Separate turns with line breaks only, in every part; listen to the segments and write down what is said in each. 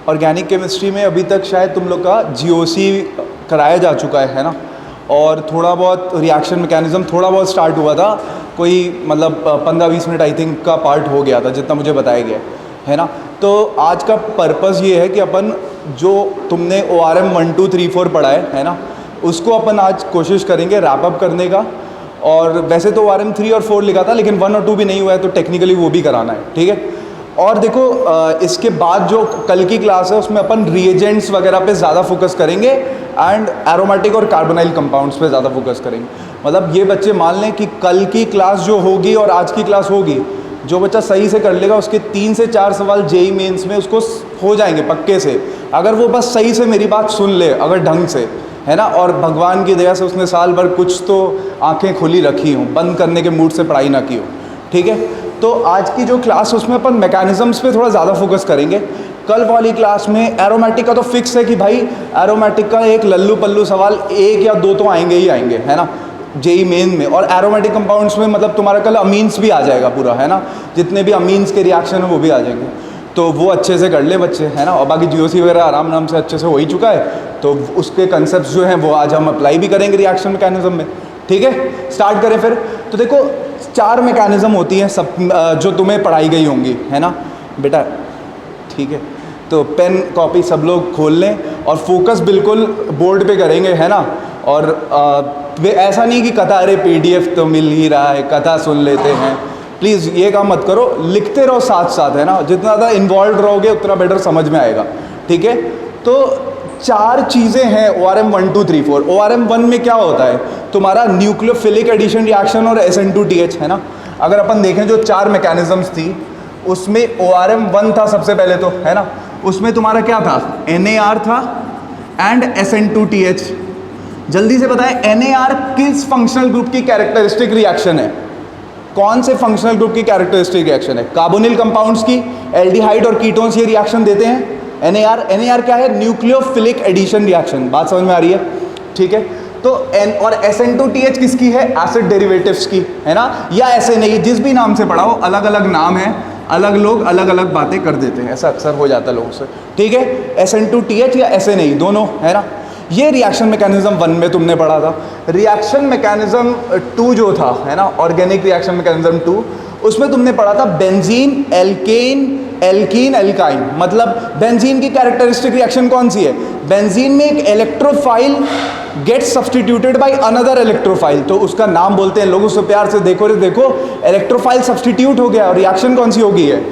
Organic chemistry में अभी तक शायद तुम लोग का जीओसी कराया जा चुका है ना, और थोड़ा बहुत रिएक्शन मैकेनिज़्म थोड़ा बहुत स्टार्ट हुआ था, कोई मतलब 15-20 मिनट आई थिंक का पार्ट हो गया था जितना मुझे बताया गया है ना। तो आज का पर्पस ये है कि अपन जो तुमने ORM 1 2 3 4 पढ़ा है ना, उसको अपन आज कोशिश करेंगे रैप अप करने का। और वैसे तो ORM 3 और 4 लिखा था, लेकिन 1 और 2 भी नहीं हुआ है, तो टेक्निकली वो भी कराना है, ठीक है। और देखो इसके बाद जो कल की क्लास है उसमें अपन रिएजेंट्स वगैरह पे ज़्यादा फोकस करेंगे एंड एरोमेटिक और कार्बोनाइल कंपाउंड्स पे ज़्यादा फोकस करेंगे। मतलब ये बच्चे मान लें कि कल की क्लास जो होगी और आज की क्लास होगी, जो बच्चा सही से कर लेगा उसके 3 से 4 सवाल जेईई मेंस में उसको हो जाएंगे पक्के से, अगर वो बस सही से मेरी बात सुन ले, अगर ढंग से, है ना। और भगवान की दया से उसने साल भर कुछ तो आंखें खुली रखी हों, बंद करने के मूड से पढ़ाई ना की हो, ठीक है। तो आज की जो क्लास उसमें अपन मैकेनिज़म्स पे थोड़ा ज़्यादा फोकस करेंगे। कल वाली क्लास में एरोमेटिक का तो फिक्स है कि भाई एरोमेटिक का एक लल्लू पल्लू सवाल 1 या 2 तो आएंगे ही आएंगे, है ना, जेईई मेन में। और एरोमेटिक कंपाउंड्स में मतलब तुम्हारा कल अमीन्स भी आ जाएगा पूरा, है ना, जितने भी अमीन्स के रिएक्शन है वो भी आ जाएंगे, तो वो अच्छे से कर ले बच्चे, है ना। और बाकी जीओसी वगैरह आराम से अच्छे से हो ही चुका है, तो उसके कंसेप्ट जो हैं वो आज हम अप्लाई भी करेंगे रिएक्शन मैकेनिज्म में, ठीक है। स्टार्ट करें फिर। तो देखो 4 मैकेनिज्म होती हैं सब जो तुम्हें पढ़ाई गई होंगी, है ना बेटा, ठीक है। तो पेन कॉपी सब लोग खोल लें और फोकस बिल्कुल बोर्ड पे करेंगे, है ना। और ऐसा नहीं कि कथा अरे PDF तो मिल ही रहा है, कथा सुन लेते हैं, प्लीज़ ये काम मत करो, लिखते रहो साथ साथ, है ना। जितना ज़्यादा इन्वॉल्व रहोगे उतना बेटर समझ में आएगा, ठीक है। तो 4 चीज़ें हैं ORM 1 2 3 4। ORM 1 में क्या होता है, तुम्हारा न्यूक्लियोफिलिक एडिशन रिएक्शन और SN2TH, है ना। अगर अपन देखें जो 4 मैकेनिज्म्स थी उसमें ORM 1 था सबसे पहले तो, है ना। उसमें तुम्हारा क्या था, NAR था एंड SN2TH। जल्दी से बताएं NAR किस फंक्शनल ग्रुप की कैरेक्टरिस्टिक रिएक्शन है, कौन से फंक्शनल ग्रुप की कैरेक्टरिस्टिक रिएक्शन है, कार्बोनिल कंपाउंड्स की, एल्डिहाइड और कीटोन्स ये रिएक्शन देते हैं। NAR क्या है, न्यूक्लियोफिलिक एडिशन रिएक्शन, बात समझ में आ रही है, ठीक है। तो और SN2TH किसकी है, एसिड डेरिवेटिव्स की, है ना, या ऐसे नहीं, जिस भी नाम से पढ़ाओ, अलग अलग नाम है, अलग लोग अलग अलग बातें कर देते हैं, ऐसा अक्सर हो जाता है लोगों से, ठीक है। SN2TH या SNA दोनों, है ना। ये रिएक्शन मैकेनिज्म 1 में तुमने पढ़ा था। रिएक्शन मैकेनिज्म 2 जो था, है ना, ऑर्गेनिक रिएक्शन मैकेनिज्म 2, उसमें तुमने पढ़ा था बेंजीन, एल्केन, एल्कीन, एल्काइन। मतलब बेंजीन की कैरेक्टरिस्टिक रिएक्शन कौन सी है, बेंजीन में एक electrophile gets substituted by another electrophile, तो उसका नाम बोलते हैं लोग उससे प्यार से, देखो रे देखो इलेक्ट्रोफाइल सब्सटीट्यूट हो गया, और रिएक्शन कौन सी होगी है,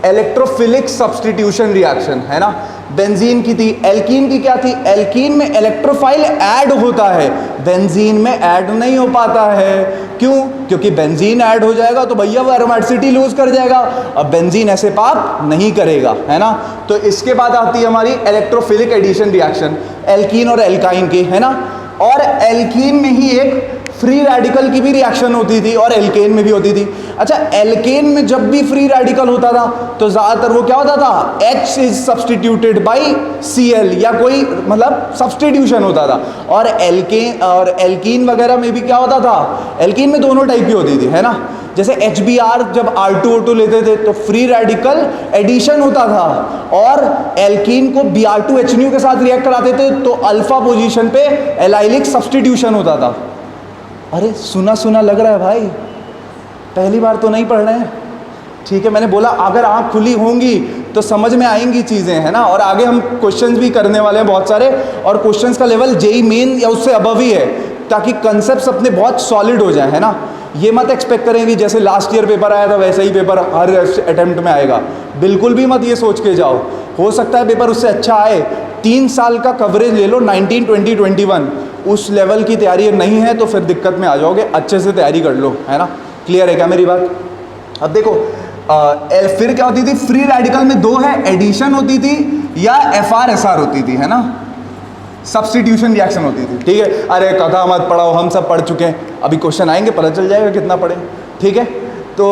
इलेक्ट्रोफिलिक सब्सटीट्यूशन रिएक्शन, है ना। बेंजीन की थी। एल्कीन की क्या थी, एल्कीन में इलेक्ट्रोफाइल ऐड होता है, बेंजीन में ऐड नहीं हो पाता है। क्यों, क्योंकि बेंजीन ऐड हो जाएगा तो भैया वो एरोमेटिसिटी लूज कर जाएगा, अब बेंजीन ऐसे पाप नहीं करेगा, है ना। तो इसके बाद आती है हमारी इलेक्ट्रोफिलिक एडिशन रिएक्शन एल्कीन और एल्काइन की, है ना। और एल्कीन में ही एक फ्री रेडिकल की भी रिएक्शन होती थी और एल्केन में भी होती थी। अच्छा, एल्केन में जब भी फ्री रेडिकल होता था तो ज़्यादातर वो क्या होता था, H is substituted by Cl, या कोई मतलब सब्सटीट्यूशन होता था। और एल्कीन वगैरह में भी क्या होता था, एल्कीन में दोनों टाइप की होती थी, है ना। जैसे HBr जब R2O2 लेते थे तो फ्री रेडिकल एडिशन होता था, और एल्कीन को Br2HNu के साथ रिएक्ट कराते थे तो अल्फा पोजीशन पे एलाइलिक सब्सटीट्यूशन होता था। अरे सुना सुना लग रहा है भाई, पहली बार तो नहीं पढ़ रहे हैं, ठीक है। मैंने बोला अगर आँख खुली होंगी तो समझ में आएंगी चीज़ें, है ना। और आगे हम क्वेश्चंस भी करने वाले हैं बहुत सारे, और क्वेश्चंस का लेवल जेईई मेन या उससे अबव ही है, ताकि कंसेप्ट्स अपने बहुत सॉलिड हो जाए, है ना। ये मत एक्सपेक्ट करें कि जैसे लास्ट ईयर पेपर आया था वैसे ही पेपर हर अटेम्प्ट में आएगा, बिल्कुल भी मत ये सोच के जाओ। हो सकता है पेपर उससे अच्छा आए। 3 साल का कवरेज ले लो, 19, 20, 21, उस लेवल की तैयारी नहीं है तो फिर दिक्कत में आ जाओगे, अच्छे से तैयारी कर लो, है ना। क्लियर है क्या मेरी बात। अब देखो फिर क्या होती थी, फ्री रेडिकल में 2 है, एडिशन होती थी या FR-SR होती थी, है ना, सब्सटीट्यूशन रिएक्शन होती थी, ठीक है। अरे कथा मत पढ़ाओ, हम सब पढ़ चुके हैं, अभी क्वेश्चन आएंगे पता चल जाएगा कितना पढ़े, ठीक है। तो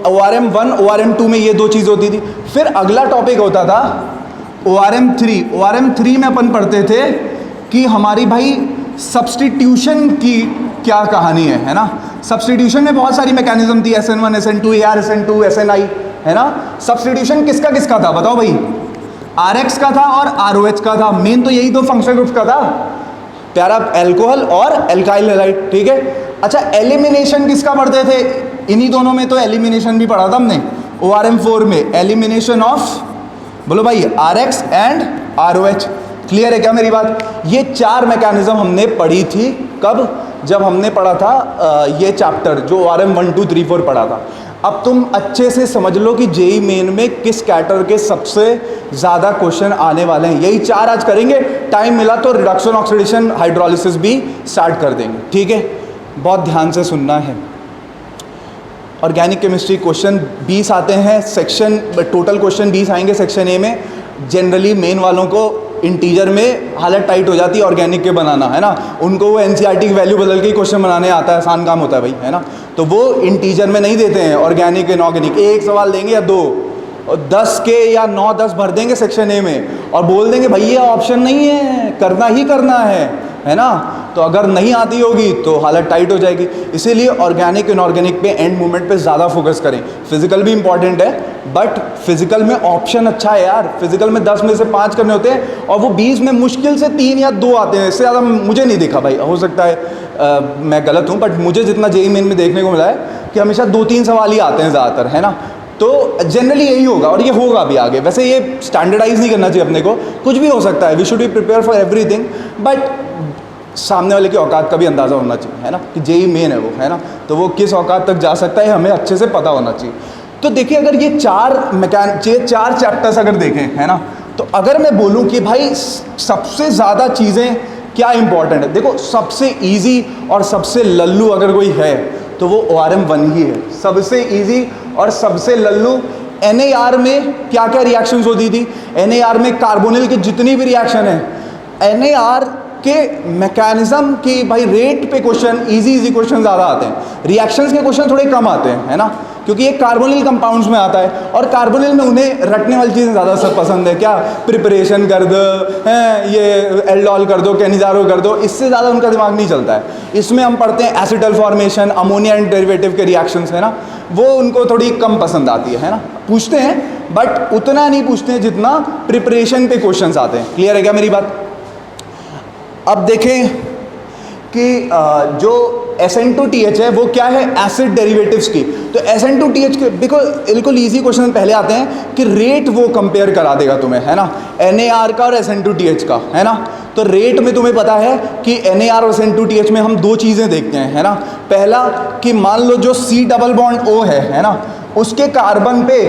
ORM 1 ORM 2 में ये 2 चीज़ होती थी। फिर अगला टॉपिक होता था ORM 3। ORM 3 में अपन पढ़ते थे कि हमारी भाई सब्सटीट्यूशन की क्या कहानी है ना। सब्सटीट्यूशन में बहुत सारी मैकेनिज्म थी, SN1, SN2, AR, SN2, SNI, है ना। सब्सटीट्यूशन किसका किसका था बताओ भाई, RX का था और ROH का था, मेन तो यही दो फंक्शनल ग्रुप्स का था प्यारा, अल्कोहल और एल्काइल हैलाइड, ठीक है। अच्छा एलिमिनेशन किसका पढ़ते थे, इन्हीं दोनों में तो एलिमिनेशन भी पढ़ा था हमने ORM4 में, एलिमिनेशन ऑफ बोलो भाई RX एंड ROH। क्लियर है क्या मेरी बात? ये चार मैकेनिज्म हमने पढ़ी थी, कब? जब हमने पढ़ा था ये चैप्टर जो ORM 1 2 3 4 पढ़ा था। अब तुम अच्छे से समझ लो कि जेई मेन में किस कैटर के सबसे ज़्यादा क्वेश्चन आने वाले हैं, यही चार आज करेंगे। टाइम मिला तो रिडक्शन, ऑक्सीडेशन, हाइड्रोलिसिस भी स्टार्ट कर देंगे, ठीक है। बहुत ध्यान से सुनना है। ऑर्गेनिक केमिस्ट्री क्वेश्चन 20 आते हैं सेक्शन, टोटल क्वेश्चन 20 आएंगे सेक्शन ए में। जनरली मेन वालों को इंटीजर में हालत टाइट हो जाती है ऑर्गेनिक के बनाना, है ना, उनको वो एनसीईआरटी की वैल्यू बदल के ही क्वेश्चन बनाने आता है, आसान काम होता है भाई, है ना। तो वो इंटीजर में नहीं देते हैं ऑर्गेनिक इनऑर्गेनिक, एक सवाल देंगे या दो, और 10 के या 9-10 भर देंगे सेक्शन ए में और बोल देंगे भैया ऑप्शन नहीं है, करना ही करना है ना। तो अगर नहीं आती होगी तो हालत टाइट हो जाएगी। इसीलिए ऑर्गेनिक इनऑर्गेनिक पे एंड मूवमेंट पे ज़्यादा फोकस करें। फिजिकल भी इंपॉर्टेंट है, बट फिजिकल में ऑप्शन अच्छा है यार, फिजिकल में 10 में से 5 करने होते हैं और वो 20 में मुश्किल से 3 या 2 आते हैं, इससे ज़्यादा मुझे नहीं देखा भाई, हो सकता है मैं गलत हूँ, बट मुझे जितना जेईई मेन में देखने को मिला है कि हमेशा 2-3 सवाल ही आते हैं ज़्यादातर, है ना। तो जनरली यही होगा और ये होगा भी आगे। वैसे ये स्टैंडर्डाइज नहीं करना चाहिए अपने को, कुछ भी हो सकता है, we should be prepare for everything, but सामने वाले की औकात का भी अंदाज़ा होना चाहिए, है ना, कि जेईई मेन है वो, है ना, तो वो किस औकात तक जा सकता है हमें अच्छे से पता होना चाहिए। तो देखिए अगर ये चार चैप्टर्स अगर देखें, है ना, तो अगर मैं बोलूँ कि भाई सबसे ज़्यादा चीज़ें क्या इंपॉर्टेंट है, देखो सबसे ईजी और सबसे लल्लू अगर कोई है तो वो ORM 1 ही है, सबसे ईजी और सबसे लल्लू। NAR में क्या क्या रिएक्शंस होती थी, NAR में कार्बोनिल की जितनी भी रिएक्शन है, NAR के मैकेनिज्म की भाई रेट पे क्वेश्चन, इजी क्वेश्चन ज़्यादा आते हैं, रिएक्शंस के क्वेश्चन थोड़े कम आते हैं, है ना, क्योंकि ये कार्बोनिल कंपाउंड्स में आता है और कार्बोनिल में उन्हें रटने वाली चीज़ें ज़्यादा सब पसंद है, क्या प्रिपरेशन कर दो, हैं ये एल्डोल कर दो, कैनिजारो कर दो, इससे ज़्यादा उनका दिमाग नहीं चलता है। इसमें हम पढ़ते हैं acetal formation, ammonia and derivative के रिएक्शंस, है ना, वो उनको थोड़ी कम पसंद आती है ना, पूछते हैं बट उतना नहीं पूछते हैं जितना प्रिपरेशन पे क्वेश्चंस आते हैं। क्लियर है क्या मेरी बात? अब देखें कि जो SN2TH है वो क्या है, एसिड डेरिवेटिव्स की। तो SN2TH के देखो बिल्कुल इजी क्वेश्चन पहले आते हैं कि रेट वो कंपेयर करा देगा तुम्हें, है ना, NAR का और SN2TH का, है ना। तो रेट में तुम्हें पता है कि NAR और SN2TH में हम दो चीज़ें देखते हैं, है ना। पहला कि मान लो जो C डबल बॉन्ड O है ना, उसके कार्बन पे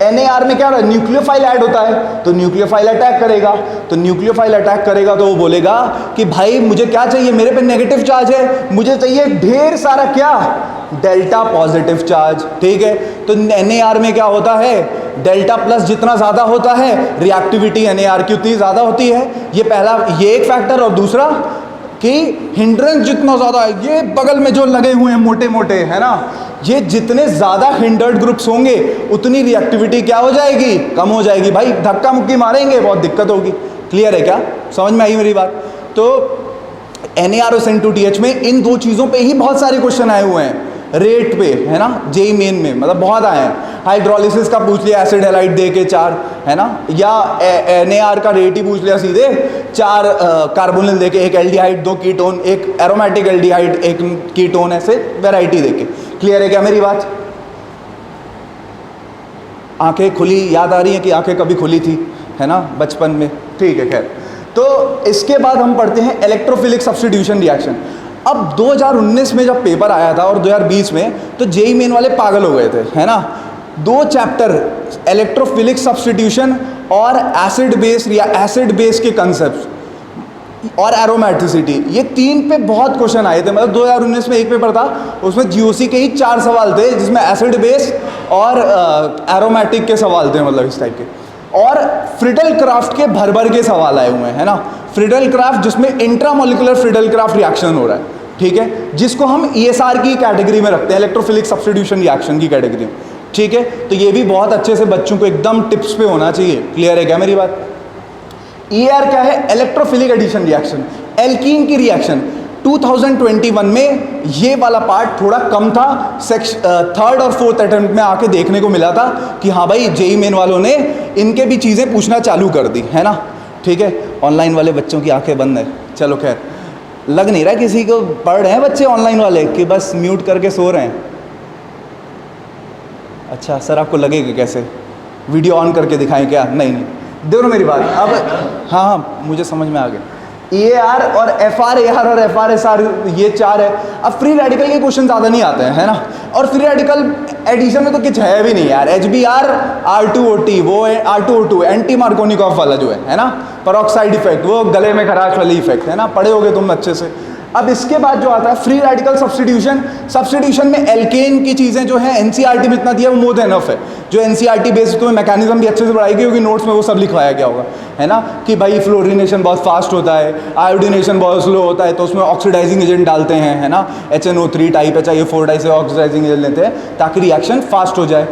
NAR में क्या हो रहा है, न्यूक्लियोफाइल ऐड होता है, तो न्यूक्लियोफाइल अटैक करेगा, तो न्यूक्लियोफाइल अटैक करेगा तो वो बोलेगा कि भाई मुझे क्या चाहिए, मेरे पे नेगेटिव चार्ज है, मुझे चाहिए ढेर सारा क्या, डेल्टा पॉजिटिव चार्ज, ठीक है। तो NAR में क्या होता है, डेल्टा प्लस जितना ज़्यादा होता है रिएक्टिविटी NAR की उतनी ज़्यादा होती है, ये पहला, ये एक फैक्टर। और दूसरा कि हिंड्रेंस जितना ज़्यादा है, ये बगल में जो लगे हुए हैं मोटे मोटे, है ना, ये जितने ज़्यादा हिंडर्ड ग्रुप्स होंगे उतनी रिएक्टिविटी क्या हो जाएगी, कम हो जाएगी। भाई धक्का मुक्की मारेंगे बहुत दिक्कत होगी। क्लियर है क्या, समझ में आई मेरी बात? तो NAR और SN2TH में इन दो चीज़ों पे ही बहुत सारे क्वेश्चन आए हुए हैं रेट पे, है ना, जेईई मेन में, मतलब बहुत आए हैं। हाइड्रोलिसिस का पूछ लिया एसिड हैलाइड दे के 4, है ना, या NAR का रेट ही पूछ लिया सीधे 4 कार्बोनिल दे के, एक एल्डिहाइड, 2 कीटोन, एक एरोमेटिक एल्डिहाइड, एक कीटोन, ऐसे वैरायटी दे के। क्लियर है क्या मेरी बात? आंखें खुली, याद आ रही है कि आंखें कभी खुली थी, है ना, बचपन में, ठीक है। खैर, तो इसके बाद हम पढ़ते हैं इलेक्ट्रोफिलिक सब्स्टिट्यूशन रिएक्शन। अब 2019 में जब पेपर आया था और 2020 में, तो जेईई मेन वाले पागल हो गए थे, है ना। 2 चैप्टर इलेक्ट्रोफिलिक सब्स्टिट्यूशन और एसिड बेस या एसिड बेस के कंसेप्ट और एरोमेटिसिटी, ये 3 पे बहुत क्वेश्चन आए थे। मतलब 2019 में एक पेपर था, उसमें GOC के ही 4 सवाल थे, जिसमें एसिड बेस और एरोमेटिक के सवाल थे, मतलब इस टाइप के। और फ्रिडल क्राफ्ट के भर भर के सवाल आए हुए हैं, है ना। फ्रिडल क्राफ्ट जिसमें इंट्रामोलिकुलर फ्रिडल क्राफ्ट रिएक्शन हो रहा है, ठीक है, जिसको हम ESR की कैटेगरी में रखते हैं, इलेक्ट्रोफिलिक सब्स्टिट्यूशन रिएक्शन की कैटेगरी में, ठीक है। तो ये भी बहुत अच्छे से बच्चों को एकदम टिप्स पे होना चाहिए। क्लियर है क्या मेरी बात? ER क्या है, इलेक्ट्रोफिलिक एडिशन रिएक्शन, एल्कीन की रिएक्शन। 2021 में ये वाला पार्ट थोड़ा कम था, थर्ड और फोर्थ अटेम्प्ट में आके देखने को मिला था कि हाँ भाई जेई मेन वालों ने इनके भी चीज़ें पूछना चालू कर दी है ना। ठीक है, ऑनलाइन वाले बच्चों की आंखें बंद है, चलो खैर, लग नहीं रहा किसी को पढ़ रहे हैं बच्चे ऑनलाइन वाले कि बस म्यूट करके सो रहे हैं। अच्छा सर, आपको लगेगा कैसे, वीडियो ऑन करके दिखाएं क्या? नहीं नहीं, देखो मेरी बात अब, हाँ हाँ मुझे समझ में आ गया। EAR और FRAR और FRSR ये चार है। अब फ्री रेडिकल के क्वेश्चन ज़्यादा नहीं आते हैं है ना, और फ्री रेडिकल एडिशन में तो कुछ है भी नहीं यार। HBr R2OT वो है, R2O2 एंटी मार्कोनिकॉफ वाला जो है ना, पेरोक्साइड इफेक्ट, वो गले में खराश वाली इफेक्ट है ना, पढ़े होगे तुम अच्छे से। अब इसके बाद जो आता है फ्री रेडिकल सब्स्टिट्यूशन में एल्केन की चीज़ें जो है NCERT में इतना दिया वो मोर देन इनफ है। जो NCERT बेस्ड तुम्हें मैकेनिज्म भी अच्छे से पढ़ाई गई होगी, नोट्स में वो सब लिखवाया गया होगा है ना, कि भाई फ्लोरिनेशन बहुत फास्ट होता है, आयोडिनेशन बहुत स्लो होता है, तो उसमें ऑक्सीडाइजिंग एजेंट डालते हैं है ना, HNO3 टाइप HIO4 टाइप से ऑक्सीडाइजिंग एजेंट लेते हैं ताकि रिएक्शन फास्ट हो जाए।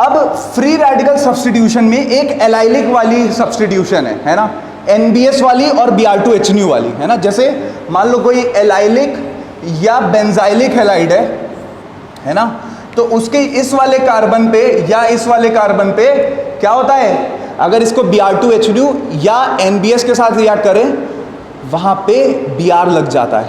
अब फ्री रेडिकल सब्स्टिट्यूशन में एक एलाइलिक वाली सब्स्टिट्यूशन है ना, NBS वाली और Br2HNU वाली है ना। जैसे मान लो कोई एलाइलिक या बेंजाइलिक हैलाइड है ना, तो उसके इस वाले कार्बन पे या इस वाले कार्बन पे क्या होता है, अगर इसको Br2HNU या NBS के साथ रिएक्ट करें वहाँ पे Br लग जाता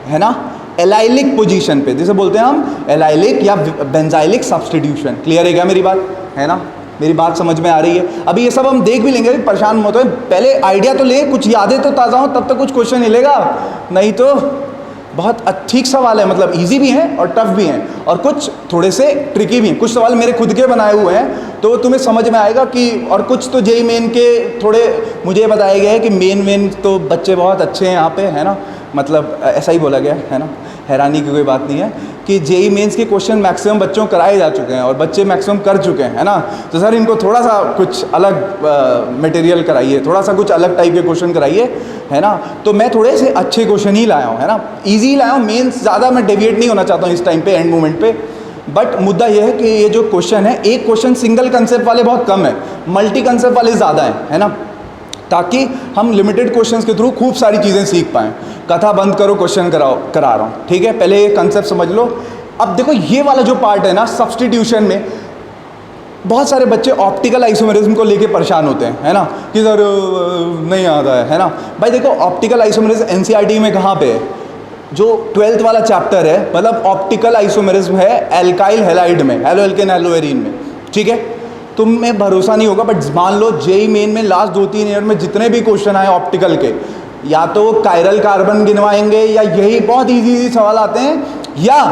है ना, एलाइलिक पोजीशन पे, जिसे बोलते हैं हम एलाइलिक या बेंजाइलिक सब्स्टिट्यूशन। क्लियर है क्या मेरी बात, है ना, मेरी बात समझ में आ रही है? अभी ये सब हम देख भी लेंगे, परेशान मत हो, पहले आइडिया तो ले, कुछ यादें तो ताज़ा हो, तब तक कुछ क्वेश्चन मिलेगा, नहीं तो बहुत ठीक सवाल है, मतलब इजी भी हैं और टफ भी हैं और कुछ थोड़े से ट्रिकी भी हैं। कुछ सवाल मेरे खुद के बनाए हुए हैं तो तुम्हें समझ में आएगा कि, और कुछ तो जेई मेन के थोड़े मुझे बताया गया है कि मेन तो बच्चे बहुत अच्छे हैं यहाँ पे है ना, मतलब ऐसा ही बोला गया है ना, हैरानी की कोई बात नहीं है कि जेई मेंस के क्वेश्चन मैक्सिमम बच्चों को कराए जा चुके हैं और बच्चे मैक्सिमम कर चुके हैं है ना। तो सर इनको थोड़ा सा कुछ अलग मटेरियल कराइए, थोड़ा सा कुछ अलग टाइप के क्वेश्चन कराइए है ना। तो मैं थोड़े से अच्छे क्वेश्चन ही लाया हूँ है ना, ईजी लाया हूँ, मेंस ज़्यादा मैं डेविएट नहीं होना चाहता हूँ इस टाइम पे, एंड मोमेंट पे। बट मुद्दा यह है कि ये जो क्वेश्चन है, एक क्वेश्चन सिंगल कंसेप्ट वाले बहुत कम है, मल्टी कंसेप्ट वाले ज़्यादा हैं है ना, ताकि हम लिमिटेड क्वेश्चंस के थ्रू खूब सारी चीज़ें सीख पाएँ। कथा बंद करो, क्वेश्चन करा रहा हूँ, ठीक है, पहले ये कंसेप्ट समझ लो। अब देखो ये वाला जो पार्ट है ना सब्स्टिट्यूशन में, बहुत सारे बच्चे ऑप्टिकल आइसोमेरिज्म को लेके परेशान होते हैं है ना, कि सर नहीं आता है ना। भाई देखो ऑप्टिकल आइसोमेरिज्म NCERT में कहाँ पे है, जो 12th वाला चैप्टर है, मतलब ऑप्टिकल आइसोमेरिज्म है एल्काइल हैलाइड में, हेलो एल्केन एल्लोएरिन में, ठीक है। तुम्हें भरोसा नहीं होगा बट मान लो जेई मेन में लास्ट 2-3 ईयर में जितने भी क्वेश्चन आए ऑप्टिकल के, या तो कायरल कार्बन गिनवाएंगे या यही बहुत इजी सवाल आते हैं, या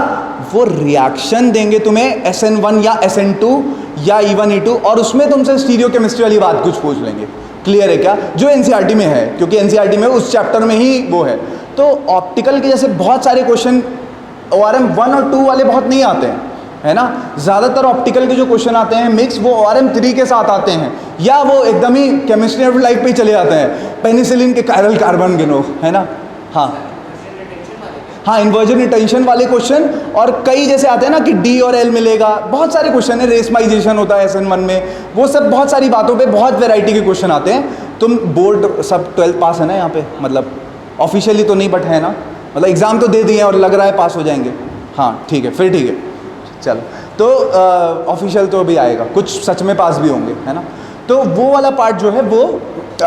वो रिएक्शन देंगे तुम्हें SN1 या SN2 या E1 E2 और उसमें तुमसे स्टीरियोकेमिस्ट्री वाली बात कुछ पूछ लेंगे। क्लियर है क्या, जो NCERT में है, क्योंकि NCERT में उस चैप्टर में ही वो है। तो ऑप्टिकल के जैसे बहुत सारे क्वेश्चन ORM 1 और 2 वाले बहुत नहीं आते हैं है ना, ज़्यादातर ऑप्टिकल के जो क्वेश्चन आते हैं मिक्स वो ORM 3 के साथ आते हैं, या वो एकदम ही केमिस्ट्री ऑफ लाइफ पे ही चले जाते हैं, पेनिसिलिन के कायरल कार्बन गिनो है ना। हाँ इन्वर्जन रिटेंशन वाले क्वेश्चन, और कई जैसे आते हैं ना कि D और L मिलेगा, बहुत सारे क्वेश्चन है, रेसमाइजेशन होता है SN1 में, वो सब बहुत सारी बातों पे बहुत वैरायटी के क्वेश्चन आते हैं। तुम बोर्ड सब 12th पास है ना यहाँ पे, मतलब ऑफिशियली तो नहीं बट है ना, मतलब एग्ज़ाम तो दे दिए और लग रहा है पास हो जाएंगे। हाँ ठीक है, फिर ठीक है, चलो तो ऑफिशियल तो भी आएगा, कुछ सच में पास भी होंगे है ना। तो वो वाला पार्ट जो है वो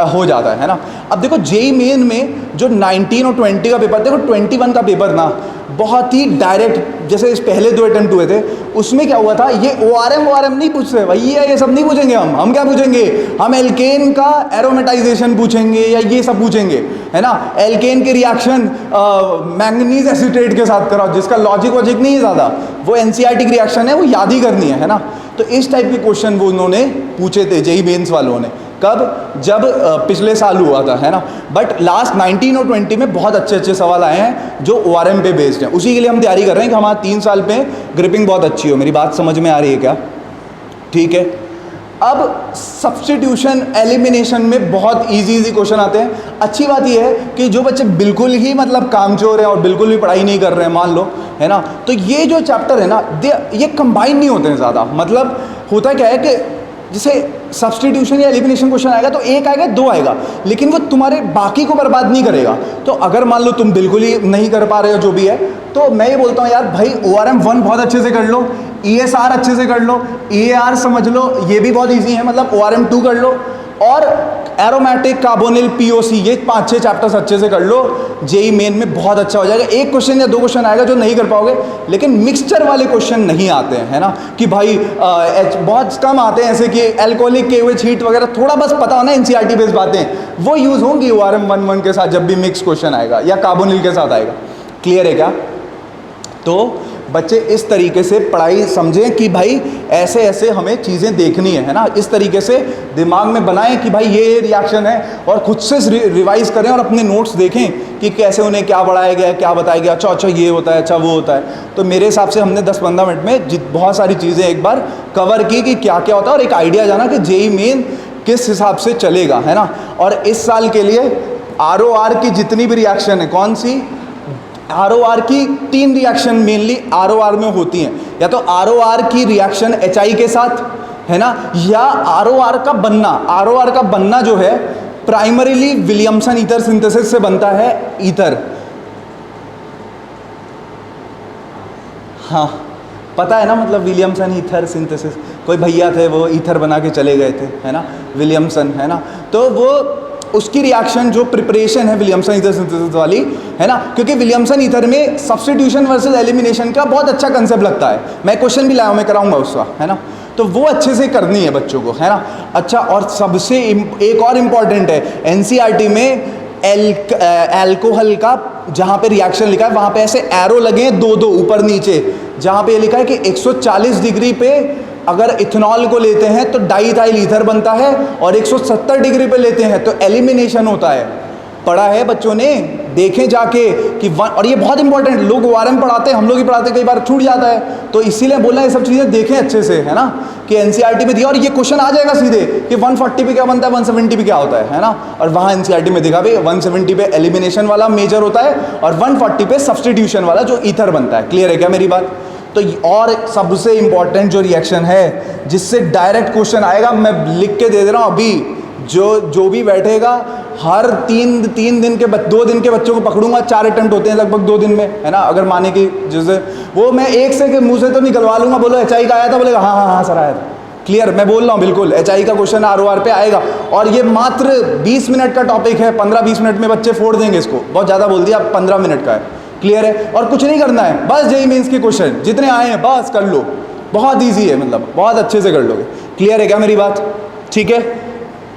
हो जाता है ना। अब देखो जेई मेन में जो 19 और 20 का पेपर, देखो 21 का पेपर ना बहुत ही डायरेक्ट, जैसे इस पहले 2 अटेम्प्ट हुए थे उसमें क्या हुआ था, ये ORM नहीं पूछते भाई, ये सब नहीं पूछेंगे हम क्या पूछेंगे, हम एल्केन का एरोमेटाइजेशन पूछेंगे या ये सब पूछेंगे है ना। एल्केन के रिएक्शन मैंगनीज एसिटेट के साथ कराओ, जिसका लॉजिक वॉजिक नहीं है ज़्यादा, वो NCERT की रिएक्शन है, वो याद ही करनी है ना। तो इस टाइप के क्वेश्चन वो उन्होंने पूछे थे जेई मेंस वालों ने, कब, जब पिछले साल हुआ था है ना। बट लास्ट 19 और 20 में बहुत अच्छे सवाल आए हैं जो ORM पे बेस्ड हैं, उसी के लिए हम तैयारी कर रहे हैं कि हमारा 3 साल पे ग्रिपिंग बहुत अच्छी हो। मेरी बात समझ में आ रही है क्या, ठीक है। अब सब्स्टिट्यूशन एलिमिनेशन में बहुत इजी क्वेश्चन आते हैं। अच्छी बात यह है कि जो बच्चे बिल्कुल ही मतलब कामचोर हैं और बिल्कुल भी पढ़ाई नहीं कर रहे हैं मान लो है ना, तो ये जो चैप्टर है ना ये कंबाइन नहीं होते हैं ज़्यादा। मतलब होता क्या है कि जैसे सब्स्टिट्यूशन या एलिमिनेशन क्वेश्चन आएगा तो एक आएगा, दो आएगा, लेकिन वो तुम्हारे बाकी को बर्बाद नहीं करेगा। तो अगर मान लो तुम बिल्कुल ही नहीं कर पा रहे हो जो भी है, तो मैं ये बोलता हूँ यार भाई ORM 1 बहुत अच्छे से कर लो, ESR अच्छे से कर लो, EAR समझ लो, ये भी बहुत ईजी है, मतलब ORM 2 कर लो, और एरोमेटिक, कार्बोनिल, POC, ये 5-6 चैप्टर्स अच्छे से कर लो, जेई मेन में बहुत अच्छा हो जाएगा। एक क्वेश्चन या दो क्वेश्चन आएगा जो नहीं कर पाओगे, लेकिन मिक्सचर वाले क्वेश्चन नहीं आते हैं, है ना, कि भाई बहुत कम आते हैं, ऐसे कि एल्कोहलिक, KOH, हीट वगैरह थोड़ा बस पता हो ना, NCERT बेस्ड बातें, वो यूज़ होंगी ORM 1 के साथ जब भी मिक्स क्वेश्चन आएगा या कार्बोनिल के साथ आएगा। क्लियर है क्या? तो बच्चे इस तरीके से पढ़ाई समझें कि भाई ऐसे ऐसे हमें चीज़ें देखनी है ना, इस तरीके से दिमाग में बनाएं कि भाई ये रिएक्शन है, और खुद से रिवाइज करें और अपने नोट्स देखें कि कैसे उन्हें क्या पढ़ाया गया, क्या बताया गया, अच्छा ये होता है, अच्छा वो होता है। तो मेरे हिसाब से हमने 10-15 मिनट में बहुत सारी चीज़ें एक बार कवर की कि क्या क्या होता है, और एक आइडिया जाना कि जेई मेन किस हिसाब से चलेगा, है ना। और इस साल के लिए ROR की जितनी भी रिएक्शन है, कौन सी, ROR की 3 रिएक्शन मेनली ROR में होती हैं, या तो ROR की रिएक्शन HI के साथ, है ना, या ROR का बनना जो है प्राइमरीली विलियमसन ईथर सिंथेसिस से बनता है ईथर। हाँ पता है ना, मतलब विलियमसन ईथर सिंथेसिस, कोई भैया थे वो ईथर बना के चले गए थे, है ना, विलियमसन, है ना, तो वो उसकी रिएक्शन जो प्रिपरेशन है विलियमसन ईथर सिंथेसिस वाली, है ना, क्योंकि विलियमसन ईथर में सब्स्टिट्यूशन वर्सेस एलिमिनेशन का बहुत अच्छा कंसेप्ट लगता है। मैं क्वेश्चन भी लाया हूँ, मैं कराऊंगा उसका, है ना, तो वो अच्छे से करनी है बच्चों को, है ना। अच्छा, और सबसे एक और इम्पॉर्टेंट है, NCERT में एल्कोहल का जहाँ पे रिएक्शन लिखा है वहाँ पे ऐसे एरो लगे हैं 2-2 ऊपर नीचे, जहाँ पे ये लिखा है कि 140 डिग्री पे अगर इथेनॉल को लेते हैं तो डाईइथाइल ईथर बनता है, और 170 डिग्री पे लेते हैं तो एलिमिनेशन होता है। पढ़ा है बच्चों ने, देखें जाके कि और ये बहुत इंपॉर्टेंट, लोग ORM पढ़ाते हैं, हम लोग ही पढ़ाते हैं, कई बार छूट जाता है, तो इसीलिए बोलना ये सब चीज़ें देखें अच्छे से, है ना, कि NCERT में दिया, और ये क्वेश्चन आ जाएगा सीधे कि 140 पे क्या बनता है, 170 पे क्या होता है ना, और वहाँ NCERT में दिखा भाई 170 पे एलिमिनेशन वाला मेजर होता है, और 140 पे सब्स्टिट्यूशन वाला जो ईथर बनता है। क्लियर है क्या मेरी बात? तो और सबसे इंपॉर्टेंट जो रिएक्शन है जिससे डायरेक्ट क्वेश्चन आएगा, मैं लिख के दे दे रहा हूँ अभी, जो भी बैठेगा हर 2 दिन के बच्चों को पकड़ूंगा, 4 अटेम्प्ट होते हैं लगभग 2 दिन में, है ना, अगर माने कि जैसे वो मैं एक से के मुंह से तो निकलवा लूंगा, बोलो HI का आया था, बोलेगा हाँ हाँ हाँ सर आया था। क्लियर, मैं बोल रहा हूँ बिल्कुल HI का क्वेश्चन ROR पे आएगा, और ये मात्र 20 मिनट का टॉपिक है, 15-20 मिनट में बच्चे फोड़ देंगे इसको, बहुत ज़्यादा बोल दिया, 15 मिनट का है। क्लियर है, और कुछ नहीं करना है, बस जेईई मेंस के क्वेश्चन जितने आए हैं बस कर लो, बहुत ईजी है, मतलब बहुत अच्छे से कर लोगे। क्लियर है क्या मेरी बात? ठीक है,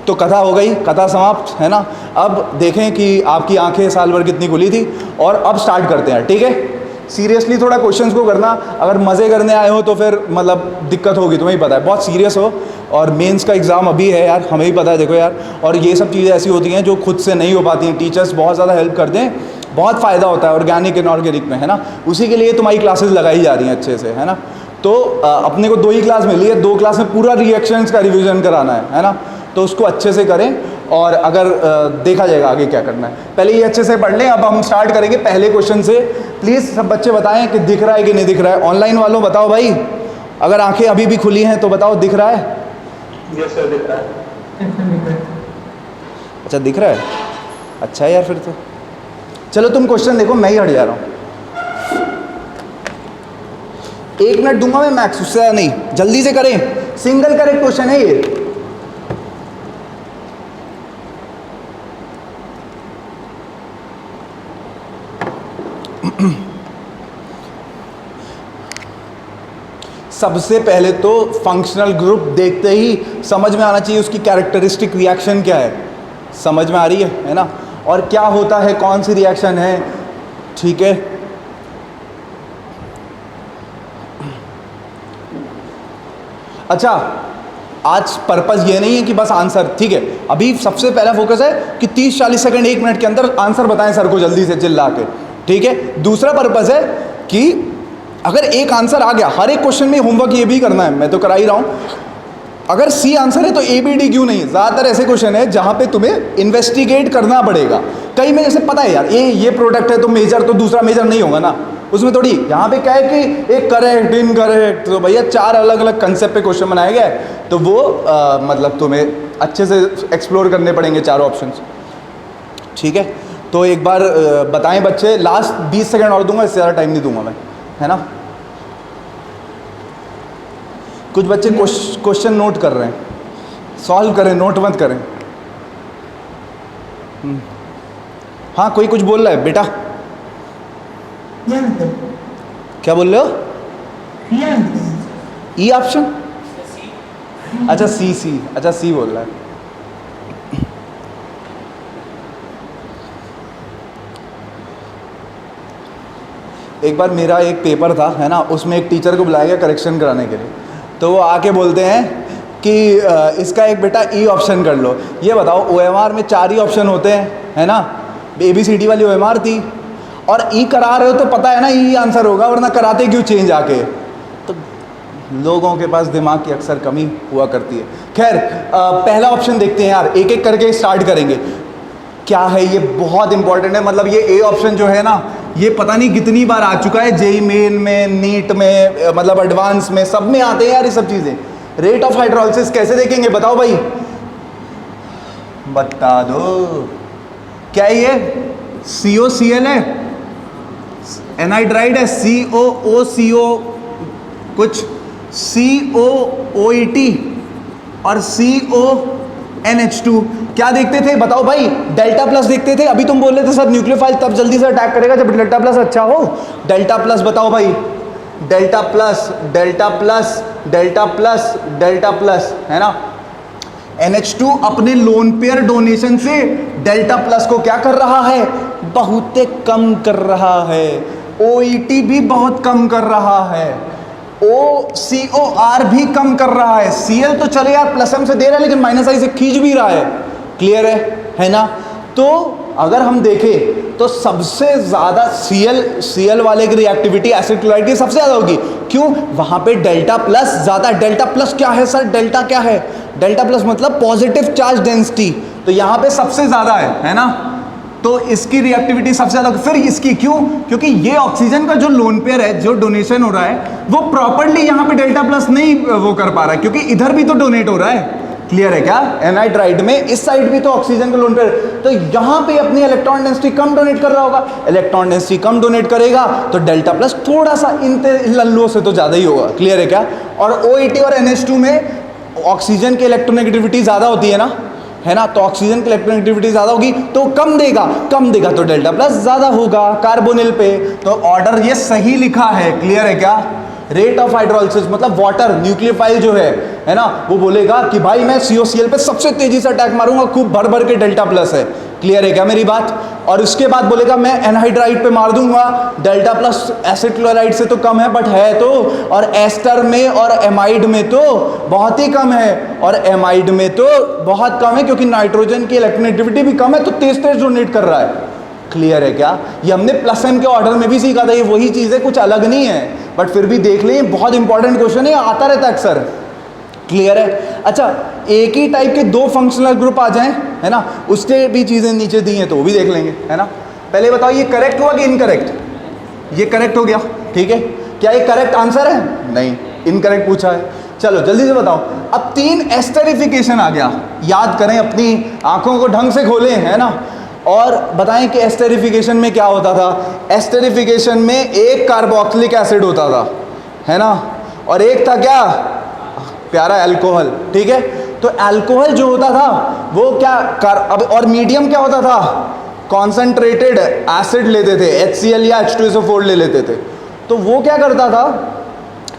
तो कथा हो गई, कथा समाप्त, है ना। अब देखें कि आपकी आंखें साल भर कितनी खुली थी, और अब स्टार्ट करते हैं, ठीक है। सीरियसली थोड़ा क्वेश्चंस को करना, अगर मज़े करने आए हो तो फिर मतलब दिक्कत होगी, तुम्हें ही पता है, बहुत सीरियस हो, और मेंस का एग्ज़ाम अभी है यार, हमें ही पता है, देखो यार, और ये सब चीज़ें ऐसी होती हैं जो खुद से नहीं हो पाती हैं, टीचर्स बहुत ज़्यादा हेल्प कर दें, बहुत फ़ायदा होता है ऑर्गेनिक इनऑर्गेनिक में, है ना, उसी के लिए तुम्हारी क्लासेस लगाई जा रही हैं अच्छे से, है ना। तो अपने को 2 ही क्लास मिली है, 2 क्लास में पूरा रिएक्शंस का रिवीजन कराना है ना, तो उसको अच्छे से करें, और अगर देखा जाएगा आगे क्या करना है। पहले ये अच्छे से पढ़ लें, अब हम स्टार्ट करेंगे पहले क्वेश्चन से। प्लीज़ सब बच्चे बताएं कि दिख रहा है कि नहीं दिख रहा है। ऑनलाइन वालों बताओ भाई, अगर आंखें अभी भी खुली हैं तो बताओ दिख रहा है?
यस सर, दिख रहा है।
अच्छा दिख रहा है, अच्छा है यार, फिर तो चलो तुम क्वेश्चन देखो, मैं ही हट जा रहा हूँ। 1 मिनट दूंगा मैं मैक्स, उससे ज़्यादा नहीं, जल्दी से करें, सिंगल करेक्ट क्वेश्चन है ये। सबसे पहले तो फंक्शनल ग्रुप देखते ही समझ में आना चाहिए उसकी कैरेक्टरिस्टिक रिएक्शन क्या है, समझ में आ रही है ना, और क्या होता है, कौन सी रिएक्शन है, ठीक है। अच्छा, आज पर्पस ये नहीं है कि बस आंसर, ठीक है, अभी सबसे पहला फोकस है कि 30-40 सेकंड 1 मिनट के अंदर आंसर बताएं सर को जल्दी से चिल्ला के, ठीक है। दूसरा पर्पस है कि अगर एक आंसर आ गया, हर एक क्वेश्चन में होमवर्क ये भी करना है, मैं तो करा ही रहा हूँ, अगर सी आंसर है तो ए बी डी क्यों नहीं? ज़्यादातर ऐसे क्वेश्चन है जहाँ पे तुम्हें इन्वेस्टिगेट करना पड़ेगा। कई में जैसे पता है यार ये प्रोडक्ट है तो मेजर, तो दूसरा मेजर नहीं होगा ना, उसमें थोड़ी। यहाँ पे क्या है कि एक करेक्ट इनकरेक्ट, तो भैया 4 अलग अलग कंसेप्ट पे क्वेश्चन बनाया गया है, तो वो मतलब तुम्हें अच्छे से एक्सप्लोर करने पड़ेंगे चारों ऑप्शंस। ठीक है, तो एक बार बताएं बच्चे, लास्ट 20 सेकंड और दूंगा, इससे ज़्यादा टाइम नहीं दूंगा मैं, है ना। कुछ बच्चे क्वेश्चन नोट कर रहे हैं, सॉल्व करें, नोट मत करें। हाँ, कोई कुछ बोल रहा है बेटा? क्या बोल रहे हो? E option? अच्छा सी, अच्छा सी बोल रहा है। एक बार मेरा एक पेपर था, है ना, उसमें एक टीचर को बुलाया गया करेक्शन कराने के लिए, तो वो आके बोलते हैं कि इसका एक बेटा ई ऑप्शन कर लो। ये बताओ OMR में 4 ही ऑप्शन होते हैं, है ना, ABCD वाली OMR थी, और ई करा रहे हो तो पता है ना ई आंसर होगा, वरना कराते क्यों चेंज आके? तो लोगों के पास दिमाग की अक्सर कमी हुआ करती है। खैर पहला ऑप्शन देखते हैं यार, एक एक करके स्टार्ट करेंगे। क्या है ये? बहुत इंपॉर्टेंट है, मतलब ये ए ऑप्शन जो है ना, ये पता नहीं कितनी बार आ चुका है, जेई मेन में, नीट में, मतलब एडवांस में, सब में आते हैं यार ये सब चीज़ें। रेट ऑफ हाइड्रोलिसिस कैसे देखेंगे बताओ भाई, बता दो। क्या है ये? COCl है, एनहाइड्राइड है, COOCO कुछ, COOET और CONH2। क्या देखते थे बताओ भाई? डेल्टा प्लस देखते थे। अभी तुम बोल रहे थे सर न्यूक्लियोफाइल तब जल्दी से अटैक करेगा जब डेल्टा प्लस अच्छा हो। डेल्टा प्लस बताओ भाई, delta plus, delta plus, delta plus, delta plus, है ना। NH2 अपने लोन पेयर डोनेशन से डेल्टा प्लस को क्या कर रहा है? बहुत कम कर रहा है। OET भी बहुत कम कर रहा है, OCOR भी कम कर रहा है। Cl तो चले यार प्लस m से दे रहा है, लेकिन माइनस आई से खींच भी रहा है। क्लियर है ना। तो अगर हम देखें तो सबसे ज़्यादा Cl वाले की रिएक्टिविटी एसिड क्लोराइड की सबसे ज़्यादा होगी। क्यों? वहाँ पे डेल्टा प्लस ज़्यादा। डेल्टा प्लस क्या है सर? डेल्टा क्या है? डेल्टा प्लस मतलब पॉजिटिव चार्ज डेंसिटी, तो यहाँ पे सबसे ज़्यादा है ना। तो इसकी रिएक्टिविटी सबसे ज़्यादा। फिर इसकी क्यों? क्योंकि ये ऑक्सीजन का जो लोन पेयर है, जो डोनेशन हो रहा है, वो प्रॉपरली यहाँ पे डेल्टा प्लस नहीं वो कर पा रहा है, क्योंकि इधर भी तो डोनेट हो रहा है। क्लियर है क्या? एनहाइड्राइड में इस साइड भी तो ऑक्सीजन का लोन पेयर, तो यहाँ पे अपनी इलेक्ट्रॉन डेंसिटी कम डोनेट कर रहा होगा। इलेक्ट्रॉन डेंसिटी कम डोनेट करेगा तो डेल्टा प्लस थोड़ा सा इन लल्लों से तो ज़्यादा ही होगा। क्लियर है क्या? और OET और NH2 में ऑक्सीजन की इलेक्ट्रोनेगेटिविटी ज़्यादा होती है ना, है ना। तो ऑक्सीजन की इलेक्ट्रोनेगेटिविटी ज़्यादा होगी तो कम देगा तो डेल्टा प्लस ज़्यादा होगा कार्बोनिल पे। तो ऑर्डर ये सही लिखा है। क्लियर है क्या? रेट ऑफ हाइड्रोलिसिस मतलब वाटर न्यूक्लियोफाइल जो है ना, वो बोलेगा कि भाई मैं COCl पे सबसे तेजी से अटैक मारूंगा, खूब भर भर के डेल्टा प्लस है। क्लियर है क्या मेरी बात? और उसके बाद बोलेगा मैं एनहाइड्राइड पे मार दूंगा, डेल्टा प्लस एसिड क्लोराइड से तो कम है बट है तो, और एस्टर में और एमाइड में तो बहुत ही कम है, और एमाइड में तो बहुत कम है, क्योंकि नाइट्रोजन की इलेक्ट्रोनेगेटिविटी भी कम है, तो तेज तेज डोनेट कर रहा है। क्लियर है क्या? ये हमने प्लस m के ऑर्डर में भी सीखा था, ये वही चीज़ है, कुछ अलग नहीं है, बट फिर भी देख लें, बहुत इंपॉर्टेंट क्वेश्चन है, आता रहता है अक्सर। क्लियर है? अच्छा, एक ही टाइप के 2 फंक्शनल ग्रुप आ जाएं, है ना, उससे भी चीज़ें नीचे दी हैं तो वो भी देख लेंगे, है ना। पहले बताओ ये करेक्ट हुआ कि इनकरेक्ट? ये करेक्ट हो गया, ठीक है। क्या ये करेक्ट आंसर है? नहीं, इनकरेक्ट पूछा है। चलो जल्दी से बताओ। अब 3 एस्टरिफिकेशन आ गया, याद करें, अपनी आंखों को ढंग से खोलें, है ना, और बताएं कि एस्टरिफिकेशन में क्या होता था। एस्टरिफिकेशन में एक कार्बोक्सिलिक एसिड होता था, है ना, और एक था क्या? प्यारा अल्कोहल। ठीक है, तो अल्कोहल जो होता था वो क्या अब, और मीडियम क्या होता था? कॉन्सेंट्रेटेड एसिड लेते थे, HCl या H2SO4 ले लेते थे। तो वो क्या करता था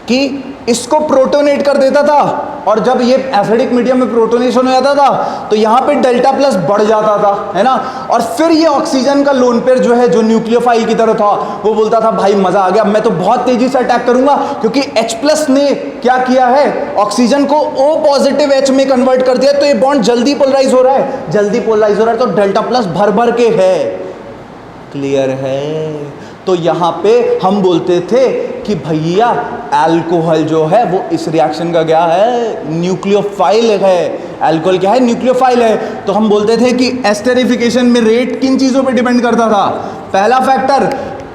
कि इसको प्रोटोनेट कर देता था, और जब ये एसिडिक मीडियम में प्रोटोनेशन हो जाता था तो यहाँ पे डेल्टा प्लस बढ़ जाता था, है ना। और फिर ये ऑक्सीजन का लोन पेयर जो है, जो न्यूक्लियोफाइल की तरह था, वो बोलता था भाई मजा आ गया, मैं तो बहुत तेजी से अटैक करूंगा, क्योंकि H प्लस ने क्या किया है? ऑक्सीजन को O पॉजिटिव H में कन्वर्ट कर दिया, तो ये बॉन्ड जल्दी पोलराइज हो रहा है, तो डेल्टा प्लस भर भर के है। क्लियर है? तो यहाँ पे हम बोलते थे कि भैया अल्कोहल जो है वो इस रिएक्शन का क्या है, न्यूक्लियोफाइल है। अल्कोहल क्या है, न्यूक्लियोफाइल है। तो हम बोलते थे कि एस्टेरिफिकेशन में रेट किन चीज़ों पे डिपेंड करता था। पहला फैक्टर,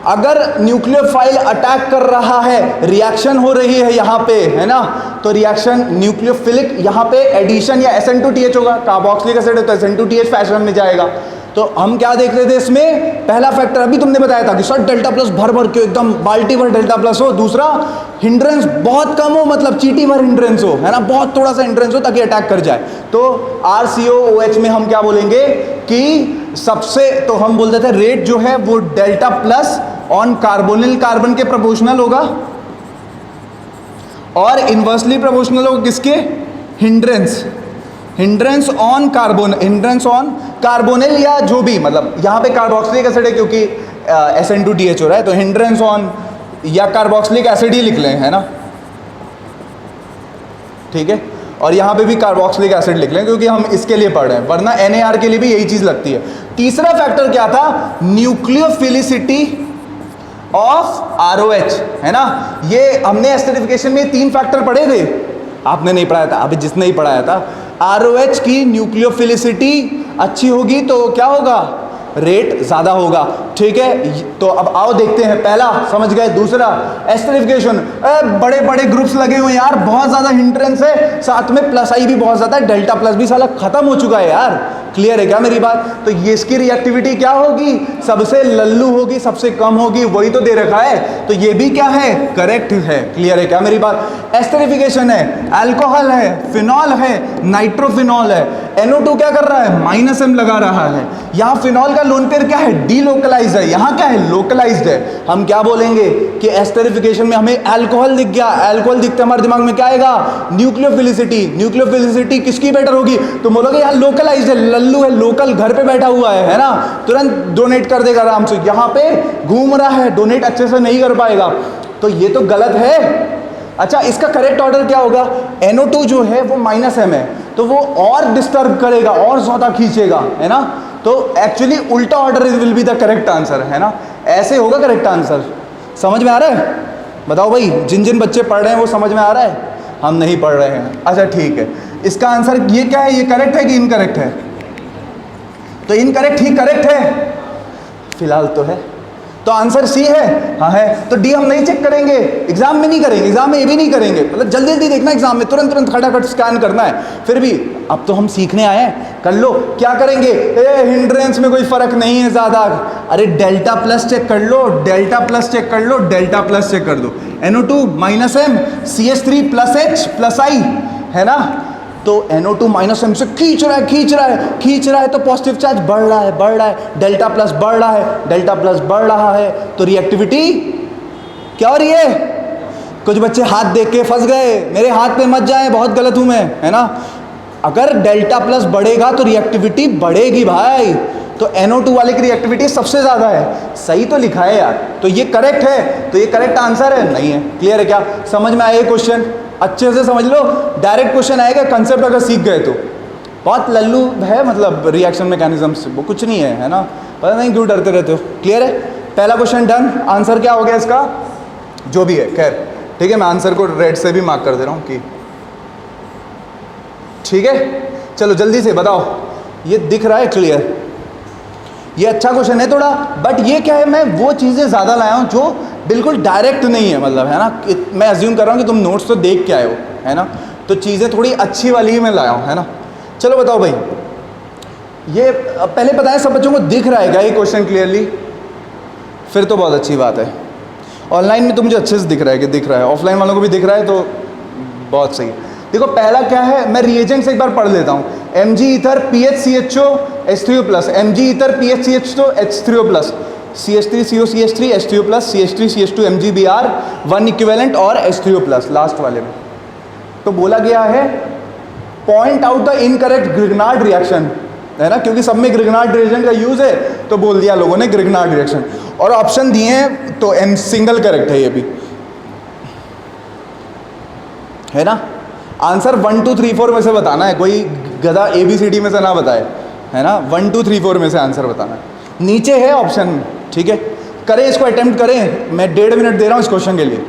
अगर न्यूक्लियोफाइल अटैक कर रहा है, रिएक्शन हो रही है यहाँ पे, है ना, तो रिएक्शन न्यूक्लियोफिलिक, यहाँ पे एडिशन या SN2TH होगा, कार्बोक्सिलिक एसिड है तो SN2TH फैशन में जाएगा। तो हम क्या देख रहे थे इसमें, पहला फैक्टर अभी तुमने बताया था कि सर डेल्टा प्लस भर भर के एकदम बाल्टी भर डेल्टा प्लस हो। दूसरा, हिंड्रेंस बहुत कम हो, मतलब चीटी भर हिंड्रेंस हो, है ना, बहुत थोड़ा सा हिंड्रेंस हो ताकि अटैक कर जाए। तो RCOOH में हम क्या बोलेंगे कि सबसे, तो हम बोलते थे रेट जो है वो delta plus on carbonyl carbon के प्रोपोर्शनल होगा और इन्वर्सली प्रोपोर्शनल होगा किसके, हिंड्रेंस ऑन कार्बोनिल या जो भी, मतलब यहाँ पे कार्बोक्सिलिक एसिड है क्योंकि SN2TH हो रहा है, तो हिंड्रेंस ऑन या कार्बोक्सिलिक एसिड ही लिख लें, है ना, ठीक है। और यहाँ पे भी कार्बोक्सिलिक एसिड लिख लें क्योंकि हम इसके लिए पढ़ रहे हैं, वरना NAR के लिए भी यही चीज़ लगती है। तीसरा फैक्टर क्या था, न्यूक्लियोफिलिसिटी ऑफ ROH, है ना। ये हमने एस्टेरिफिकेशन में 3 फैक्टर पढ़े थे, आपने नहीं पढ़ाया था, अभी जिसने ही पढ़ाया था। ROH की न्यूक्लियोफिलिसिटी अच्छी होगी तो क्या होगा, रेट ज़्यादा होगा, ठीक है। तो अब आओ देखते हैं, पहला समझ गए। दूसरा, एस्टेरिफिकेशन, बड़े बड़े ग्रुप्स लगे हुए यार, बहुत ज़्यादा हिंड्रेंस है, साथ में प्लस आई भी बहुत ज़्यादा है, डेल्टा प्लस भी साला खत्म हो चुका है यार, क्लियर है क्या मेरी बात। तो ये इसकी रिएक्टिविटी क्या होगी, सबसे लल्लू होगी, सबसे कम होगी, वही तो दे रखा है। तो ये भी क्या है, करेक्ट है, क्लियर है क्या मेरी बात। एस्टेरिफिकेशन है, अल्कोहल है, फिनॉल है, नाइट्रोफिनॉल है, NO2 क्या कर रहा है, -M लगा रहा है। यहाँ फिनॉल का लोन पेयर क्या है, डीलोकलाइज है, यहाँ क्या है, लोकलाइज्ड है। हम क्या बोलेंगे कि एस्टेरिफिकेशन में हमें अल्कोहल दिख गया, अल्कोहल दिखते हमारे दिमाग में क्या आएगा, न्यूक्लियोफिलिसिटी किसकी बेटर होगी, तो बोलोगे यार लोकलाइज्ड है, लल्लू है, लोकल घर पे बैठा हुआ है ना, तुरंत डोनेट कर देगा आराम से। यहाँ पे घूम रहा है, डोनेट अच्छे से नहीं कर पाएगा, तो ये तो गलत है। अच्छा, इसका करेक्ट ऑर्डर क्या होगा, NO2 जो है वो -M है, तो वो और डिस्टर्ब करेगा, और ज़्यादा खींचेगा, है ना। तो एक्चुअली उल्टा order will be the correct answer, है ना, ऐसे होगा करेक्ट आंसर। समझ में आ रहा है, बताओ भाई, जिन जिन बच्चे पढ़ रहे हैं वो समझ में आ रहा है, हम नहीं पढ़ रहे हैं। अच्छा ठीक है, इसका आंसर ये क्या है, ये करेक्ट है कि इनकरेक्ट है, तो इनकरेक्ट ही करेक्ट है फिलहाल तो है, तो आंसर C है, हाँ है। तो D हम नहीं चेक करेंगे, एग्जाम में नहीं करेंगे, एग्जाम में ये भी नहीं करेंगे, मतलब जल्दी जल्दी देखना, एग्जाम में तुरंत तुरंत खटाखट स्कैन करना है। फिर भी अब तो हम सीखने आए हैं, कर लो। क्या करेंगे, हिंड्रेंस में कोई फर्क नहीं है ज़्यादा, अरे डेल्टा प्लस चेक कर लो, डेल्टा प्लस चेक कर लो, डेल्टा प्लस चेक कर दो, NO2 -M, CH3 +H +I, है ना। तो NO2 -M से खींच रहा है तो पॉजिटिव चार्ज बढ़ रहा है, डेल्टा प्लस बढ़ रहा है, तो रिएक्टिविटी क्या हो रही है। कुछ बच्चे हाथ देख के फंस गए, मेरे हाथ पे मत जाए, बहुत गलत हूं मैं, है ना। अगर डेल्टा प्लस बढ़ेगा तो रिएक्टिविटी बढ़ेगी भाई, तो NO2 वाले की रिएक्टिविटी सबसे ज़्यादा है, सही तो लिखा है यार, तो ये करेक्ट है, तो ये करेक्ट आंसर है, नहीं है। क्लियर है क्या, समझ में आया ये क्वेश्चन, अच्छे से समझ लो, डायरेक्ट क्वेश्चन आएगा, कंसेप्ट अगर सीख गए तो। बहुत लल्लू है, मतलब रिएक्शन मैकेनिज्म से वो कुछ नहीं है ना, पता नहीं क्यों डरते रहते हो। क्लियर है, पहला क्वेश्चन डन। आंसर क्या हो गया इसका, जो भी है, खैर ठीक है, मैं आंसर को रेड से भी मार्क कर दे रहा हूँ कि ठीक है। चलो जल्दी से बताओ, ये दिख रहा है क्लियर, ये अच्छा क्वेश्चन है थोड़ा, बट ये क्या है, मैं वो चीज़ें ज़्यादा लाया हूँ जो बिल्कुल डायरेक्ट नहीं है, मतलब, है ना। मैं अज्यूम कर रहा हूँ कि तुम नोट्स तो देख के आए हो, है ना, तो चीज़ें थोड़ी अच्छी वाली ही मैं लाया हूँ, है ना। चलो बताओ भाई, ये पहले पता है सब बच्चों को दिख रहा है क्या ये क्वेश्चन क्लियरली, फिर तो बहुत अच्छी बात है। ऑनलाइन में तो मुझे अच्छे से दिख रहा है कि दिख रहा है, ऑफलाइन वालों को भी दिख रहा है, तो बहुत सही है। देखो पहला क्या है, मैं रिएजेंट्स एक बार पढ़ लेता हूँ। Mg ether PHCHO H3O+, Mg ether PHCHO H3O+, CH3CO CH3 H3O+, CH3 CH2 MgBr 1 equivalent और H3O+, लास्ट वाले में। तो बोला गया है point out the incorrect Grignard reaction, है ना, क्योंकि सब में ग्रिग्नार्ड रिएजेंट का यूज है, तो बोल दिया लोगों ने ग्रिग्नार्ड रिएक्शन, और ऑप्शन दिए हैं, तो M सिंगल करेक्ट है ये भी, है ना। आंसर 1 2 3 4 में से बताना है, कोई गधा ABCD में से ना बताए, है ना। 1 2 3 4 में से आंसर बताना है, नीचे है ऑप्शन, ठीक है। करें इसको, अटेम्प्ट करें। मैं 1.5 मिनट दे रहा हूँ इस क्वेश्चन के लिए।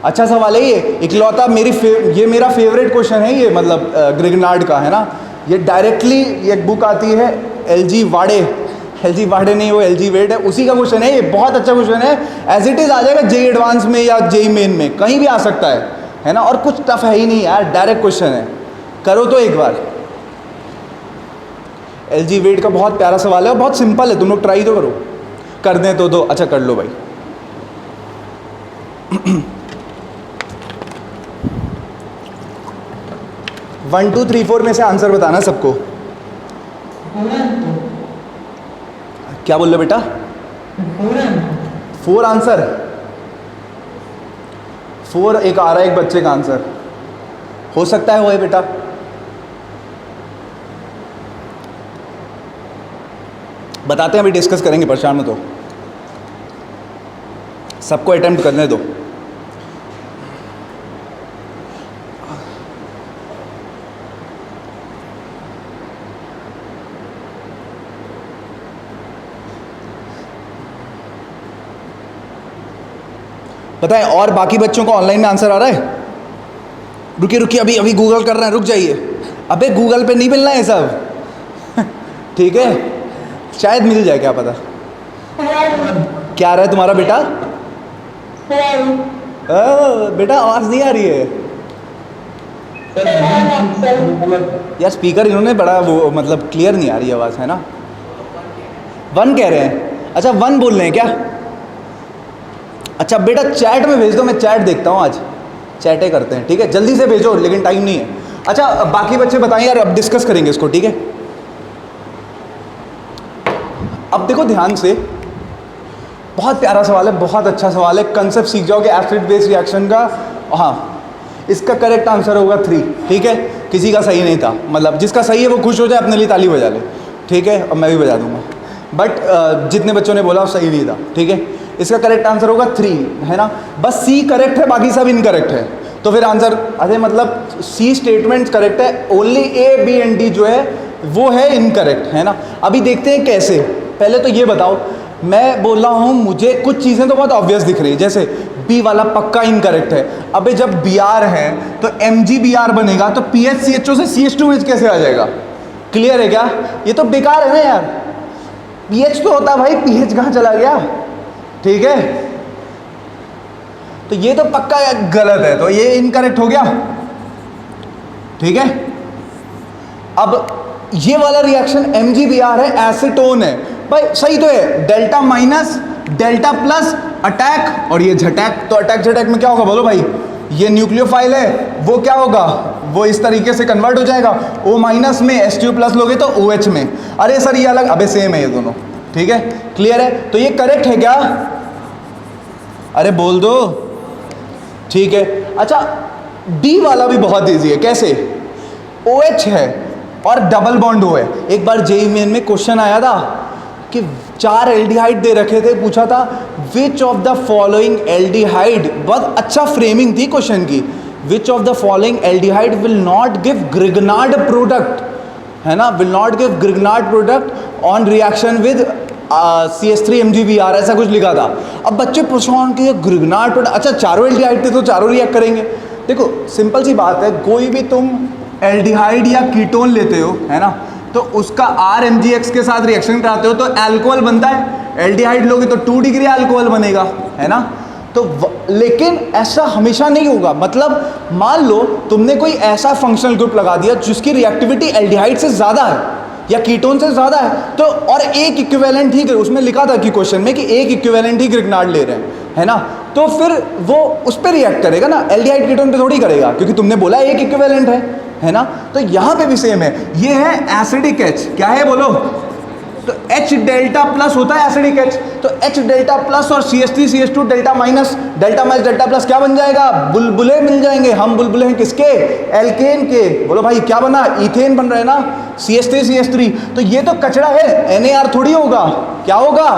अच्छा सवाल है ये, इकलौता ये मेरा फेवरेट क्वेश्चन है ये, मतलब ग्रिगनार्ड का है ना। ये डायरेक्टली ये एक बुक आती है एलजी वाड़े नहीं, वो एलजी वेड है, उसी का क्वेश्चन है ये। बहुत अच्छा क्वेश्चन है, एज इट इज़ आ जाएगा जेई एडवांस में या जेई मेन में, कहीं भी आ सकता है ना। और कुछ टफ है ही नहीं यार, डायरेक्ट क्वेश्चन है। करो तो एक बार। एलजी वेड का बहुत प्यारा सवाल है और बहुत सिंपल है, तुम लोग ट्राई तो करो। कर दें तो दो, अच्छा कर लो भाई। 1 2 3 4 में से आंसर बताना सबको। क्या बोल रहे बेटा? 4 आंसर, 4 एक आ रहा है एक बच्चे का आंसर, हो सकता है वो है बेटा। बताते हैं, अभी डिस्कस करेंगे, परेशान मत हो, सबको अटेम्प्ट करने दो। बताएं, और बाकी बच्चों को ऑनलाइन में आंसर आ रहा है? रुकिए अभी गूगल कर रहे हैं, रुक जाइए। अबे गूगल पे नहीं मिलना है सब ठीक है, शायद मिल जाए, क्या पता। क्या आ रहा है तुम्हारा बेटा? बेटा आवाज़ नहीं आ रही है यार, स्पीकर इन्होंने बड़ा वो, मतलब क्लियर नहीं आ रही आवाज़, है ना। 1 कह रहे हैं, अच्छा 1 बोल रहे हैं क्या? अच्छा बेटा चैट में भेज दो, मैं चैट देखता हूँ, आज चैटे करते हैं, ठीक है। जल्दी से भेजो, लेकिन टाइम नहीं है। अच्छा बाकी बच्चे बताएं यार, अब डिस्कस करेंगे इसको, ठीक है। अब देखो ध्यान से, बहुत प्यारा सवाल है, बहुत अच्छा सवाल है, कंसेप्ट सीख जाओगे एसिड बेस रिएक्शन का। हाँ, इसका करेक्ट आंसर होगा 3, ठीक है। किसी का सही नहीं था, मतलब जिसका सही है वो खुश हो जाए, अपने लिए ताली बजा ले, ठीक है। और मैं भी बजा दूंगा, बट जितने बच्चों ने बोला वो सही नहीं था, ठीक है। इसका करेक्ट आंसर होगा 3, है ना। बस सी करेक्ट है, बाकी सब इनकरेक्ट है, तो फिर आंसर, अरे मतलब सी स्टेटमेंट करेक्ट है, only A B and D जो है वो है इनकरेक्ट, है ना। अभी देखते हैं कैसे। पहले तो ये बताओ, मैं बोल रहा हूँ मुझे कुछ चीज़ें तो बहुत ऑब्वियस दिख रही है, जैसे बी वाला पक्का इनकरेक्ट है। अबे जब बी आर है तो MgBr बनेगा, तो PHCHO से CH2H कैसे आ जाएगा? क्लियर है क्या? ये तो बेकार है ना यार, पीएच तो होता भाई, पीएच कहाँ चला गया, ठीक है। तो ये तो पक्का गलत है, तो ये इनकरेक्ट हो गया, ठीक है। अब ये वाला रिएक्शन MgBr है, एसीटोन है भाई, सही तो है। Delta minus delta plus attack, और ये झटैक, तो अटैक झटैक में क्या होगा बोलो भाई? ये न्यूक्लियोफाइल है, वो क्या होगा, वो इस तरीके से कन्वर्ट हो जाएगा। O माइनस में H2 प्लस लोगे तो OH में। अरे सर ये अलग, अबे सेम है ये दोनों, ठीक है। क्लियर है, तो ये करेक्ट है क्या? अरे बोल दो, ठीक है। अच्छा डी वाला भी बहुत ईजी है, कैसे? OH है और डबल बॉन्ड O है। एक बार जेईई मेन में क्वेश्चन आया था कि 4 एल्डिहाइड दे रखे थे, पूछा था which of the following aldehyde, बहुत अच्छा फ्रेमिंग थी क्वेश्चन की, which of the following aldehyde will not give Grignard product, है ना, will not give Grignard product on reaction with CH3 MgBr, ऐसा कुछ लिखा था। अब बच्चे परेशान कि ग्रिगनार्ड प्रोडक्ट, अच्छा चारों एल्डिहाइड थे तो चारों रिएक्ट करेंगे। देखो सिंपल सी बात है, कोई भी तुम एल्डिहाइड या कीटोन लेते हो, है ना, तो उसका RMgX के साथ रिएक्शन कराते हो तो अल्कोहल बनता है। एल्डिहाइड लोगे तो 2 डिग्री अल्कोहल बनेगा, है ना। तो लेकिन ऐसा हमेशा नहीं होगा, मतलब मान लो तुमने कोई ऐसा फंक्शनल ग्रुप लगा दिया जिसकी रिएक्टिविटी एल्डिहाइड से ज़्यादा है या कीटोन से ज़्यादा है, तो और एक इक्विवेलेंट ही, उसमें लिखा था कि क्वेश्चन में कि एक इक्विवेलेंट ही ग्रिगनार्ड ले रहे हैं, है ना, तो फिर वो उस पर रिएक्ट करेगा ना, एल्डिहाइड कीटोन पे थोड़ी करेगा, क्योंकि तुमने बोला एक इक्विवेलेंट है ना। तो यहाँ पे भी सेम है, ये है एसिडिक H, क्या है बोलो? तो H डेल्टा प्लस होता है एसिडिक H, तो H डेल्टा प्लस और CH3 CH2 delta minus delta plus क्या बन जाएगा? बुलबुले मिल जाएंगे। हम बुलबुले हैं किसके? एल्केन के। बोलो भाई क्या बना? इथेन बन रहा है ना, CH3 CH3। तो ये तो कचरा है, NaR थोड़ी होगा, क्या होगा?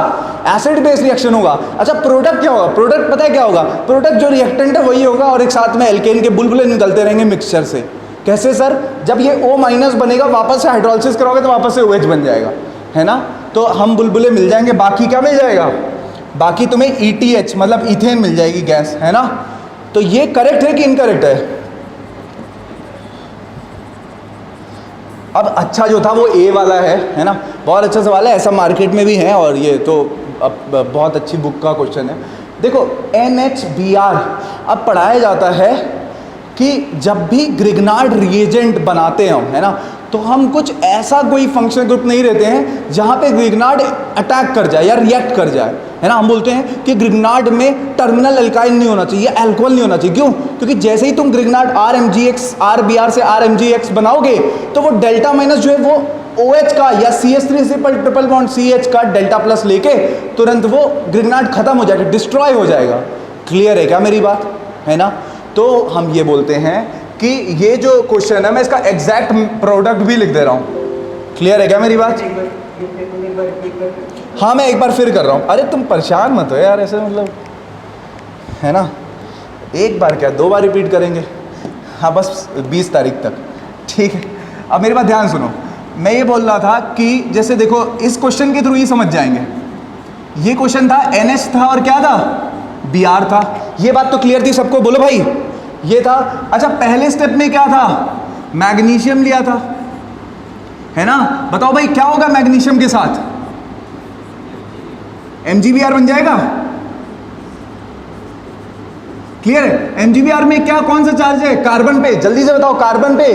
एसिड बेस रिएक्शन होगा। अच्छा प्रोडक्ट क्या होगा? प्रोडक्ट पता है क्या होगा? प्रोडक्ट जो रिएक्टेंट है वही होगा, और एक साथ में एल्केन के बुलबुले निकलते रहेंगे मिक्सचर से। कैसे सर? जब ये O माइनस बनेगा, वापस से हाइड्रोलिसिस करोगे तो वापस से OH बन जाएगा, है ना, तो हम बुलबुले मिल जाएंगे, बाकी क्या मिल जाएगा, बाकी तुम्हें ETH मतलब इथेन मिल जाएगी गैस, है ना। तो ये करेक्ट है कि इनकरेक्ट है? अब अच्छा जो था वो ए वाला है ना, बहुत अच्छा सवाल है, ऐसा मार्केट में भी है और ये तो अब बहुत अच्छी बुक का क्वेश्चन है। देखो NHBr अब पढ़ाया जाता है कि जब भी ग्रिग्नार्ड रिएजेंट बनाते हैं हम, है ना, तो हम कुछ ऐसा कोई फंक्शनल ग्रुप नहीं रहते हैं जहाँ पे ग्रिग्नार्ड अटैक कर जाए या रिएक्ट कर जाए, है ना। हम बोलते हैं कि ग्रिग्नार्ड में टर्मिनल एल्काइल नहीं होना चाहिए, अल्कोहल नहीं होना चाहिए। क्यों? क्योंकि जैसे ही तुम ग्रिग्नार्ड RMgx RBr से RMgx बनाओगे तो वो डेल्टा माइनस जो है वो OH का या CH3 ट्रिपल बॉन्ड CH का डेल्टा प्लस लेके तुरंत वो ग्रिग्नार्ड खत्म हो जाएगा, डिस्ट्रॉय हो जाएगा। क्लियर है क्या मेरी बात, है ना। तो हम ये बोलते हैं कि ये जो क्वेश्चन है मैं इसका एग्जैक्ट प्रोडक्ट भी लिख दे रहा हूँ। क्लियर है क्या मेरी बात? हाँ मैं एक बार फिर कर रहा हूँ। अरे तुम परेशान मत हो यार ऐसे, मतलब है ना, एक बार क्या 2 बार रिपीट करेंगे। हाँ बस 20 तारीख तक, ठीक है। अब मेरी बात ध्यान सुनो, मैं ये बोल रहा था कि जैसे देखो इस क्वेश्चन के थ्रू ही समझ जाएंगे। ये क्वेश्चन था NH था और क्या था, Br था। ये बात तो क्लियर थी सबको, बोलो भाई ये था। अच्छा पहले स्टेप में क्या था, मैग्नीशियम लिया था, है ना। बताओ भाई क्या होगा मैग्नीशियम के साथ, MgBr बन जाएगा। क्लियर है? MgBr में क्या कौन सा चार्ज है, कार्बन पे, जल्दी से बताओ कार्बन पे।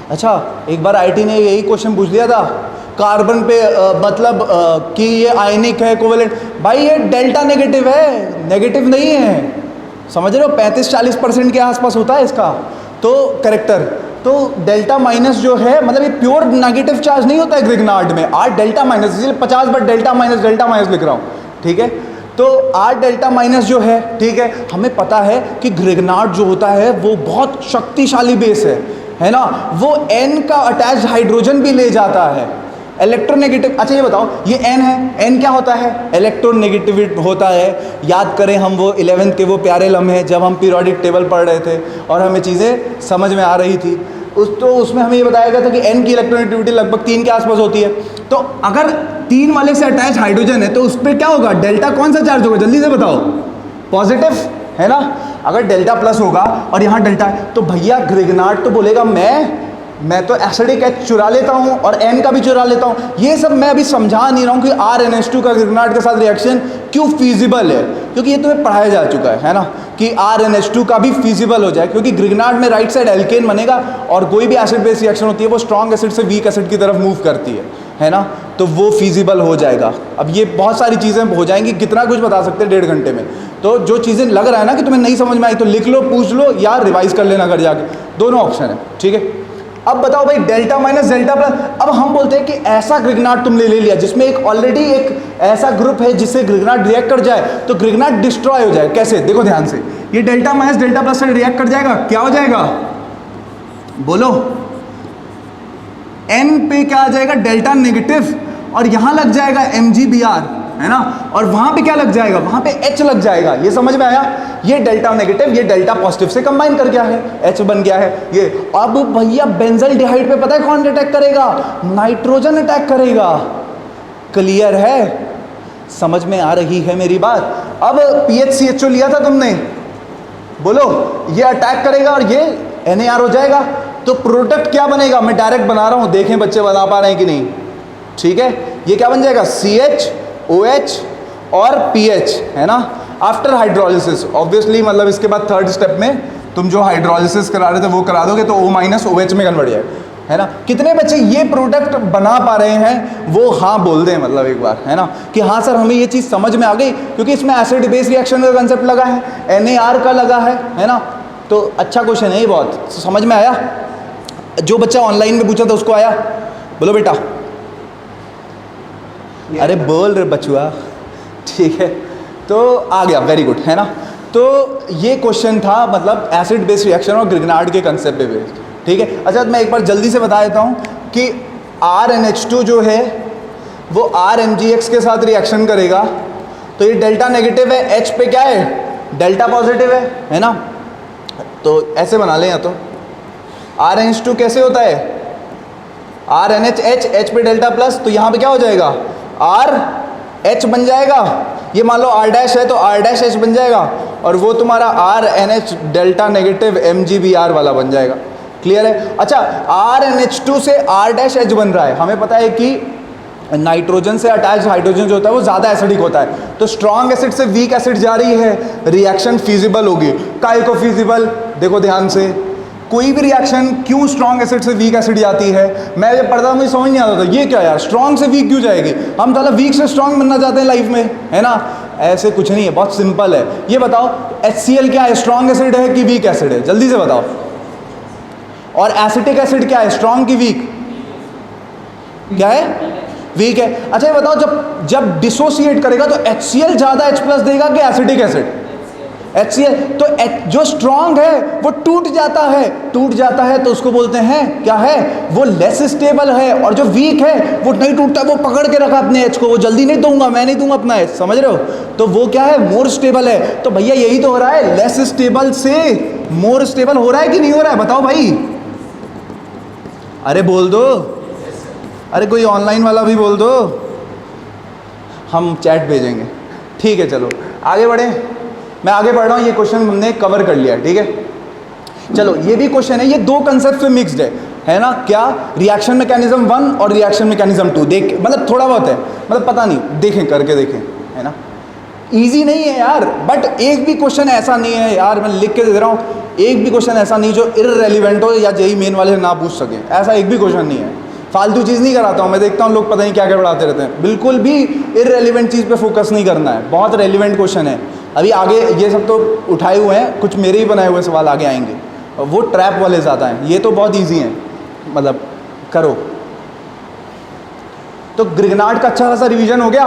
अच्छा एक बार IIT ने यही क्वेश्चन पूछ लिया था, कार्बन पे मतलब कि ये आयनिक है कोवेलेंट। भाई ये डेल्टा नेगेटिव है, नेगेटिव नहीं है, समझ रहे हो। 35-40% के आसपास होता है इसका तो करेक्टर। तो डेल्टा माइनस जो है मतलब ये प्योर नेगेटिव चार्ज नहीं होता है ग्रिग्नार्ड में, R डेल्टा माइनस, इसलिए 50 बार डेल्टा माइनस लिख रहा हूँ, ठीक है। तो R डेल्टा माइनस जो है, ठीक है, हमें पता है कि ग्रिग्नार्ड जो होता है वो बहुत शक्तिशाली बेस है ना। वो N का अटैच्ड हाइड्रोजन भी ले जाता है, इलेक्ट्रोनेगेटिव। अच्छा ये बताओ ये N है, N क्या होता है, इलेक्ट्रोनेगेटिव होता है। याद करें हम वो 11th के वो प्यारे लम्हे जब हम पीरियोडिक टेबल पढ़ रहे थे और हमें चीज़ें समझ में आ रही थी, उसमें हमें ये बताया गया था कि N की इलेक्ट्रोनेगेटिविटी लगभग 3 के आसपास होती है। तो अगर 3 वाले से अटैच हाइड्रोजन है तो उस पर क्या होगा, डेल्टा कौन सा चार्ज होगा, जल्दी से बताओ, पॉजिटिव, है ना। अगर डेल्टा प्लस होगा और यहाँ डेल्टा है तो भैया ग्रिग्नार्ड तो बोलेगा मैं तो एसिडिक H चुरा लेता हूँ और N का भी चुरा लेता हूँ। ये सब मैं अभी समझा नहीं रहा हूँ कि RNH2 का ग्रिग्नार्ड के साथ रिएक्शन क्यों फीजिबल है, क्योंकि ये तुम्हें पढ़ाया जा चुका है ना, कि RNH2 का भी फीजिबल हो जाए, क्योंकि ग्रिग्नार्ड में राइट साइड एल्केन बनेगा और कोई भी एसिड बेस रिएक्शन होती है वो स्ट्रॉन्ग एसिड से वीक एसिड की तरफ मूव करती है ना, तो वो फीजिबल हो जाएगा। अब ये बहुत सारी चीज़ें हो जाएंगी, कितना कुछ बता सकते हैं 1.5 घंटे में। तो जो चीज़ें लग रहा है ना कि तुम्हें नहीं समझ में आई तो लिख लो, पूछ लो या रिवाइज कर लेना घर जाके, दोनों ऑप्शन है, ठीक है। अब बताओ भाई डेल्टा माइनस डेल्टा प्लस। अब हम बोलते हैं कि ऐसा ग्रिग्नार्ड तुमने ले लिया जिसमें एक ऑलरेडी एक ऐसा ग्रुप है जिससे ग्रिग्नार्ड रिएक्ट कर जाए तो ग्रिग्नार्ड डिस्ट्रॉय हो जाए। कैसे, देखो ध्यान से, ये डेल्टा माइनस डेल्टा प्लस से रिएक्ट कर जाएगा, क्या हो जाएगा बोलो, N पे क्या आ जाएगा, डेल्टा नेगेटिव, और यहां लग जाएगा MgBr, है ना, और वहां पे क्या लग जाएगा, वहां पे H लग जाएगा। ये समझ में आया, ये डेल्टा नेगेटिव ये डेल्टा पॉजिटिव से कंबाइन कर गया है, H बन गया है ये। अब भैया बेंजल डिहाइड पे पता है कौन अटैक करेगा, नाइट्रोजन अटैक करेगा। क्लियर है, समझ में आ रही है मेरी बात। अब PHCHO लिया था तुमने, बोलो, ये अटैक करेगा और ये NaR हो जाएगा, तो प्रोडक्ट क्या बनेगा, मैं डायरेक्ट बना रहा हूं, देखें बच्चे बना पा रहे हैं कि नहीं, ठीक है। ये क्या बन जाएगा, CH OH और PH, है ना, आफ्टर हाइड्रोलिसिस ऑब्वियसली, मतलब इसके बाद 3rd स्टेप में तुम जो हाइड्रोलिसिस करा रहे थे वो करा दोगे तो O- OH में कन्वर्ट जाएगा, है ना। कितने बच्चे ये प्रोडक्ट बना पा रहे हैं वो हाँ बोल दें, मतलब एक बार, है ना, कि हाँ सर हमें ये चीज़ समझ में आ गई, क्योंकि इसमें एसिड बेस रिएक्शन का कंसेप्ट लगा है, NaR का लगा है ना। तो अच्छा क्वेश्चन है ये, बहुत समझ में आया। जो बच्चा ऑनलाइन में पूछा था उसको आया, बोलो बेटा, अरे बोल रहे बचुआ, ठीक है, तो आ गया, वेरी गुड, है ना। तो ये क्वेश्चन था मतलब एसिड बेस रिएक्शन और ग्रिग्नार्ड के कंसेप्ट पे बेस्ड, ठीक है। अच्छा मैं एक बार जल्दी से बता देता हूँ कि RNH2 जो है वो RMgx के साथ रिएक्शन करेगा, तो ये डेल्टा नेगेटिव है, H पे क्या है, डेल्टा पॉजिटिव है ना। तो ऐसे बना लें, या तो RNH2 कैसे होता है, RNH H पे डेल्टा प्लस, तो यहाँ पे क्या हो जाएगा RH बन जाएगा। ये मान लो R डैश है तो R डैश H बन जाएगा, और वो तुम्हारा RNH डेल्टा नेगेटिव MgBr वाला बन जाएगा। क्लियर है? अच्छा, RNH2 से R डैश H बन रहा है। हमें पता है कि नाइट्रोजन से अटैच हाइड्रोजन जो होता है वो ज़्यादा एसिडिक होता है, तो स्ट्रॉन्ग एसिड से वीक एसिड जा रही है, रिएक्शन फिजिबल होगी। काहे को फिजिबल? देखो ध्यान से, कोई भी रिएक्शन क्यों स्ट्रॉन्ग एसिड से वीक एसिड जाती है? मैं जब पढ़ता मुझे समझ नहीं आता था, ये क्या यार, स्ट्रॉन्ग से वीक क्यों जाएगी? हम साला वीक से स्ट्रॉन्ग बनना चाहते हैं लाइफ में, है ना? ऐसे कुछ नहीं है, बहुत सिंपल है। ये बताओ HCl क्या है, स्ट्रॉन्ग एसिड है कि वीक एसिड है? जल्दी से बताओ। और एसिटिक एसिड क्या है, स्ट्रॉन्ग की वीक? क्या है? वीक है। अच्छा ये बताओ, जब डिसोसिएट करेगा तो HCl ज़्यादा H प्लस देगा कि एसिटिक एसिड? HCl। तो जो स्ट्रॉन्ग है वो टूट जाता है तो उसको बोलते हैं क्या है, वो लेस स्टेबल है। और जो वीक है वो नहीं टूटता, वो पकड़ के रखा अपने H को, वो जल्दी नहीं दूंगा, मैं नहीं दूंगा अपना H, समझ रहे हो? तो वो क्या है, मोर स्टेबल है। तो भैया यही तो हो रहा है, लेस स्टेबल से मोर स्टेबल हो रहा है कि नहीं हो रहा है? बताओ भाई, अरे बोल दो, अरे कोई ऑनलाइन वाला भी बोल दो, हम चैट भेजेंगे। ठीक है, चलो आगे बढ़े। मैं आगे बढ़ रहा हूँ, ये क्वेश्चन हमने कवर कर लिया है, ठीक है। चलो ये भी क्वेश्चन है, ये दो कंसेप्ट पे मिक्स्ड है ना? क्या? रिएक्शन मैकेनिज्म 1 और रिएक्शन मैकेनिज्म 2। देख मतलब थोड़ा बहुत है, मतलब पता नहीं, देखें करके देखें, है ना? इजी नहीं है यार, बट एक भी क्वेश्चन ऐसा नहीं है यार, मैं लिख के दे रहा हूँ, एक भी क्वेश्चन ऐसा नहीं जो इररेलेवेंट हो या जेईई मेन वाले ना पूछ सके, ऐसा एक भी क्वेश्चन नहीं है। फालतू चीज़ नहीं कराता हूँ मैं, देखता हूँ लोग पता नहीं क्या क्या पढ़ाते रहते हैं, बिल्कुल भी इररेलेवेंट चीज़ पे फोकस नहीं करना है, बहुत रेलिवेंट क्वेश्चन है। अभी आगे ये सब तो उठाए हुए हैं, कुछ मेरे ही बनाए हुए सवाल आगे आएंगे, वो ट्रैप वाले ज़्यादा हैं, ये तो बहुत ईजी हैं, मतलब करो। तो ग्रिग्नार्ड का अच्छा खासा रिवीजन हो गया।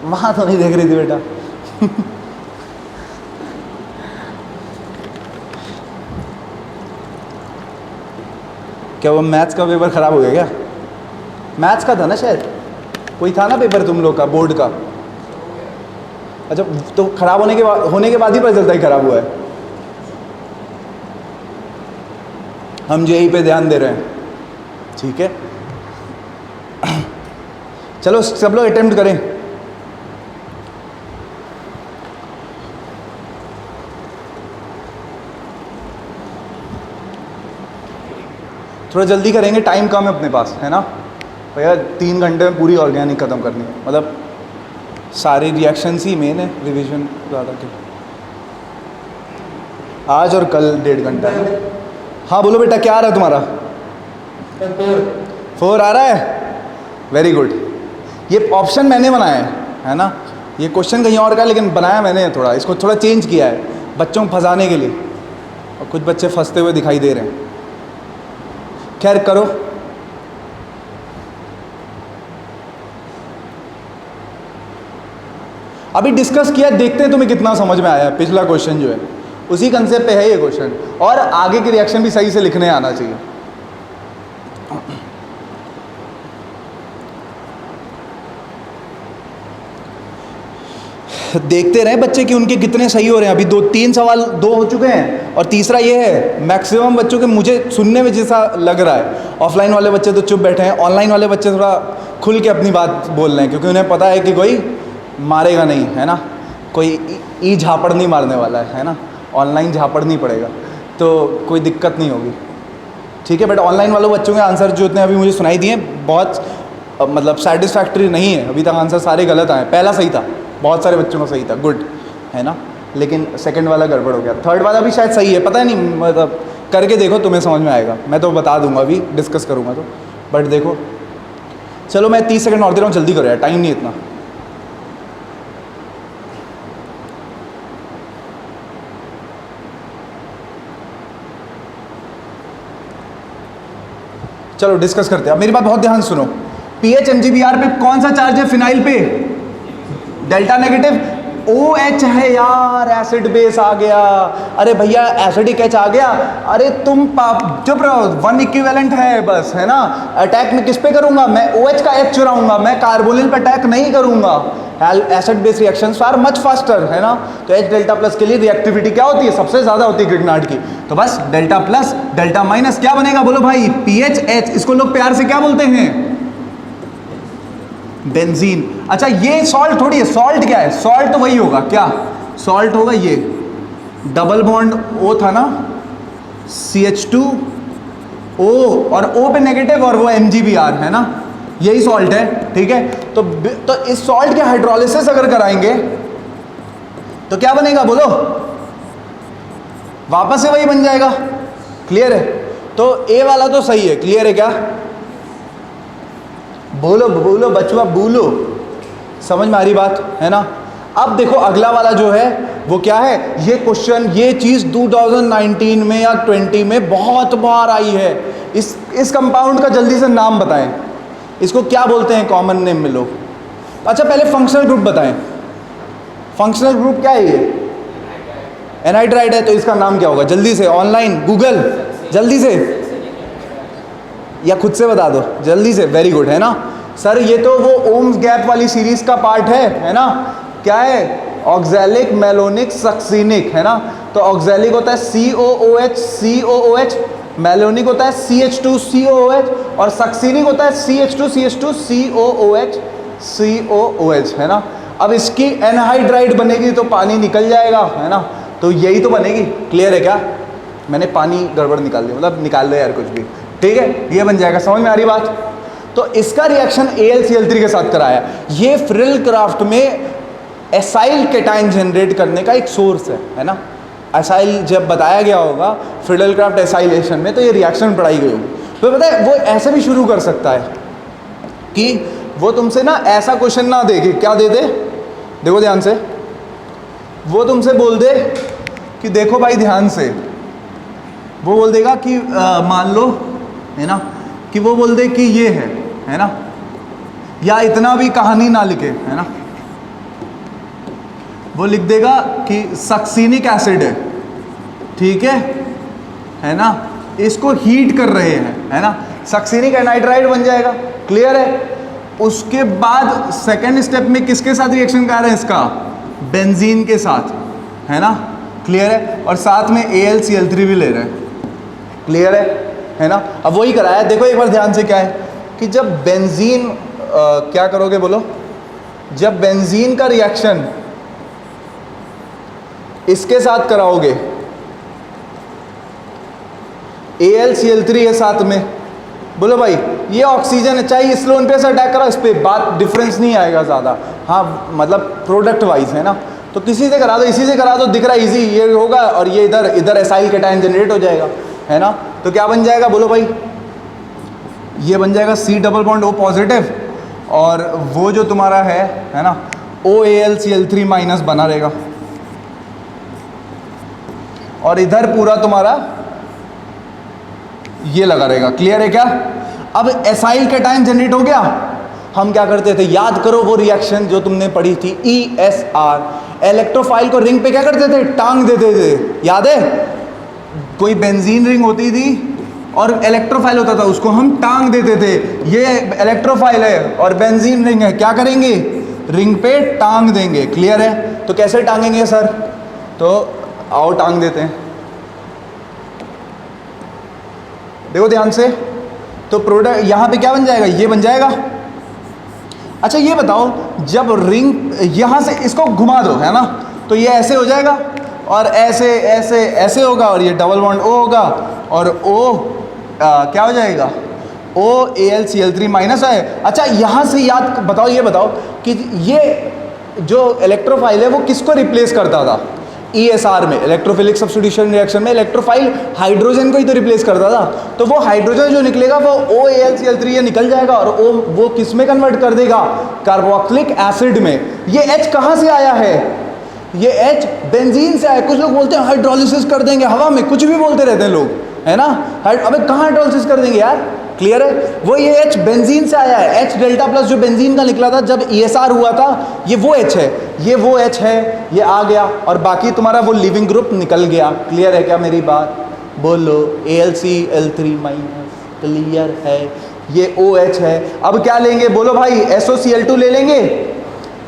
वहाँ तो नहीं देख रही थी बेटा। क्या वो मैथ्स का पेपर ख़राब हो गया क्या? मैथ्स का था ना शायद, कोई था ना पेपर तुम लोग का, बोर्ड का? अच्छा, तो ख़राब होने के बाद ही पता चलता है ख़राब हुआ है। हम जेईई पे ध्यान दे रहे हैं, ठीक है। चलो सब लोग अटेम्प्ट करें। थोड़ा जल्दी करेंगे, टाइम कम है अपने पास, है ना भैया? 3 घंटे में पूरी ऑर्गेनिक ख़त्म करनी है, मतलब सारी रिएक्शंस ही मेन है, रिवीजन ज़्यादा के। आज और कल 1.5 घंटा है। हाँ बोलो बेटा, क्या आ रहा है तुम्हारा? 4 आ रहा है, वेरी गुड। ये ऑप्शन मैंने बनाया है ना? ये क्वेश्चन कहीं और का, लेकिन बनाया मैंने थोड़ा, इसको थोड़ा चेंज किया है बच्चों को फंसाने के लिए, और कुछ बच्चे फंसते हुए दिखाई दे रहे हैं। खैर करो। अभी डिस्कस किया, देखते हैं तुम्हें कितना समझ में आया। पिछला क्वेश्चन जो है उसी कंसेप्ट पे है ये क्वेश्चन, और आगे के रिएक्शन भी सही से लिखने आना चाहिए। देखते रहे बच्चे कि उनके कितने सही हो रहे हैं। अभी 2-3 सवाल 2 हो चुके हैं, और तीसरा ये है, मैक्सिमम बच्चों के मुझे सुनने में जैसा लग रहा है, ऑफलाइन वाले बच्चे तो चुप बैठे हैं, ऑनलाइन वाले बच्चे थोड़ा खुल के अपनी बात बोल रहे हैं, क्योंकि उन्हें पता है कि कोई मारेगा नहीं, है ना? कोई ई झापड़ नहीं मारने वाला है ना? ऑनलाइन झापड़ नहीं पड़ेगा, तो कोई दिक्कत नहीं होगी, ठीक है। बट ऑनलाइन वालों बच्चों के आंसर जो इतने अभी मुझे सुनाई दिए, बहुत मतलब सेटिस्फैक्ट्री नहीं है। अभी तक आंसर सारे गलत आए। पहला सही था, बहुत सारे बच्चों का सही था, गुड, है ना? लेकिन सेकंड वाला गड़बड़ हो गया। थर्ड वाला भी शायद सही है, पता नहीं, मतलब करके देखो, तुम्हें समझ में आएगा। मैं तो बता दूंगा, अभी डिस्कस करूँगा तो, बट देखो। चलो मैं 30 सेकंड और दे रहा हूँ, जल्दी करो यार, टाइम नहीं इतना। चलो डिस्कस करते हैं। अब मेरी बात बहुत ध्यान सुनो। पीएच MgBr पे कौन सा चार्ज है फिनाइल पे? Delta negative. OH है यार, एसिड बेस आ गया। अरे भैया एसिडिक H आ गया, अरे तुम चुप रहो, वन इक्विवेलेंट है बस, है ना। अटैक में किस पे करूंगा मैं? OH का H चुराऊंगा मैं, कार्बोनिल पे अटैक नहीं करूंगा। Acid base reactions are much faster, है ना। तो H डेल्टा प्लस के लिए रिएक्टिविटी क्या होती है? सबसे ज्यादा होती है ग्रिग्नार्ड की। तो बस डेल्टा प्लस डेल्टा माइनस क्या बनेगा बोलो भाई? PHH। इसको लोग प्यार से क्या बोलते हैं? बेंजीन। अच्छा ये सॉल्ट थोड़ी है, सॉल्ट क्या है? सॉल्ट तो वही होगा, क्या सॉल्ट होगा? ये डबल बॉन्ड O था ना, CH2O, और O पे नेगेटिव और वो MgBr, है ना, यही सॉल्ट है, ठीक है। तो इस सॉल्ट के हाइड्रोलिसिस अगर कराएंगे तो क्या बनेगा बोलो? वापस से वही बन जाएगा। क्लियर है? तो A वाला तो सही है, क्लियर है क्या? बोलो बोलो बचवा, बोलो, समझ में आ रही बात, है ना। अब देखो अगला वाला जो है वो क्या है? ये क्वेश्चन, ये चीज 2019 में या 20 में बहुत बार आई है। इस कंपाउंड का जल्दी से नाम बताएं, इसको क्या बोलते हैं? कॉमन नेम में लो। अच्छा पहले फंक्शनल ग्रुप बताएं। फंक्शनल ग्रुप क्या है? ये एनहाइड्राइड है, तो इसका नाम क्या होगा? जल्दी से ऑनलाइन गूगल, जल्दी से, या खुद से बता दो जल्दी से। वेरी गुड, है ना सर। ये तो वो ओम्स गैप वाली सीरीज का पार्ट है ना। क्या है? ऑक्सैलिक, मेलोनिक, सक्सिनिक, है ना। तो ऑक्सैलिक होता है COOH, मेलोनिक होता है CH2COOH, और सक्सिनिक होता है CH2COOH, है ना। अब इसकी एनहाइड्राइड बनेगी तो पानी निकल जाएगा, है ना। तो यही तो बनेगी। क्लियर है क्या? मैंने पानी गड़बड़ निकाल दिया, मतलब निकाल दो यार कुछ भी, ठीक है। ये बन जाएगा, समझ में आ रही बात। तो इसका रिएक्शन AlCl3 के साथ कराया। ये फ्रिल क्राफ्ट में एसाइल केटाइन जनरेट करने का एक सोर्स है ना। एसाइल जब बताया गया होगा फ्रिल क्राफ्ट एसाइलेशन में, तो ये रिएक्शन पढ़ाई गई होगी। तो पता है वो ऐसे भी शुरू कर सकता है कि वो तुमसे ना ऐसा क्वेश्चन ना दे कि क्या दे दे, देखो ध्यान से, वो तुमसे बोल दे कि देखो भाई ध्यान से, वो बोल देगा कि मान लो, है ना, कि वो बोल दे कि ये है ना, या इतना भी कहानी ना लिखे, है ना, वो लिख देगा कि सक्सिनिक एसिड है, ठीक है ना, इसको हीट कर रहे हैं, है ना, सक्सिनिक एनाइड्राइड बन जाएगा। क्लियर है? उसके बाद सेकेंड स्टेप में किसके साथ रिएक्शन कर रहे हैं? इसका बेंजीन के साथ, है ना। क्लियर है? और साथ में AlCl3 भी ले रहे हैं। क्लियर है ना। अब वही कराया। देखो एक बार ध्यान से, क्या है कि जब बेंजीन क्या करोगे बोलो? जब बेंजीन का रिएक्शन इसके साथ कराओगे, AlCl3 है साथ में, बोलो भाई ये ऑक्सीजन है, चाहे इस लोन पे से अटैक करो, इस पे बात डिफरेंस नहीं आएगा ज़्यादा, हाँ मतलब प्रोडक्ट वाइज, है ना। तो किसी से करा दो, इसी से करा दो, दिख रहा है इजी, ये होगा, और ये इधर एसाइल केटाइन जनरेट हो जाएगा, है ना। तो क्या बन जाएगा बोलो भाई? ये बन जाएगा C double bond O positive, और वो जो तुम्हारा है ना, OAlCl3 माइनस बना रहेगा, और इधर पूरा तुम्हारा ये लगा रहेगा। क्लियर है क्या? अब एसाइल केटाइन जनरेट हो गया। हम क्या करते थे, याद करो वो रिएक्शन जो तुमने पढ़ी थी, ESR। इलेक्ट्रोफाइल को रिंग पे क्या करते थे? टांग देते थे, याद है? कोई बेंजीन रिंग होती थी और इलेक्ट्रोफाइल होता था, उसको हम टांग देते थे। ये इलेक्ट्रोफाइल है और बेंजीन रिंग है, क्या करेंगे? रिंग पे टांग देंगे। क्लियर है? तो कैसे टांगेंगे सर? तो आओ टांग देते हैं, देखो ध्यान से। तो प्रोडक्ट यहाँ पे क्या बन जाएगा? ये बन जाएगा। अच्छा ये बताओ, जब रिंग यहाँ से इसको घुमा दो, है ना, तो ये ऐसे हो जाएगा, और ऐसे ऐसे ऐसे होगा, और ये डबल बॉन्ड O होगा, और O क्या हो जाएगा? OAlCl3 माइनस है। अच्छा यहाँ से याद बताओ, ये बताओ कि ये जो इलेक्ट्रोफाइल है वो किसको रिप्लेस करता था? ESR में, इलेक्ट्रोफिलिक सब्स्टिट्यूशन रिएक्शन में इलेक्ट्रोफाइल हाइड्रोजन को ही तो रिप्लेस करता था। तो वो हाइड्रोजन जो निकलेगा वो OAlCl3 ये निकल जाएगा, और वो किस में कन्वर्ट कर देगा? कार्बोक्सिलिक एसिड में। ये H कहाँ से आया है? ये H बेंजीन से आया। कुछ लोग बोलते हैं हाइड्रोलिसिस कर देंगे, हवा में कुछ भी बोलते रहते हैं लोग, है ना। अबे कहाँ हाइड्रोलिसिस कर देंगे यार? क्लियर है? वो ये H बेंजीन से आया है, H डेल्टा प्लस जो बेंजीन का निकला था जब ESR हुआ था, ये वो H है, ये वो H है, ये आ गया और बाकी तुम्हारा वो लिविंग ग्रुप निकल गया। क्लियर है क्या मेरी बात? बोलो AlCl3 माइनस, क्लियर है? ये OH है। अब क्या लेंगे बोलो भाई? SOCl2 ले लेंगे।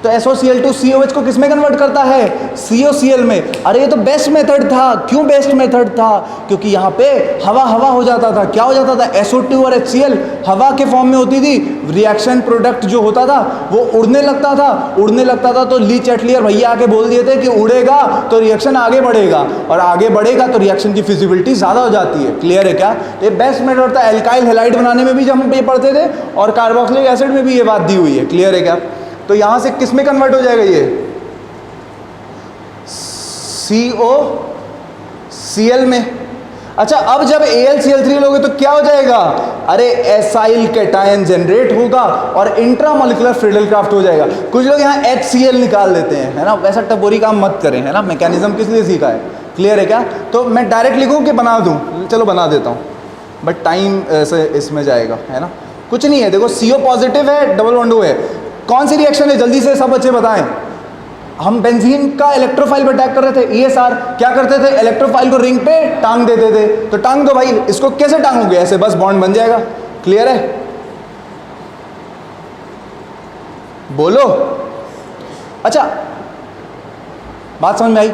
तो SOCl2 COH को किस में कन्वर्ट करता है? COCl में। अरे ये तो बेस्ट मेथड था। क्यों बेस्ट मेथड था? क्योंकि यहाँ पे हवा हवा हो जाता था। क्या हो जाता था? SO2 और HCl हवा के फॉर्म में होती थी। रिएक्शन प्रोडक्ट जो होता था वो उड़ने लगता था। उड़ने लगता था तो ली चैटलियर भैया आके बोल दिए थे कि उड़ेगा तो रिएक्शन आगे बढ़ेगा, और आगे बढ़ेगा तो रिएक्शन की फिजिबिलिटी ज़्यादा हो जाती है। क्लियर है क्या? ये बेस्ट मेथड था। एल्काइल हैलाइड बनाने में भी जब हम ये पढ़ते थे और कार्बोक्सिलिक एसिड में भी ये बात दी हुई है। क्लियर है क्या? तो यहां से किस में कन्वर्ट हो जाएगा? ये COCl में। अच्छा, अब जब AlCl3 लोगे तो क्या हो जाएगा? अरे एसाइल कैटायन जनरेट होगा और इंट्रामोलिकुलर फ्रिडलक्राफ्ट हो जाएगा। कुछ लोग यहाँ HCl निकाल देते हैं, है ना? वैसा टपोरी काम मत करें, है ना? मैकेनिज्म किस लिए सीखा है? क्लियर है क्या? तो मैं डायरेक्ट लिखूँ कि बना दूँ? चलो बना देता हूँ, बट टाइम से इसमें जाएगा, है ना? कुछ नहीं है, देखो CO पॉजिटिव है, डबल बॉन्ड है। कौन सी रिएक्शन है? जल्दी से सब बच्चे बताएं। हम बेंजीन का इलेक्ट्रोफाइल पर अटैक कर रहे थे, ESR क्या करते थे? इलेक्ट्रोफाइल को रिंग पे टांग देते थे। तो टांग दो भाई, इसको कैसे टांगोगे? ऐसे बस बॉन्ड बन जाएगा। क्लियर है? बोलो। अच्छा, बात समझ में आई?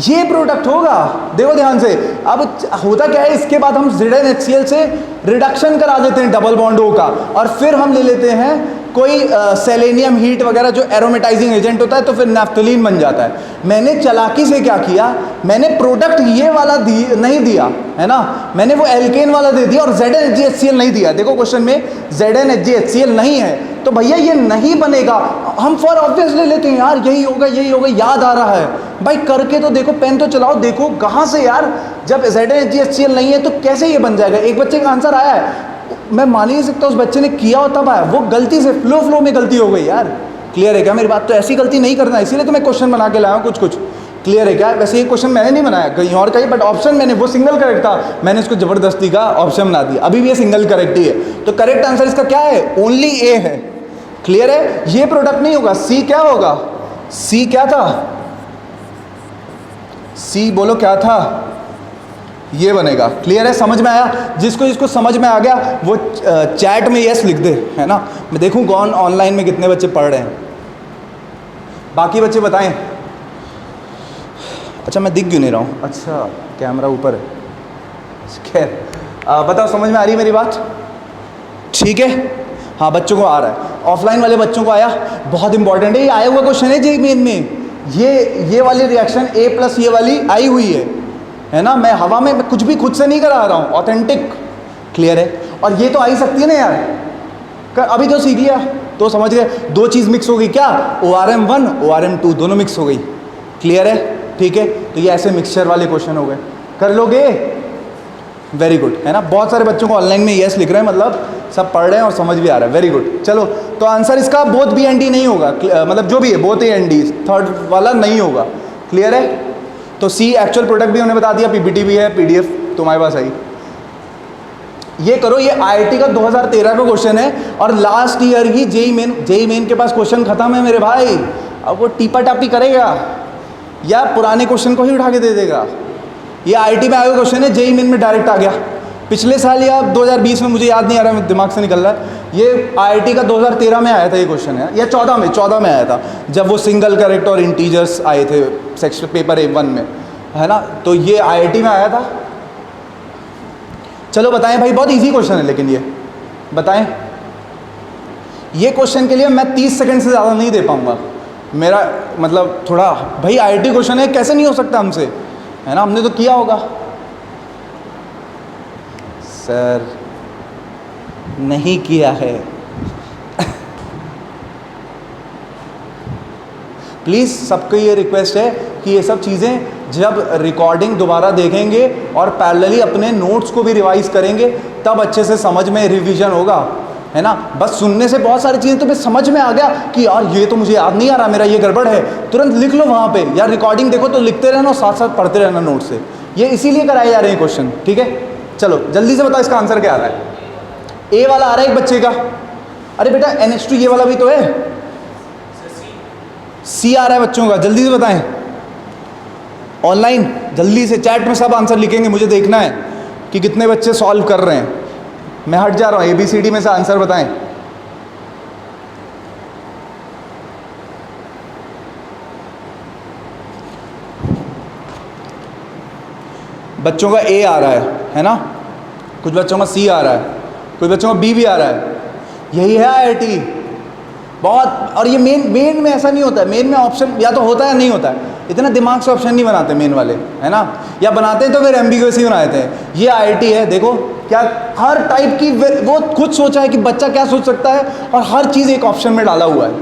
ये प्रोडक्ट होगा, देखो ध्यान से। अब होता क्या है, इसके बाद हम ZnHCl से रिडक्शन करा देते हैं डबल बॉन्ड O का, और फिर हम ले लेते हैं कोई सेलेनियम हीट वगैरह जो एरोमेटाइजिंग एजेंट होता है, तो फिर नैफ्थलीन बन जाता है। मैंने चालाकी से क्या किया, मैंने प्रोडक्ट ये वाला नहीं दिया, है ना? मैंने वो एल्केन वाला दे दिया और ZnHgHCl नहीं दिया। देखो क्वेश्चन में ZnHgHCl नहीं है, तो भैया ये नहीं बनेगा। हम फॉर ऑब्वियस ले लेते हैं, यार यही होगा यही होगा, याद आ रहा है भाई। करके तो देखो, पेन तो चलाओ, देखो कहाँ से यार, जब ZnHgHCl नहीं है तो कैसे ये बन जाएगा? एक बच्चे का आंसर आया है, मैं मान ही नहीं सकता उस बच्चे ने किया हो तब आया, वो गलती से फ्लो में गलती हो गई यार। क्लियर है क्या मेरी बात? तो ऐसी गलती नहीं करना, इसीलिए तो मैं क्वेश्चन बना के लाया हूँ कुछ। क्लियर है क्या? वैसे ये क्वेश्चन मैंने नहीं बनाया, कहीं और का ही, बट ऑप्शन मैंने, वो सिंगल करेक्ट था, मैंने इसको जबरदस्ती का ऑप्शन बना दिया। अभी भी ये सिंगल करेक्ट ही है, तो करेक्ट आंसर इसका क्या है? ओनली A है। क्लियर है? ये प्रोडक्ट नहीं होगा। C क्या होगा? C क्या था? C बोलो क्या था? ये बनेगा। क्लियर है? समझ में आया? जिसको समझ में आ गया वो चैट में यस लिख दे, है ना? मैं देखूं कौन ऑनलाइन में कितने बच्चे पढ़ रहे हैं। बाकी बच्चे बताएं। अच्छा, मैं दिख क्यों नहीं रहा हूँ? अच्छा, कैमरा ऊपर है। खैर, बताओ समझ में आ रही है मेरी बात? ठीक है, हाँ बच्चों को आ रहा है। ऑफलाइन वाले बच्चों को आया? बहुत इंपॉर्टेंट है, ये आया हुआ क्वेश्चन है जेईई मेन में। ये वाली रिएक्शन A प्लस ये वाली आई हुई है ना? मैं हवा में कुछ भी खुद से नहीं करा रहा हूँ, ऑथेंटिक। क्लियर है? और ये तो आ ही सकती है ना यार, अभी तो सीख लिया तो समझ गए। दो चीज़ मिक्स हो गई, क्या? ORM1 ORM2 दोनों मिक्स हो गई। क्लियर है? ठीक है, तो ये ऐसे मिक्सचर वाले क्वेश्चन हो गए। कर लोगे? वेरी गुड, है ना? बहुत सारे बच्चों को ऑनलाइन में यस लिख रहे हैं, मतलब सब पढ़ रहे हैं और समझ भी आ रहा है। Very good. चलो, तो आंसर इसका बोथ B एंड D नहीं होगा, मतलब जो भी है both A and D, third वाला नहीं होगा। क्लियर है? तो C एक्चुअल प्रोडक्ट भी उन्हें बता दिया, PPT भी है, PDF तुम्हारे पास आई। ये करो, ये IIT का 2013 का क्वेश्चन है और लास्ट ईयर ही जेईई मेन के पास क्वेश्चन खत्म है मेरे भाई। अब वो टीपा टापी करेगा या पुराने क्वेश्चन को ही उठा के दे देगा? ये IIT में आया हुआ क्वेश्चन है, जेईई मेन में डायरेक्ट आ गया। पिछले साल या 2020 में, मुझे याद नहीं आ रहा, मेरे दिमाग से निकल रहा है। ये IIT का 2013 में आया था ये क्वेश्चन है, या 14 में आया था, जब वो सिंगल करेक्ट और इंटीजर्स आए थे सेक्शन पेपर A1 में, है ना? तो ये IIT में आया था। चलो बताएं भाई, बहुत इजी क्वेश्चन है, लेकिन ये बताएं। ये क्वेश्चन के लिए मैं 30 सेकंड से ज़्यादा नहीं दे पाऊंगा। मेरा मतलब थोड़ा, भाई IIT क्वेश्चन है, कैसे नहीं हो सकता हमसे, है ना? हमने तो किया होगा। सर नहीं किया है। प्लीज़ सबको ये रिक्वेस्ट है कि ये सब चीज़ें जब रिकॉर्डिंग दोबारा देखेंगे और पैरेलली अपने नोट्स को भी रिवाइज करेंगे, तब अच्छे से समझ में रिवीजन होगा, है ना? बस सुनने से बहुत सारी चीज़ें तुम्हें समझ में आ गया कि यार ये तो मुझे याद नहीं आ रहा, मेरा ये गड़बड़ है, तुरंत लिख लो वहाँ पे, यार रिकॉर्डिंग देखो तो लिखते रहना और साथ साथ पढ़ते रहना नोट से। ये इसीलिए कराए जा रहे हैं क्वेश्चन, ठीक है? चलो जल्दी से बताओ इसका आंसर क्या आ रहा है। ए वाला आ रहा है एक बच्चे का, अरे बेटा NH2 ये वाला भी तो है, सी आ रहा है बच्चों का, जल्दी से बताएं ऑनलाइन, जल्दी से चैट में सब आंसर लिखेंगे, मुझे देखना है कि कितने बच्चे सॉल्व कर रहे हैं। मैं हट जा रहा हूँ, ABCD में से आंसर बताएं। बच्चों का A आ रहा है ना, कुछ बच्चों का C आ रहा है, कुछ बच्चों का B भी आ रहा है, यही है IIT बहुत। और ये मेन में ऐसा नहीं होता है, मेन में ऑप्शन या तो होता है या नहीं होता है, इतना दिमाग से ऑप्शन नहीं बनाते मेन वाले, है ना, या बनाते हैं तो फिर एम्बिग्यूअस ही बनाते हैं। ये IIT है, देखो क्या हर टाइप की, वो खुद सोचा है कि बच्चा क्या सोच सकता है और हर चीज़ एक ऑप्शन में डाला हुआ है।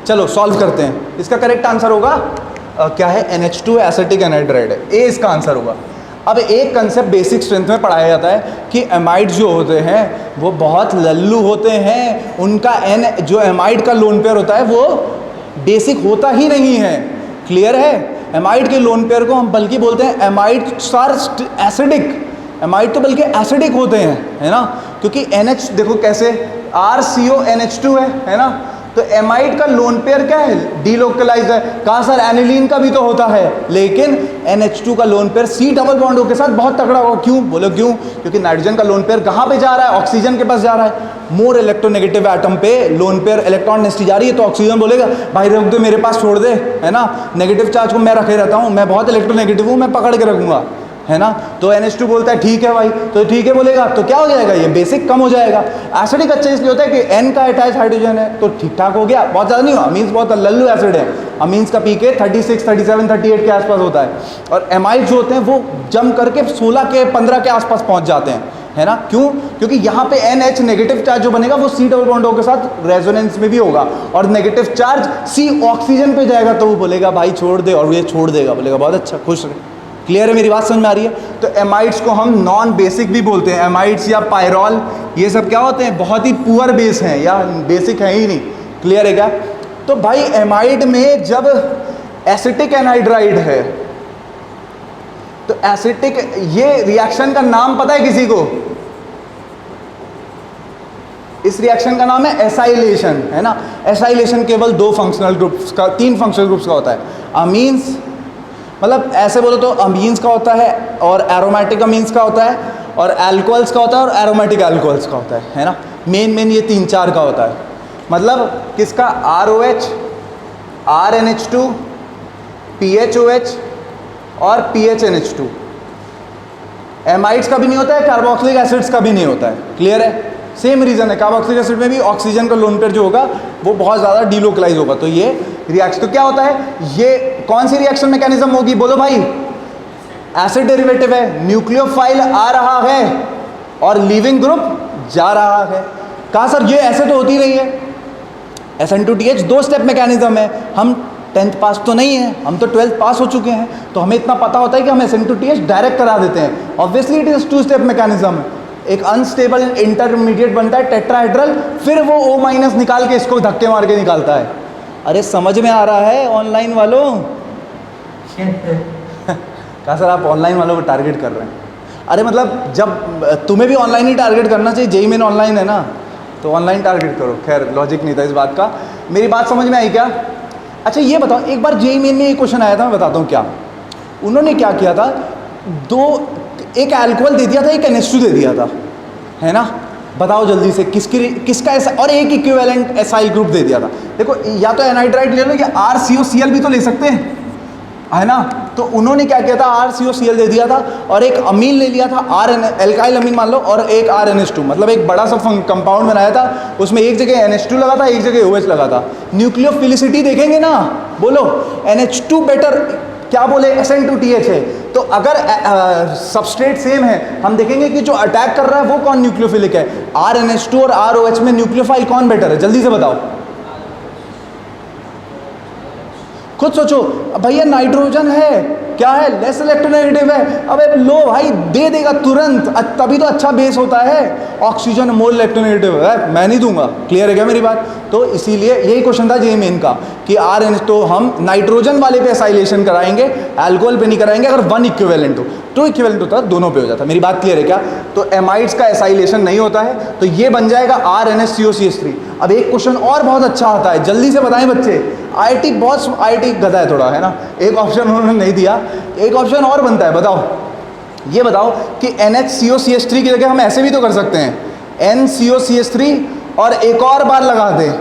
चलो सॉल्व करते हैं, इसका करेक्ट आंसर होगा क्या है, NH2 एसिटिक एनहाइड्राइड है, ए इसका आंसर होगा। अब एक कंसेप्ट बेसिक स्ट्रेंथ में पढ़ाया जाता है कि एमाइड्स जो होते हैं वो बहुत लल्लू होते हैं, उनका एन जो एमाइड का लोन पेयर होता है वो बेसिक होता ही नहीं है। क्लियर है? एमाइड के लोन पेयर को हम बल्कि बोलते हैं एमाइड आर एसिडिक, एमाइड तो बल्कि एसिडिक होते हैं, है ना, क्योंकि NH देखो कैसे RCONH2 है ना, तो एमाइड का लोन पेयर क्या है, डीलोकलाइज है। कहा सर एनिलीन का भी तो होता है, लेकिन NH2 का lone pair C double bond के साथ बहुत तगड़ा होगा। क्यों बोलो क्यों? क्योंकि नाइट्रोजन का लोन पेयर कहाँ पे जा रहा है, ऑक्सीजन के पास जा रहा है। मोर इलेक्ट्रोनेगेटिव एटम पे लोन पेयर इलेक्ट्रॉन नेस्टी जा रही है, तो ऑक्सीजन बोलेगा भाई रख दे मेरे पास, छोड़ दे, है ना, नेगेटिव चार्ज को मैं रखे रहता हूँ, मैं बहुत इलेक्ट्रोनेगेटिव हूँ, मैं पकड़ के रखूंगा, है ना। तो NH2 बोलता है ठीक है भाई, तो ठीक है बोलेगा, तो क्या हो जाएगा, ये बेसिक कम हो जाएगा। एसिडिक अच्छा इसलिए होता है कि N का अटैच हाइड्रोजन है, तो ठीक ठाक हो गया, बहुत ज़्यादा नहीं हुआ। अमीन्स बहुत लल्लू एसिड है, अमीन्स का पीके 36, 37, 38 के आसपास होता है, और एमाइड जो होते हैं वो जम करके 16 के 15 के आसपास पहुँच जाते हैं, है ना। क्यों? क्योंकि यहाँ पे NH नेगेटिव चार्ज जो बनेगा वो C डबल बॉन्ड के साथ रेजोनेंस में भी होगा, और नेगेटिव चार्ज C ऑक्सीजन पे जाएगा, तो वो बोलेगा भाई छोड़ दे, और ये छोड़ देगा, बोलेगा बहुत अच्छा, खुश रहे। क्लियर है, मेरी बात समझ में आ रही है? तो एमाइड्स को हम नॉन बेसिक भी बोलते हैं, एमाइड्स या पायरॉल, ये सब क्या होते हैं, बहुत ही पुअर बेस हैं या बेसिक है ही नहीं। क्लियर है क्या? तो भाई एमाइड में जब एसिटिक एनहाइड्राइड है, तो एसिटिक, ये रिएक्शन का नाम पता है किसी को? इस रिएक्शन का नाम है एसाइलेशन, है ना। एसाइलेशन केवल 2 फंक्शनल ग्रुप्स का, 3 फंक्शनल ग्रुप्स का होता है। अमीन्स, मतलब ऐसे बोलो तो अमीन्स का होता है, और एरोमेटिक अमीन्स का होता है, और एल्कोहल्स का होता है, और एरोमेटिक एल्कोहल्स का होता है ना। मेन ये 3-4 का होता है। मतलब किसका, ROH, RNH2, PHOH और PHNH2। एमाइड्स का भी नहीं होता है, कार्बोक्सिलिक एसिड्स का भी नहीं होता है। क्लियर है? सेम रीज़न है, कार्बोक्सिलिक एसिड में भी ऑक्सीजन का लोन पेयर जो होगा वो बहुत ज़्यादा डीलोकलाइज होगा। तो ये रिएक्शन, तो क्या होता है, ये कौन सी रिएक्शन मैकेनिज्म होगी बोलो भाई? एसिड डेरिवेटिव है, न्यूक्लियोफाइल आ रहा है और लीविंग ग्रुप जा रहा है। कहा सर ये ऐसे तो होती रही है, SN2TH 2 स्टेप मैकेनिज्म है। हम 10th पास तो नहीं है, हम तो 12th पास हो चुके हैं, तो हमें इतना पता होता है कि हम SN2TH डायरेक्ट करा देते हैं। Obviously it is 2 step mechanism. एक अनस्टेबल इंटरमीडिएट बनता है टेट्राहेड्रल, फिर वो O- निकाल के इसको धक्के मार के निकालता है। अरे समझ में आ रहा है ऑनलाइन वालों? कहा सर आप ऑनलाइन वालों को टारगेट कर रहे हैं? अरे मतलब जब तुम्हें भी ऑनलाइन ही टारगेट करना चाहिए, JEE मेन ऑनलाइन है ना, तो ऑनलाइन टारगेट करो। खैर लॉजिक नहीं था इस बात का। मेरी बात समझ में आई क्या? अच्छा ये बताओ, एक बार JEE मेन में एक क्वेश्चन आया था, मैं बताता हूँ क्या उन्होंने क्या किया था। एक अल्कोहल दे दिया था, एक NH2 दे दिया था, है ना। बताओ जल्दी से किसका ऐसा, और एक इक्विवेलेंट एसाइल ग्रुप दे दिया था। देखो या तो एनहाइड्राइड ले लो या RCOCl भी तो ले सकते हैं, है ना। तो उन्होंने क्या किया था, RCOCl दे दिया था, और एक अमीन ले लिया था, एल्काइल अमीन मान लो, और एक RNH2, मतलब एक बड़ा सा कंपाउंड बनाया था। उसमें एक जगह NH2 लगा था, एक जगह OH लगा था। न्यूक्लियोफिलिसिटी देखेंगे ना, बोलो NH2 बेटर, क्या बोले, SN2TH है। तो अगर सबस्ट्रेट सेम है, हम देखेंगे कि जो अटैक कर रहा है वो कौन न्यूक्लियोफिलिक है। RNH2 और ROH में न्यूक्लियोफाइल कौन बेटर है, जल्दी से बताओ। खुद सोचो भैया, नाइट्रोजन है, क्या है, लेस इलेक्ट्रोनेगेटिव है, अबे लो भाई दे देगा तुरंत, तभी तो अच्छा बेस होता है। ऑक्सीजन मोर इलेक्ट्रोनेगेटिव है, मैं नहीं दूंगा। क्लियर है क्या मेरी बात? तो इसीलिए यही क्वेश्चन था जेईई मेन का कि RNH तो हम नाइट्रोजन वाले पे एसाइलेशन कराएंगे, अल्कोहल पे नहीं कराएंगे। अगर 1 इक्विवेलेंट हो, 2 इक्विवेलेंट होता है, दोनों पे हो जाता है। मेरी बात क्लियर है क्या? तो एमाइड्स का एसाइलेशन नहीं होता है, तो ये बन जाएगा RNH-COCH3। अब एक क्वेश्चन और बहुत अच्छा आता है, जल्दी से बताएं बच्चे। IIT गधा है थोड़ा, है ना, एक ऑप्शन उन्होंने नहीं दिया, एक ऑप्शन और बनता है। बताओ, ये बताओ कि NH-COCH3 की जगह हम ऐसे भी तो कर सकते हैं, NCOCH3 और एक और बार लगा दें।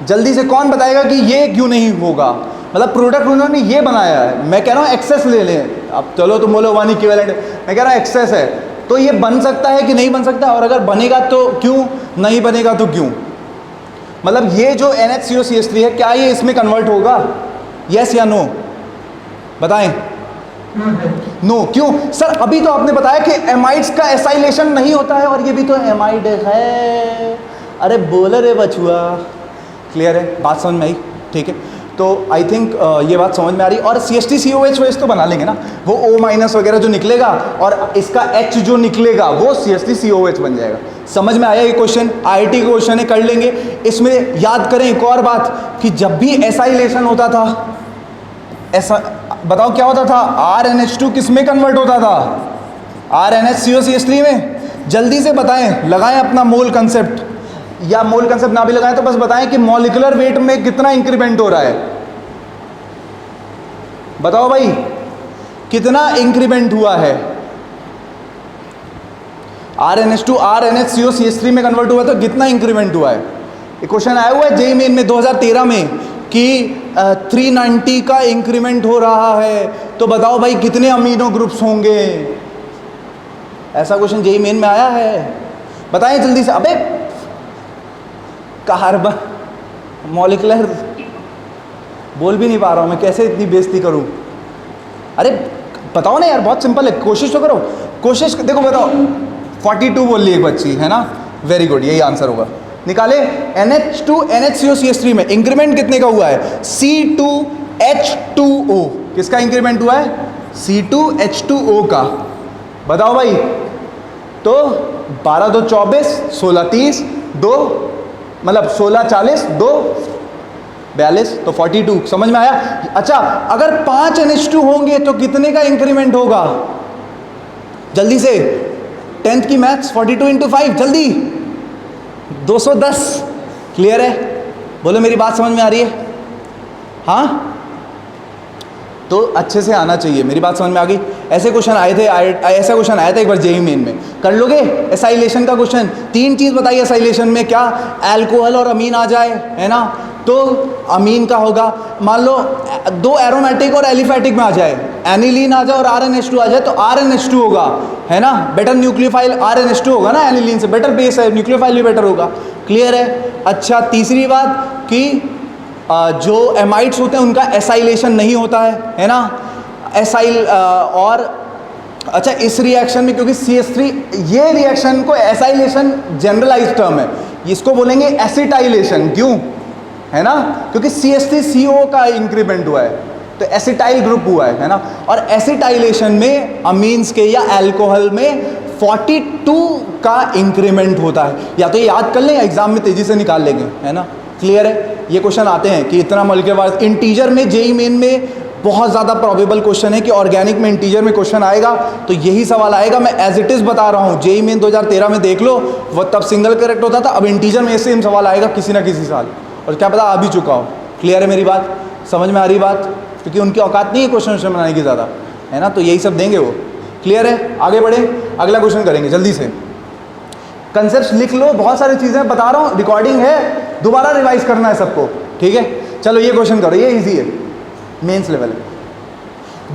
जल्दी से कौन बताएगा कि ये क्यों नहीं होगा? मतलब प्रोडक्ट उन्होंने ये बनाया है, मैं कह रहा हूँ एक्सेस ले लें। अब चलो तुम बोलो 1 इक्विवेलेंट, मैं कह रहा हूँ एक्सेस है, तो ये बन सकता है कि नहीं बन सकता? और अगर बनेगा तो क्यों, नहीं बनेगा तो क्यों? मतलब ये जो NH-COCH3 है, क्या ये इसमें कन्वर्ट होगा? यस या नो बताएं। नो क्यों सर? अभी तो आपने बताया कि एमाइड्स का एसाइलेशन नहीं होता है, और ये भी तो एमाइड है। अरे बोले रे बचुआ। क्लियर है? बात समझ में आई? ठीक है, तो आई थिंक ये बात समझ में आ रही। और CH3COH तो बना लेंगे ना, वो O- वगैरह जो निकलेगा और इसका H जो निकलेगा वो CH3COH बन जाएगा। समझ में आया ये क्वेश्चन? IIT का क्वेश्चन है, कर लेंगे। इसमें याद करें एक और बात कि जब भी एसाइलेशन होता था, ऐसा बताओ क्या होता था? RNH2 किस में कन्वर्ट होता था? RNH-COCH3 में। जल्दी से बताएं, लगाएं अपना मोल कंसेप्ट, या मोल कंसेप्ट ना भी लगाएं तो बस बताएं कि मॉलिक्यूलर वेट में कितना इंक्रीमेंट हो रहा है। बताओ भाई, कितना इंक्रीमेंट हुआ है? RNH2 RNH-COCH3 में कन्वर्ट हुआ तो कितना इंक्रीमेंट हुआ है? एक क्वेश्चन आया हुआ है जेईई मेन में 2013 में कि 390 का इंक्रीमेंट हो रहा है, तो बताओ भाई कितने अमीनो ग्रुप्स होंगे? ऐसा क्वेश्चन जेईई मेन में आया है, बताएं जल्दी से। अबे कार्बन मॉलिक्यूलर बोल भी नहीं पा रहा हूं मैं, कैसे इतनी बेइज्जती करूं? अरे बताओ ना यार, बहुत सिंपल है, कोशिश तो करो। कोशिश देखो, बताओ 42 बोल ली एक बच्ची, है ना, वेरी गुड, यही आंसर होगा। निकाले NH2 NH-COCH3 में इंक्रीमेंट कितने का हुआ है? C2H2O। किसका इंक्रीमेंट हुआ है? C2H2O का। बताओ भाई, तो 12 2 24, 16 30, 2 मतलब 16 40, 2 42, तो 42। समझ में आया? अच्छा, अगर 5 NH2 होंगे तो कितने का इंक्रीमेंट होगा? जल्दी से, 10th की मैथ्स, 42 × 5, जल्दी 210। क्लियर है? बोलो मेरी बात समझ में आ रही है? हाँ, तो अच्छे से आना चाहिए। मेरी बात समझ में आ गई? ऐसे क्वेश्चन आए थे, ऐसा क्वेश्चन आया था एक बार जेईई मेन में, कर लोगे एसाइलेशन का क्वेश्चन। 3 चीज़ बताइए एसाइलेशन में, क्या अल्कोहल और अमीन आ जाए, है ना, तो अमीन का होगा। मान लो 2 एरोमेटिक और एलिफेटिक में आ जाए, एनिलीन आ जाए और RNH2 आ जाए, तो RNH2 होगा, है ना, बेटर न्यूक्लियोफाइल RNH2 होगा ना, एनिलीन से बेटर बेस है, न्यूक्लियोफाइल भी बेटर होगा। क्लियर है? अच्छा, तीसरी बात कि जो एमाइड्स होते हैं उनका एसाइलेशन नहीं होता है ना, और अच्छा इस रिएक्शन में, क्योंकि CH3, ये रिएक्शन को एसाइलेशन जनरलाइज टर्म है, इसको बोलेंगे एसिटाइलेशन। क्यों? है ना, क्योंकि CH3CO का इंक्रीमेंट हुआ है, तो एसिटाइल ग्रुप हुआ है ना। और एसिटाइलेशन में अमीन्स के या अल्कोहल में 42 का इंक्रीमेंट होता है। या तो ये याद कर लें या एग्जाम में तेजी से निकाल लेंगे, है ना। क्लियर है? ये क्वेश्चन आते हैं कि इतना मॉलिक्यूलर इंटीजर में, जेईई मेन में बहुत ज़्यादा प्रोबेबल क्वेश्चन है कि ऑर्गेनिक में इंटीजर में क्वेश्चन आएगा, तो यही सवाल आएगा। मैं एज इट इज़ बता रहा हूँ, जेईई मेन 2013 में देख लो, वो तब सिंगल करेक्ट होता था, अब इंटीजर में सेम सवाल आएगा किसी ना किसी साल, और क्या पता आ भी चुका हो। क्लियर है मेरी बात? समझ में आ रही बात? क्योंकि उनकी औकात नहीं है क्वेश्चन बनाने की ज़्यादा, है ना, तो यही सब देंगे वो। क्लियर है? आगे बढ़े, अगला क्वेश्चन करेंगे जल्दी से। कंसेप्ट लिख लो, बहुत सारी चीज़ें बता रहा हूँ, रिकॉर्डिंग है, दोबारा रिवाइज करना है सबको, ठीक है। चलो ये क्वेश्चन करो, ये इजी है, मेंस लेवल है।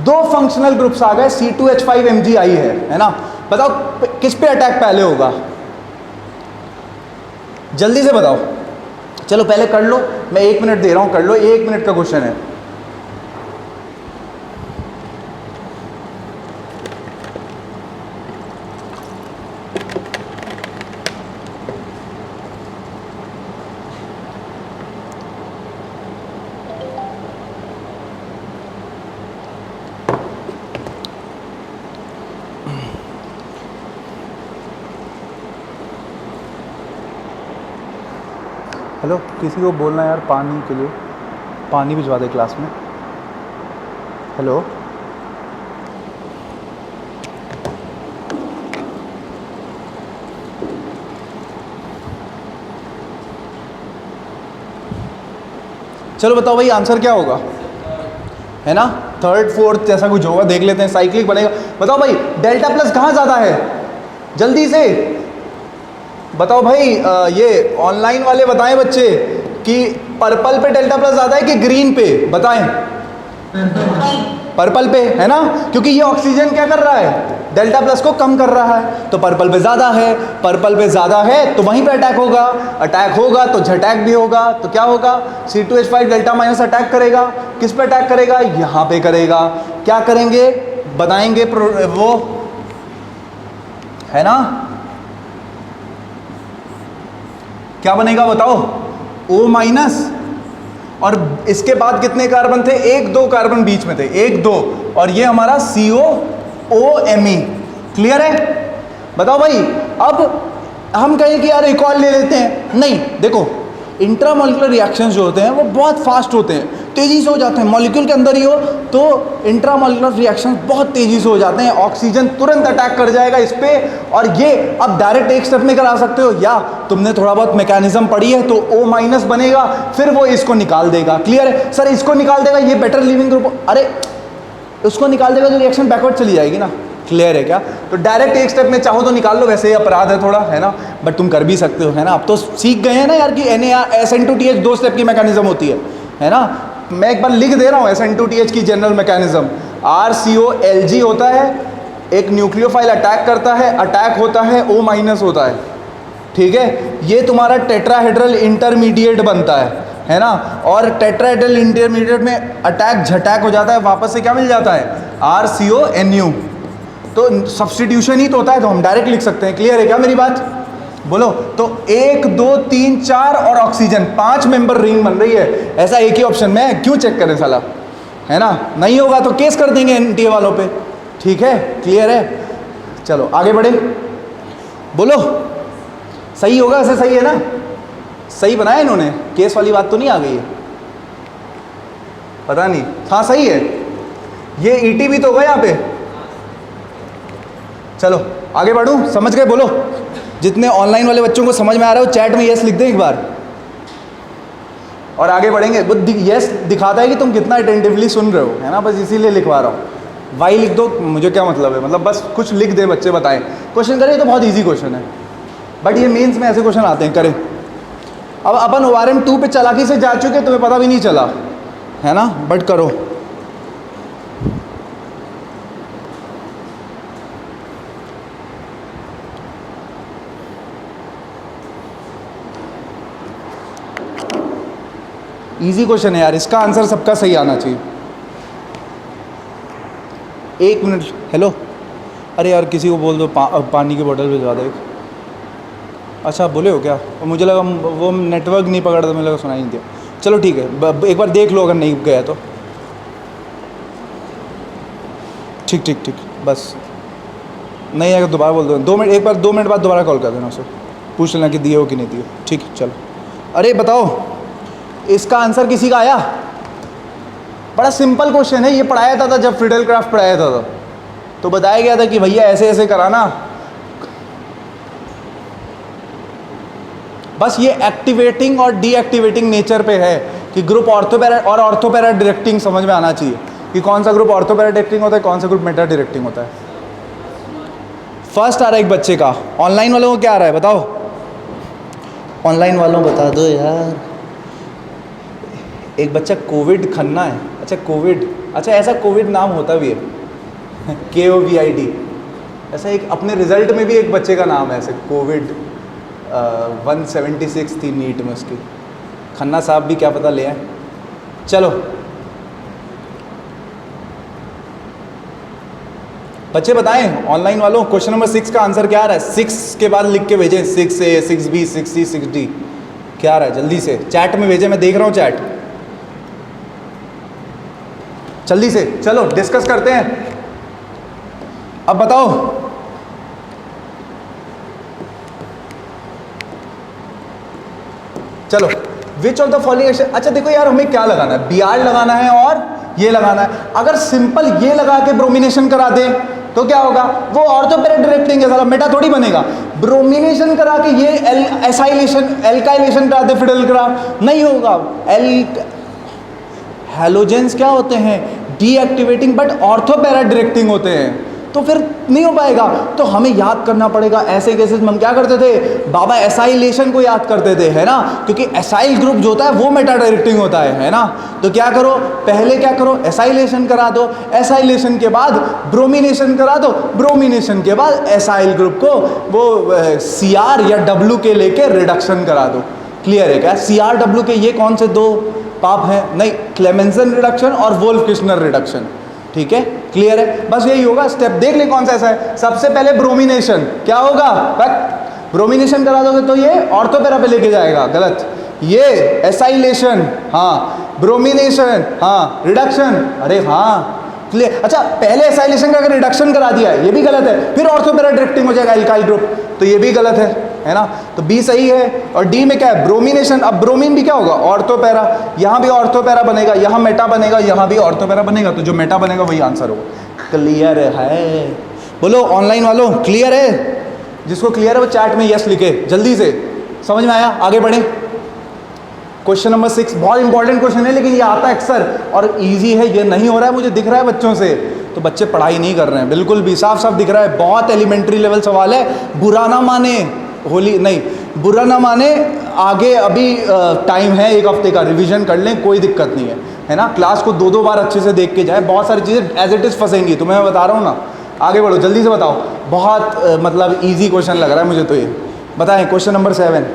2 फंक्शनल ग्रुप्स आ गए, C2H5MgI है ना। बताओ किस पे अटैक पहले होगा? जल्दी से बताओ। चलो पहले कर लो, मैं 1 मिनट दे रहा हूं, कर लो, 1 मिनट का क्वेश्चन है। हेलो, किसी को बोलना है यार पानी के लिए, पानी भिजवा दे क्लास में। हेलो, चलो बताओ भाई आंसर क्या होगा, है ना? थर्ड फोर्थ जैसा कुछ होगा, देख लेते हैं। साइक्लिक बनेगा। बताओ भाई डेल्टा प्लस कहाँ ज़्यादा है, जल्दी से बताओ भाई। ये ऑनलाइन वाले बताएं बच्चे कि पर्पल पे डेल्टा प्लस ज़्यादा है कि ग्रीन पे, बताएं। पर्पल पे, है ना? क्योंकि ये ऑक्सीजन क्या कर रहा है, डेल्टा प्लस को कम कर रहा है, तो पर्पल पे ज़्यादा है। पर्पल पे ज़्यादा है तो वहीं पे अटैक होगा, अटैक होगा तो झटैक भी होगा, तो क्या होगा, C2H5 डेल्टा माइनस अटैक करेगा। किस पे अटैक करेगा, यहाँ पे करेगा। क्या करेंगे, बताएंगे वो, है ना? क्या बनेगा बताओ, O माइनस, और इसके बाद कितने कार्बन थे, 1-2 कार्बन बीच में थे, 1-2, और ये हमारा COOMe। क्लियर है? बताओ भाई। अब हम कहें कि यार एक और ले लेते हैं, नहीं, देखो इंट्रामॉलिक्यूलर रिएक्शंस जो होते हैं वो बहुत फास्ट होते हैं, तेज़ी से हो जाते हैं। मॉलिक्यूल के अंदर ही हो तो इंट्रामॉलिक्यूलर रिएक्शंस बहुत तेज़ी से हो जाते हैं, ऑक्सीजन तुरंत अटैक कर जाएगा इस पर, और ये अब डायरेक्ट एक स्टेप में करा सकते हो, या तुमने थोड़ा बहुत मैकेनिज्म पढ़ी है तो O माइनस बनेगा, फिर वो इसको निकाल देगा। क्लियर है सर? इसको निकाल देगा, ये बेटर लिविंग ग्रुप, अरे उसको निकाल देगा तो रिएक्शन बैकवर्ड चली जाएगी ना। क्लियर है क्या? तो डायरेक्ट एक स्टेप में चाहो तो निकाल लो, वैसे ही अपराध है थोड़ा, है ना, बट तुम कर भी सकते हो, है ना? अब तो सीख गए हैं ना यार कि SN2TH 2 स्टेप की मैकेनिज्म होती है ना? मैं एक बार लिख दे रहा हूँ SN2TH की जनरल मैकेनिज्म। RCOLG होता है, एक न्यूक्लियोफाइल अटैक करता है, अटैक होता है, O माइनस होता है, ठीक है? ये तुम्हारा टेट्राहेड्रल इंटरमीडिएट बनता है ना? और टेट्राहेड्रल इंटरमीडिएट में अटैक झटैक हो जाता है, वापस से क्या मिल जाता है, RCONU। तो सब्स्टिट्यूशन ही तो होता है, तो हम डायरेक्ट लिख सकते हैं। क्लियर है क्या मेरी बात? बोलो। तो 1 2 3 4 और ऑक्सीजन 5 मेंबर रिंग बन रही है, ऐसा एक ही ऑप्शन में है, क्यों चेक करें साला, है ना? नहीं होगा तो केस कर देंगे NTA वालों पे, ठीक है? क्लियर है? चलो आगे बढ़े, बोलो। सही होगा, ऐसे सही है ना? सही बनाया इन्होंने, केस वाली बात तो नहीं आ गई है, पता नहीं। हाँ सही है, ये ET भी तो होगा यहाँ पे। चलो आगे बढ़ूँ, समझ गए? बोलो। जितने ऑनलाइन वाले बच्चों को समझ में आ रहा है वो चैट में यस लिख दें एक बार, और आगे बढ़ेंगे। वो यस दिखाता है कि तुम कितना अटेंटिवली सुन रहे हो, है ना? बस इसीलिए लिखवा रहा हूँ। वाई लिख दो, मुझे क्या मतलब है, मतलब बस कुछ लिख दे बच्चे, बताएं। क्वेश्चन करें तो बहुत ईजी क्वेश्चन है, बट ये मेंस में ऐसे क्वेश्चन आते हैं, करें। अब अपन ORM 2 पे चालाकी से जा चुके, तुम्हें पता भी नहीं चला, है ना? बट करो। इजी क्वेश्चन है यार, इसका आंसर सबका सही आना चाहिए। 1 मिनट, हेलो, अरे यार किसी को बोल दो पानी की बोतल भिजवा दो। अच्छा बोले हो क्या? और मुझे लगा वो नेटवर्क नहीं पकड़ा, तो मुझे लगा सुनाई नहीं दिया। चलो ठीक है, एक बार देख लो, अगर नहीं गया तो ठीक ठीक ठीक, बस नहीं आएगा दोबारा बोल दो। 2 मिनट, एक बार 2 मिनट बाद दोबारा कॉल कर देना उसे, पूछ लेना कि दिए हो कि नहीं दिए। ठीक है चलो। अरे बताओ इसका आंसर किसी का आया? बड़ा सिंपल क्वेश्चन है, ये पढ़ाया था जब फिडेल क्राफ्ट पढ़ाया था तो बताया गया था कि भैया ऐसे ऐसे कराना। बस ये एक्टिवेटिंग और डीएक्टिवेटिंग नेचर पे है कि ग्रुप ऑर्थोपैरा और ऑर्थोपैरा डायरेक्टिंग समझ में आना चाहिए कि कौन सा ग्रुप ऑर्थोपैरा डायरेक्टिंग होता है, कौन सा ग्रुप मेटा डायरेक्टिंग होता है। फर्स्ट आ रहा है एक बच्चे का, ऑनलाइन वालों को क्या आ रहा है बताओ? ऑनलाइन वालों बता दो यार। एक बच्चा कोविड खन्ना है, अच्छा कोविड, अच्छा ऐसा कोविड नाम होता भी है KOVID। ऐसा एक अपने रिजल्ट में भी एक बच्चे का नाम है ऐसे, कोविड 176 थी नीट में उसकी। खन्ना साहब भी क्या पता ले आए। चलो बच्चे बताएं ऑनलाइन वालों, क्वेश्चन नंबर 6 का आंसर क्या आ रहा है? 6 के बाद लिख के भेजें, 6A 6B 6C 6D, क्या आ रहा है जल्दी से चैट में भेजें, मैं देख रहा हूँ चैट, जल्दी से। चलो डिस्कस करते हैं, अब बताओ। चलो विच ऑफ द फॉलोइंग, अच्छा देखो यार हमें क्या लगाना है, Br लगाना है और ये लगाना है। अगर सिंपल ये लगा के ब्रोमिनेशन करा दे तो क्या होगा, वो ऑर्थो पैरा डायरेक्टिंग है, साला मेटा थोड़ी बनेगा। ब्रोमिनेशन करा के ये एसाइलेशन एल्काइलेशन करा दे, फिडल करा, नहीं होगा। हैलोजेंस क्या होते हैं, deactivating but ortho para directing होते हैं, तो फिर नहीं हो पाएगा। तो हमें याद करना पड़ेगा। ऐसे केसेस में हम क्या करते थे, बाबा एसाइलेशन को याद करते थे, है ना, क्योंकि एसाइल ग्रुप जो होता है वो मेटा डायरेक्टिंग होता है ना। तो क्या करो, पहले क्या करो, एसाइलेशन करा दो, एसाइलेशन के बाद ब्रोमिनेशन करा दो, ब्रोमिनेशन के बाद एसाइल ग्रुप को वो Cr या W के लेके रिडक्शन करा दो। क्लियर है क्या? Cr W के ये कौन से दो पाप हैं, नहीं, क्लेमेंसन रिडक्शन और वोल्फ किश्नर रिडक्शन। ठीक है, क्लियर है, बस यही होगा। स्टेप देख ले कौन सा ऐसा है। सबसे पहले ब्रोमिनेशन क्या होगा, ब्रोमिनेशन करा दोगे तो ये ऑर्थो पैरा पे लेके जाएगा, गलत। ये एसाइलेशन, हाँ, ब्रोमिनेशन, हाँ, रिडक्शन, अरे हाँ क्लियर। अच्छा पहले एसाइलेशन का अगर रिडक्शन करा दिया है ये भी गलत है, फिर ऑर्थो पैरा डायरेक्टिंग हो जाएगा एल्काइल ग्रुप, तो ये भी गलत है ना। तो बी सही है। और डी में क्या है, ब्रोमिनेशन। अब ब्रोमीन भी क्या होगा, ऑर्थो पैरा, यहाँ भी ऑर्थो पैरा बनेगा, यहाँ मेटा बनेगा, यहाँ भी ऑर्थो पैरा बनेगा, तो जो मेटा बनेगा वही आंसर होगा। क्लियर है, बोलो ऑनलाइन वालों क्लियर है? जिसको क्लियर है वो चैट में यस लिखे जल्दी से। समझ में आया? आगे बढ़े। क्वेश्चन नंबर 6 बहुत इंपॉर्टेंट क्वेश्चन है, लेकिन ये आता है अक्सर और इजी है। ये नहीं हो रहा है, मुझे दिख रहा है बच्चों से, तो बच्चे पढ़ाई नहीं कर रहे हैं बिल्कुल भी, साफ साफ दिख रहा है। बहुत एलिमेंट्री लेवल सवाल है। बुरा ना माने, होली नहीं, बुरा ना माने, आगे अभी टाइम है, एक हफ्ते का, रिवीजन कर लें, कोई दिक्कत नहीं है ना। क्लास को 2-2 बार अच्छे से देख के जाए, बहुत सारी चीज़ें एज इट इज़ फंसेंगी, तुम्हें मैं बता रहा हूँ ना। आगे बढ़ो, जल्दी से बताओ। बहुत मतलब ईजी क्वेश्चन लग रहा है मुझे तो ये। बताएं क्वेश्चन नंबर 7।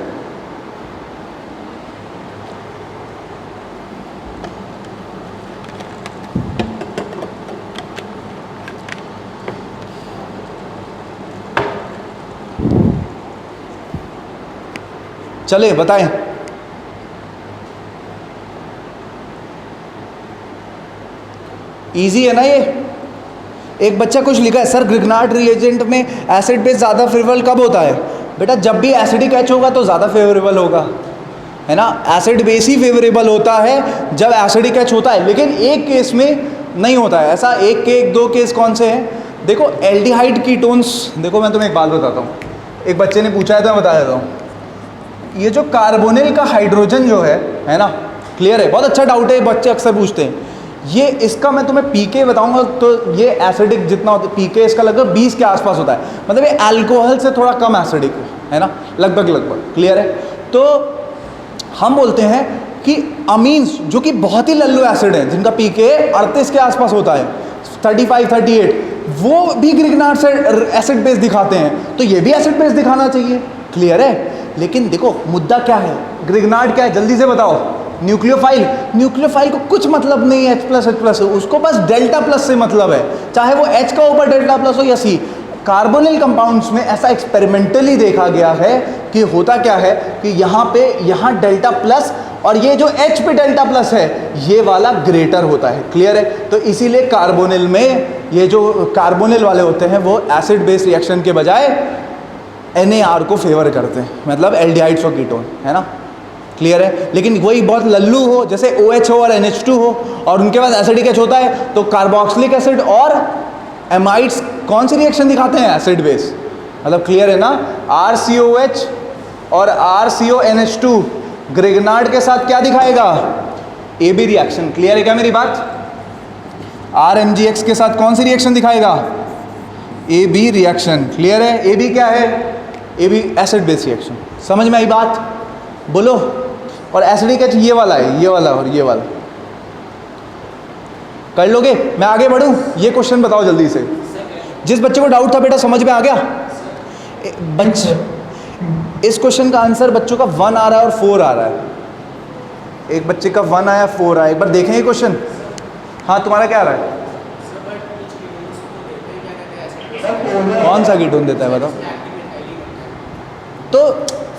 चले बताएं। इजी है ना ये? एक बच्चा कुछ लिखा है, सर ग्रिग्नार्ड रिएजेंट में एसिड बेस ज़्यादा फेवरेबल कब होता है? बेटा जब भी एसिडिक एच होगा तो ज़्यादा फेवरेबल होगा, है ना। एसिड बेस ही फेवरेबल होता है जब एसिडिक एच होता है, लेकिन एक केस में नहीं होता है ऐसा। एक दो केस कौन से हैं? देखो एल्डिहाइड कीटोन्स, देखो मैं तुम्हें एक बात बताता हूँ, एक बच्चे ने पूछा है तो मैं बता देता हूँ। ये जो कार्बोनिल का हाइड्रोजन जो है ना, क्लियर है, बहुत अच्छा डाउट है, बच्चे अक्सर पूछते हैं। ये इसका मैं तुम्हें पीके बताऊंगा, तो ये एसिडिक जितना होता है, पीके इसका लगभग 20 के आसपास होता है, मतलब ये अल्कोहल से थोड़ा कम एसिडिक है ना, लगभग, क्लियर है। तो हम बोलते हैं कि अमीन्स जो कि बहुत ही लल्लू एसिड हैं, जिनका पीके 38 के आसपास होता है, 35-38, वो भी ग्रिग्नार्ड से एसिड बेस दिखाते हैं, तो ये भी एसिड बेस दिखाना चाहिए, क्लियर है। लेकिन देखो मुद्दा क्या है, ग्रिग्नार्ड क्या है, जल्दी से बताओ। न्यूक्लियोफाइल को कुछ मतलब नहीं है H+H+, उसको बस डेल्टा प्लस से मतलब है, चाहे वो H का ऊपर डेल्टा प्लस हो या C। कार्बोनिल कंपाउंड्स में ऐसा एक्सपेरिमेंटली देखा गया है कि होता क्या है कि यहाँ डेल्टा प्लस और ये जो H पे डेल्टा प्लस है ये वाला ग्रेटर होता है, क्लियर है। तो इसीलिए कार्बोनिल में ये जो कार्बोनिल वाले होते हैं वो एसिड बेस रिएक्शन के बजाय NaR को फेवर करते हैं, मतलब एल्डिहाइड्स और कीटोन, है ना, क्लियर है। लेकिन वही बहुत लल्लू हो, जैसे OH हो और NH2 हो और उनके बाद एसिडिक H होता है, तो कार्बोक्सिलिक एसिड और एमाइड्स कौन सी रिएक्शन दिखाते हैं, एसिड बेस, मतलब क्लियर है ना। RCOH और RCONH2 ग्रिग्नार्ड के साथ क्या दिखाएगा, AB रिएक्शन, क्लियर है क्या मेरी बात। RMGX के साथ कौन सी रिएक्शन दिखाएगा, AB रिएक्शन, क्लियर है। AB क्या है, AB एसिड बेस रिएक्शन, समझ में आई बात, बोलो। और एसिडिक एच ये वाला है, ये वाला और ये वाला, कर लोगे। मैं आगे बढ़ूं, ये क्वेश्चन बताओ जल्दी से, जिस बच्चे को डाउट था बेटा समझ में आ गया बच्चे। इस क्वेश्चन का आंसर बच्चों का 1 आ रहा है और 4 आ रहा है, एक बच्चे का 1 आया 4 आया, एक बार देखें ये क्वेश्चन। हाँ तुम्हारा क्या आ रहा है, कौन सा कीटोन देता है बताओ। तो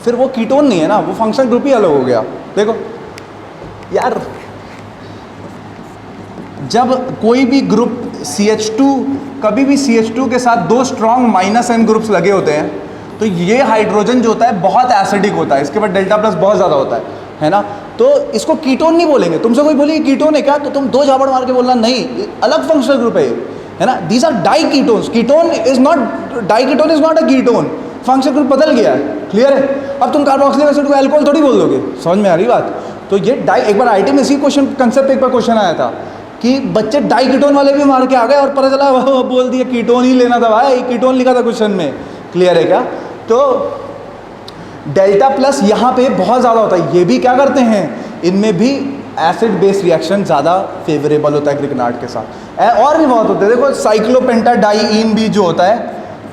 फिर वो कीटोन नहीं है ना, वो फंक्शनल ग्रुप ही अलग हो गया। देखो यार, जब कोई भी ग्रुप CH2, कभी भी CH2 के साथ 2 स्ट्रॉन्ग -N ग्रुप्स लगे होते हैं, तो ये हाइड्रोजन जो होता है बहुत एसिडिक होता है, इसके बाद डेल्टा प्लस बहुत ज़्यादा होता है ना। तो इसको कीटोन नहीं बोलेंगे। तुमसे कोई बोले कीटोन है क्या, तो तुम दो झापड़ मार के बोलना नहीं, अलग फंक्शनल ग्रुप है ना। These are diketones, ketone is not, diketone is not a ketone, functional group बदल गया है। क्लियर है? अब तुम कार्बोक्सिलिक एसिड को अल्कोहल थोड़ी बोल दोगे, समझ में आ रही बात। तो ये डाई, एक बार आईटी में इसी क्वेश्चन कंसेप्ट एक बार क्वेश्चन आया था कि बच्चे डाई कीटोन वाले भी मार के आ गए और पता चला वो बोल दिया कीटोन ही लेना था भाई, कीटोन लिखा था क्वेश्चन में। क्लियर है क्या? तो डेल्टा प्लस यहाँ पे बहुत ज़्यादा होता है। ये भी क्या करते हैं, इनमें भी एसिड बेस रिएक्शन ज़्यादा फेवरेबल होता है ग्रिग्नार्ड के साथ। और भी बहुत होते हैं, देखो साइक्लोपेंटाडाइईन भी जो होता है,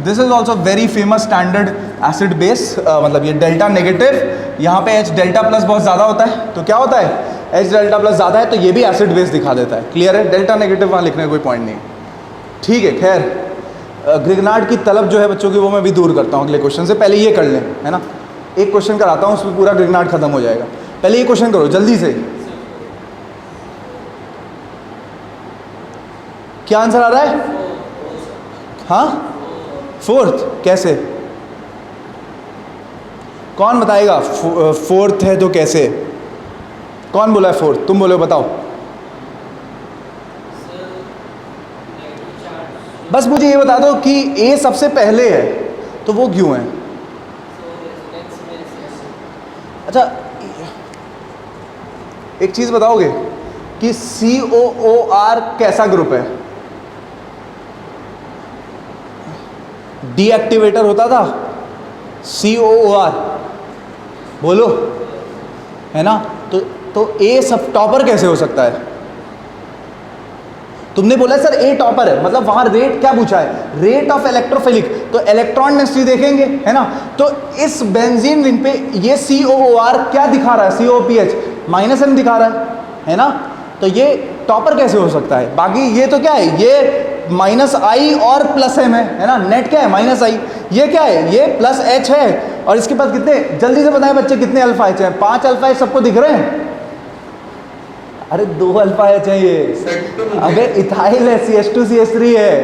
this is also very famous standard acid base, मतलब ये डेल्टा नेगेटिव, यहाँ पे H डेल्टा प्लस बहुत ज़्यादा होता है, तो क्या होता है H डेल्टा प्लस ज़्यादा है तो ये भी एसिड बेस दिखा देता है। क्लियर है? डेल्टा नेगेटिव वहाँ लिखने का कोई पॉइंट नहीं। ठीक है, खैर ग्रिग्नार्ड की तलब जो है बच्चों की वो मैं भी दूर करता हूँ अगले क्वेश्चन से। पहले ये कर लें, है ना, एक क्वेश्चन कराता हूँ उसमें पूरा ग्रिग्नार्ड खत्म हो जाएगा। पहले ये क्वेश्चन करो जल्दी से, क्या आंसर आ रहा है? हाँ, फोर्थ कैसे? कौन बताएगा फोर्थ है तो कैसे? कौन बोला है फोर्थ? तुम बोलो, बताओ। बस मुझे ये बता दो कि ए सबसे पहले है तो वो क्यों है? अच्छा, एक चीज बताओगे कि COOR कैसा ग्रुप है? डीएक्टिवेटर होता था COOR, बोलो, है ना। तो ए सब टॉपर कैसे हो सकता है? तुमने बोला सर ए टॉपर है, मतलब वहां रेट क्या पूछा है? रेट ऑफ इलेक्ट्रोफिलिक, तो इलेक्ट्रॉन डेंसिटी देखेंगे, है ना। तो इस बेंजीन रिंग पे ये COOR क्या दिखा रहा है? COPH -M दिखा रहा है ना। तो ये टॉपर कैसे हो सकता है? बाकी ये तो क्या है, ये -I और +M है ना। नेट क्या है? -I। ये क्या है? ये +H है। और इसके पास कितने, जल्दी से बताएं बच्चे, कितने अल्फा H हैं? 5 अल्फा H सबको दिख रहे हैं? अरे 2 अल्फा H है ये। अगर इथाइल है, CH2CH3 है।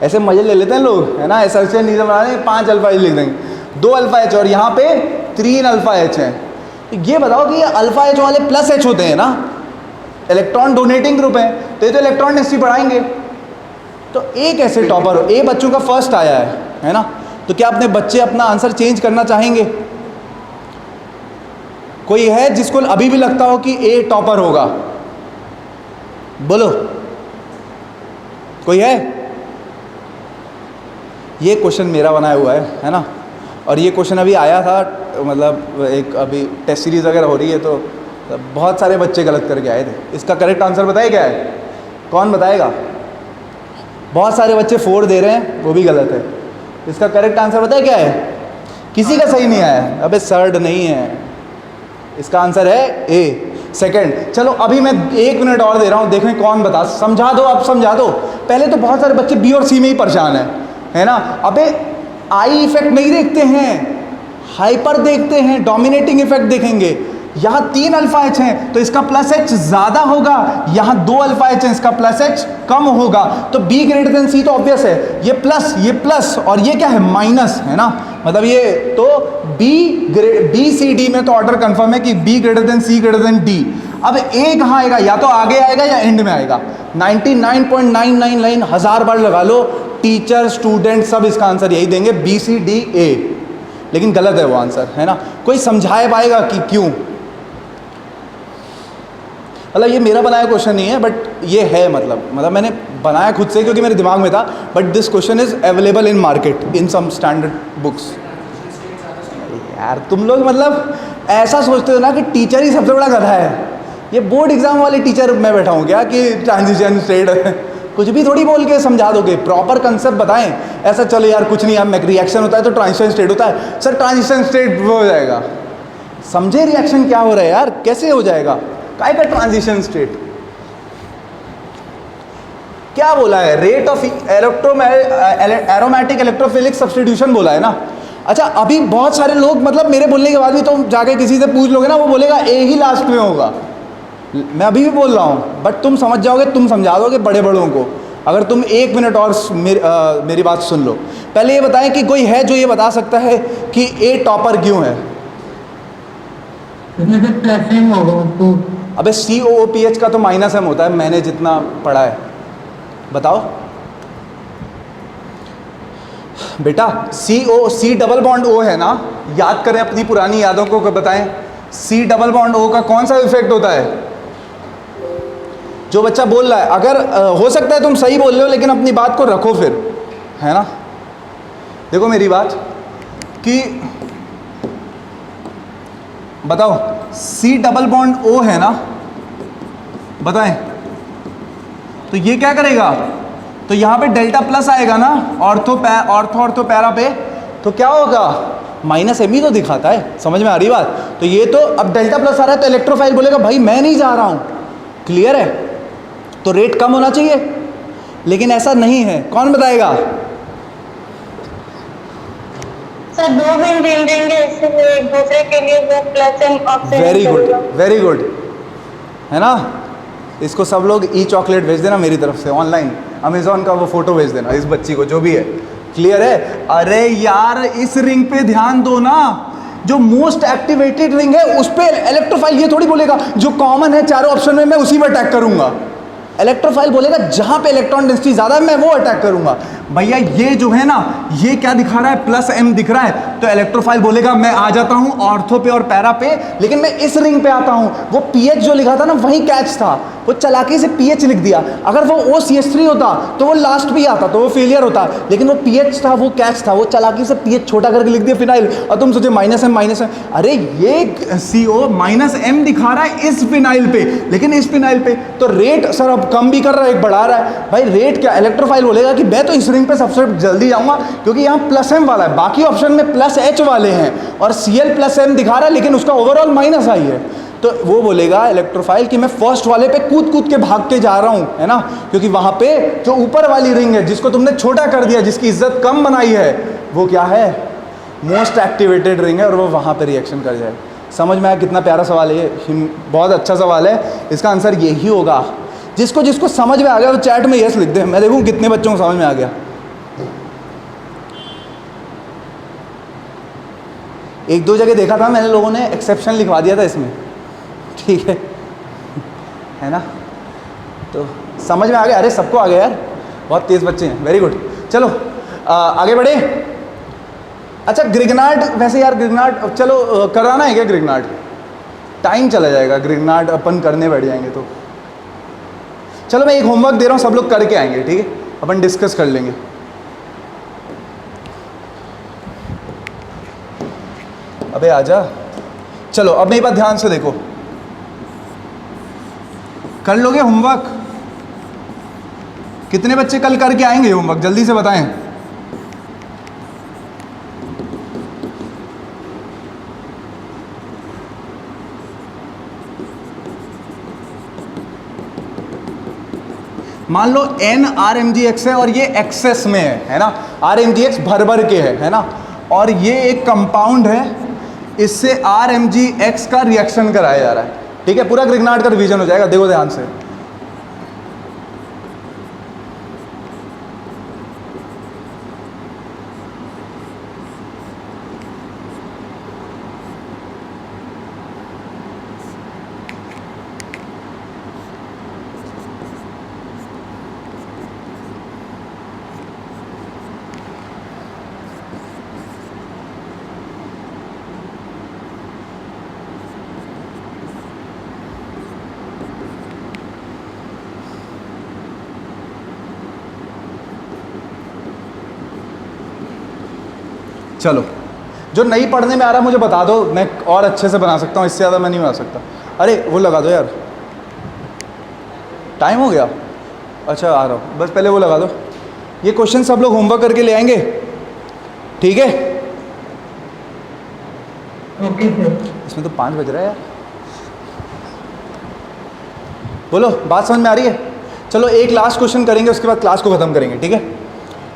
ऐसे मजे ले लेते हैं लोग, है ना, एसोसिएशन नीचे बना रहे हैं, 5 अल्फा H लिख देंगे। 2 अल्फा H और यहाँ पे 3 अल्फा H हैं। तो ये बताओ कि ये अल्फा H वाले +H होते हैं ना, इलेक्ट्रॉन डोनेटिंग ग्रुप है, तो ये तो इलेक्ट्रॉन डेंसिटी बढ़ाएंगे। तो ए कैसे टॉपर हो? ए बच्चों का फर्स्ट आया है ना। तो क्या अपने बच्चे अपना आंसर चेंज करना चाहेंगे? कोई है जिसको अभी भी लगता हो कि ए टॉपर होगा? बोलो, कोई है? ये क्वेश्चन मेरा बनाया हुआ है ना। और ये क्वेश्चन अभी आया था, मतलब एक अभी टेस्ट सीरीज वगैरह हो रही है तो बहुत सारे बच्चे गलत करके आए थे। इसका करेक्ट आंसर बताइए क्या है? कौन बताएगा? बहुत सारे बच्चे 4 दे रहे हैं, वो भी गलत है। इसका करेक्ट आंसर बताए क्या है? किसी का सही नहीं आया। अबे सर्ड नहीं है, इसका आंसर है ए, सेकंड। चलो अभी मैं 1 मिनट और दे रहा हूँ, देखें कौन बता, समझा दो, अब समझा दो। पहले तो बहुत सारे बच्चे बी और सी में ही परेशान है ना। अबे आई इफेक्ट नहीं देखते हैं, हाइपर देखते हैं, डोमिनेटिंग इफेक्ट देखेंगे। यहाँ 3 अल्फा H हैं तो इसका +H ज़्यादा होगा, यहाँ 2 अल्फा H हैं, इसका +H कम होगा। तो B ग्रेटर C तो ऑब्वियस है, ये प्लस और ये क्या है? माइनस, है ना। मतलब ये तो B C D में तो ऑर्डर कंफर्म है कि B greater C greater D। अब A कहाँ आएगा? या तो आगे आएगा या एंड में आएगा। 99.99 1000 बार लगा लो, टीचर स्टूडेंट सब इसका आंसर यही देंगे, B C D A। लेकिन गलत है वो आंसर, है ना। कोई समझा पाएगा कि क्यों? मतलब ये मेरा बनाया क्वेश्चन नहीं है, बट ये है, मतलब मैंने बनाया खुद से क्योंकि मेरे दिमाग में था। But this question is available in market in some standard books. यार तुम लोग मतलब ऐसा सोचते हो ना कि टीचर ही सबसे बड़ा गधा है। ये बोर्ड एग्जाम वाले टीचर मैं बैठा हूँ क्या कि ट्रांजिशन स्टेट कुछ भी थोड़ी बोल के समझा दोगे? प्रॉपर कंसेप्ट बताएं। ऐसा चलो यार कुछ नहीं, अब रिएक्शन होता है तो ट्रांजिशन स्टेट होता है। सर ट्रांजिशन स्टेट वो हो जाएगा, समझे रिएक्शन क्या हो रहा है यार, कैसे हो जाएगा? काय का ट्रांजिशन स्टेट? क्या बोला है? Rate of aromatic electrophilic substitution बोला है ना। अच्छा अभी बहुत सारे लोग मतलब मेरे बोलने के बाद भी तुम जाके किसी से पूछ लोगे ना, वो बोलेगा ए ही लास्ट में होगा। मैं अभी भी बोल रहा हूँ, बट तुम समझ जाओगे, तुम समझा दोगे बड़े बड़ों को अगर तुम 1 मिनट और मेरी बात सुन लो। पहले ये बताएं कि कोई है जो ये बता सकता है कि ए टॉपर क्यों है?
इसमें से प्लस एम होगा तो
अबे COOPH का तो माइनस एम होता है, मैंने जितना पढ़ा है। बताओ बेटा, C डबल बॉन्ड O है ना, याद करें अपनी पुरानी यादों को बताएं। C डबल बॉन्ड O का कौन सा इफेक्ट होता है? जो बच्चा बोल रहा है, अगर हो सकता है तुम सही बोल रहे हो लेकिन अपनी बात को रखो फिर, है ना। देखो मेरी बात कि बताओ C डबल बॉन्ड O है ना, बताएं, तो ये क्या करेगा? तो यहाँ पे डेल्टा प्लस आएगा ना ऑर्थो पैरा पे, तो क्या होगा? माइनस एम ही तो दिखाता है। समझ में आ रही बात? तो ये तो अब डेल्टा प्लस आ रहा है तो इलेक्ट्रोफाइल बोलेगा भाई मैं नहीं जा रहा हूँ, क्लियर है? तो रेट कम होना चाहिए, लेकिन ऐसा नहीं है। कौन बताएगा?
सर दो बिन बिन देंगे, इसलिए एक दूसरे के लिए वो plus M option.
Very good, very good, है ना। इसको सब लोग ई चॉकलेट भेज देना मेरी तरफ से, ऑनलाइन अमेजोन का वो फोटो भेज देना इस बच्ची को, जो भी है, क्लियर है? अरे यार इस रिंग पे ध्यान दो ना, जो मोस्ट एक्टिवेटेड रिंग है उस पे इलेक्ट्रोफाइल ये थोड़ी बोलेगा जो कॉमन है चारों ऑप्शन में मैं उसी पर अटैक करूंगा। इलेक्ट्रोफाइल बोलेगा जहां पे इलेक्ट्रॉन डेंसिटी ज्यादा है मैं वो अटैक करूंगा। भैया ये जो है ना, ये क्या दिखा रहा है? प्लस एम दिख रहा है, तो इलेक्ट्रोफाइल बोलेगा मैं आ जाता हूं ऑर्थो पे और पैरा पे, लेकिन मैं इस रिंग पे आता हूं। वो पीएच जो लिखा था ना वही कैच था, वो चालाकी से पीएच लिख दिया। अगर वो OCH3 होता तो वो लास्ट पे ही आता, तो वो फेलियर होता, लेकिन वो पीएच था, वो कैच था, वो चालाकी से पीएच छोटा करके लिख दिया फिनाइल। और तुम सोचे माइनस एम। अरे ये CO माइनस एम दिखा रहा है इस फिनाइल पे, लेकिन इस फिनाइल पे तो रेट सर अब कम भी कर रहा है, एक बढ़ा रहा है। भाई रेट क्या? इलेक्ट्रोफाइल बोलेगा कि मैं तो इस रिंग पे सबसे जल्दी जाऊंगा क्योंकि यहाँ प्लस एम वाला है, बाकी ऑप्शन में प्लस H वाले हैं, और Cl प्लस एम दिखा रहा है लेकिन उसका ओवरऑल माइनस आई है। तो वो बोलेगा इलेक्ट्रोफाइल कि मैं फर्स्ट वाले पे कूद कूद के भाग के जा रहा हूँ, है ना, क्योंकि वहां पे जो ऊपर वाली रिंग है जिसको तुमने छोटा कर दिया, जिसकी इज्जत कम बनाई है, वो क्या है? मोस्ट एक्टिवेटेड रिंग है, और वो वहां पे रिएक्शन कर जाएगा। समझ में आया? कितना प्यारा सवाल है ये, बहुत अच्छा सवाल है। इसका आंसर यही होगा। जिसको जिसको समझ में आ गया वो चैट में यस लिख दे, मैं देखूँ कितने बच्चों को समझ में आ गया। एक दो जगह देखा था मैंने, लोगों ने एक्सेप्शन लिखवा दिया था इसमें, ठीक है ना। तो समझ में आ गया? अरे सबको आ गया यार, बहुत तेज़ बच्चे हैं, वेरी गुड। चलो आगे बढ़े। अच्छा ग्रिग्नार्ड, वैसे यार ग्रिग्नार्ड चलो कराना है क्या? ग्रिग्नार्ड टाइम चला जाएगा, ग्रिग्नार्ड अपन करने बैठ जाएंगे तो। चलो मैं एक होमवर्क दे रहा हूँ, सब लोग करके आएंगे, ठीक है? अपन डिस्कस कर लेंगे। अबे आजा, चलो अब मेरी बात ध्यान से देखो, कर लोगे होमवर्क? कितने बच्चे कल करके आएंगे होमवर्क? जल्दी से बताएं। मान लो NRMgx है और ये एक्सेस में है ना, RMgx भर भर के है ना, और ये एक कंपाउंड है, इससे RMgx का रिएक्शन कराया जा रहा है, ठीक है? पूरा ग्रिग्नार्ड का रिवीजन हो जाएगा, देखो ध्यान से। चलो जो नहीं पढ़ने में आ रहा मुझे बता दो, मैं और अच्छे से बना सकता हूँ, इससे ज़्यादा मैं नहीं बना सकता। अरे वो लगा दो यार, टाइम हो गया। अच्छा आ रहा हूँ, बस पहले वो लगा दो। ये क्वेश्चन सब लोग होमवर्क करके ले आएंगे, ठीक है?
Okay sir.
इसमें तो 5 बज रहा है यार। बोलो बात समझ में आ रही है? चलो एक लास्ट क्वेश्चन करेंगे, उसके बाद क्लास को ख़त्म करेंगे, ठीक है?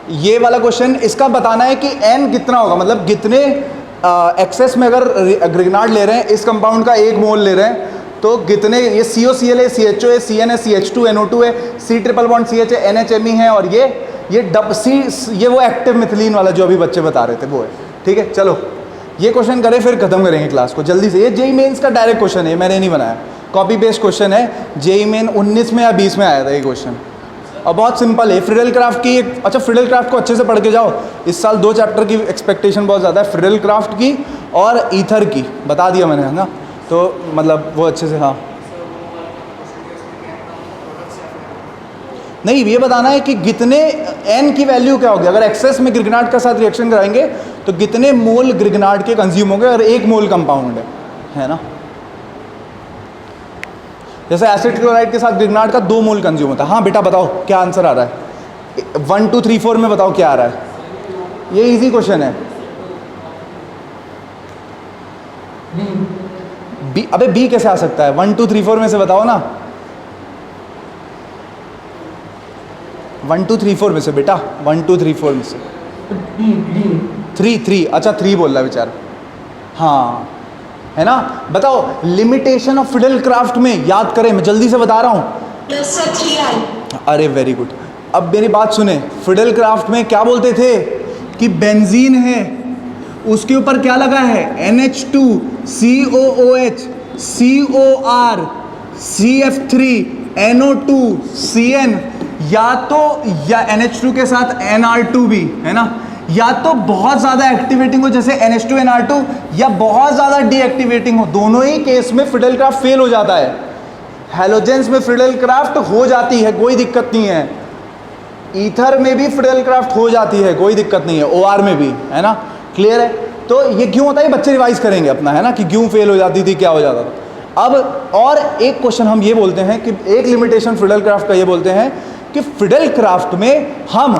ये वाला क्वेश्चन, इसका बताना है कि n कितना होगा, मतलब कितने एक्सेस में अगर ग्रिग्नार्ड ले रहे हैं, इस कंपाउंड का 1 मोल ले रहे हैं तो कितने, ये COCl है, CHO है, CN है, CH2 NO2 है, C ट्रिपल बॉन्ड CH है, NHMe है, और ये ये वो एक्टिव मिथिलीन वाला जो अभी बच्चे बता रहे थे वो है, ठीक है? चलो ये क्वेश्चन करें फिर खत्म करेंगे क्लास को जल्दी से। ये जेई मेंस का डायरेक्ट क्वेश्चन है, मैंने नहीं बनाया, कॉपी पेस्ट क्वेश्चन है। जेई मेन 19 में या 20 में आया था ये क्वेश्चन, और बहुत सिंपल है। फ्रिडल क्राफ्ट की अच्छा, फ्रिडल क्राफ्ट को अच्छे से पढ़ के जाओ। इस साल 2 चैप्टर की एक्सपेक्टेशन बहुत ज़्यादा है, फ्रिडल क्राफ्ट की और ईथर की, बता दिया मैंने, है ना। तो मतलब वो अच्छे से, हाँ नहीं, ये बताना है कि कितने एन की वैल्यू क्या होगी। अगर एक्सेस में ग्रिगनार्ड का साथ रिएक्शन कराएंगे तो कितने मोल ग्रिगनार्ड के कंज्यूम होंगे, और 1 मोल कंपाउंड है ना। जैसे एसिड क्लोराइड के साथ ग्रिगनार्ड का 2 मोल कंज्यूम होता है। हाँ बेटा बताओ क्या आंसर आ रहा है, 1 2 3 4 में बताओ क्या आ रहा है। ये इजी क्वेश्चन है। बी, अबे बी कैसे आ सकता है, 1 2 3 4 में से बताओ ना, 1 2 3 4 में से बेटा, 1 2 3 4 में से 3 अच्छा 3 बोल रहा है बेचारा, हाँ है ना। बताओ लिमिटेशन ऑफ फिडल क्राफ्ट में, याद करें, मैं जल्दी से बता रहा हूँ। अरे वेरी गुड। अब मेरी बात सुने, फिडल क्राफ्ट में क्या बोलते थे कि बेंजीन है, उसके ऊपर क्या लगा है, NH2 COOH COR CF3 NO2 CN, या तो या NH2 के साथ NR2 भी है ना, या तो बहुत ज़्यादा एक्टिवेटिंग हो जैसे NH2 NR2, या बहुत ज़्यादा डीएक्टिवेटिंग हो। दोनों ही केस में फिडल क्राफ्ट फेल हो जाता है। हैलोजेंस में फिडल क्राफ्ट हो जाती है, कोई दिक्कत नहीं है। ईथर में भी फिडल क्राफ्ट हो जाती है, कोई दिक्कत नहीं है। OR में भी, है ना, क्लियर है। तो ये क्यों होता है, बच्चे रिवाइज करेंगे अपना, है ना, कि क्यों फेल हो जाती थी, क्या हो जाता था। अब और एक क्वेश्चन हम ये बोलते हैं कि एक लिमिटेशन फिडल क्राफ्ट का ये बोलते हैं कि फिडल क्राफ्ट में हम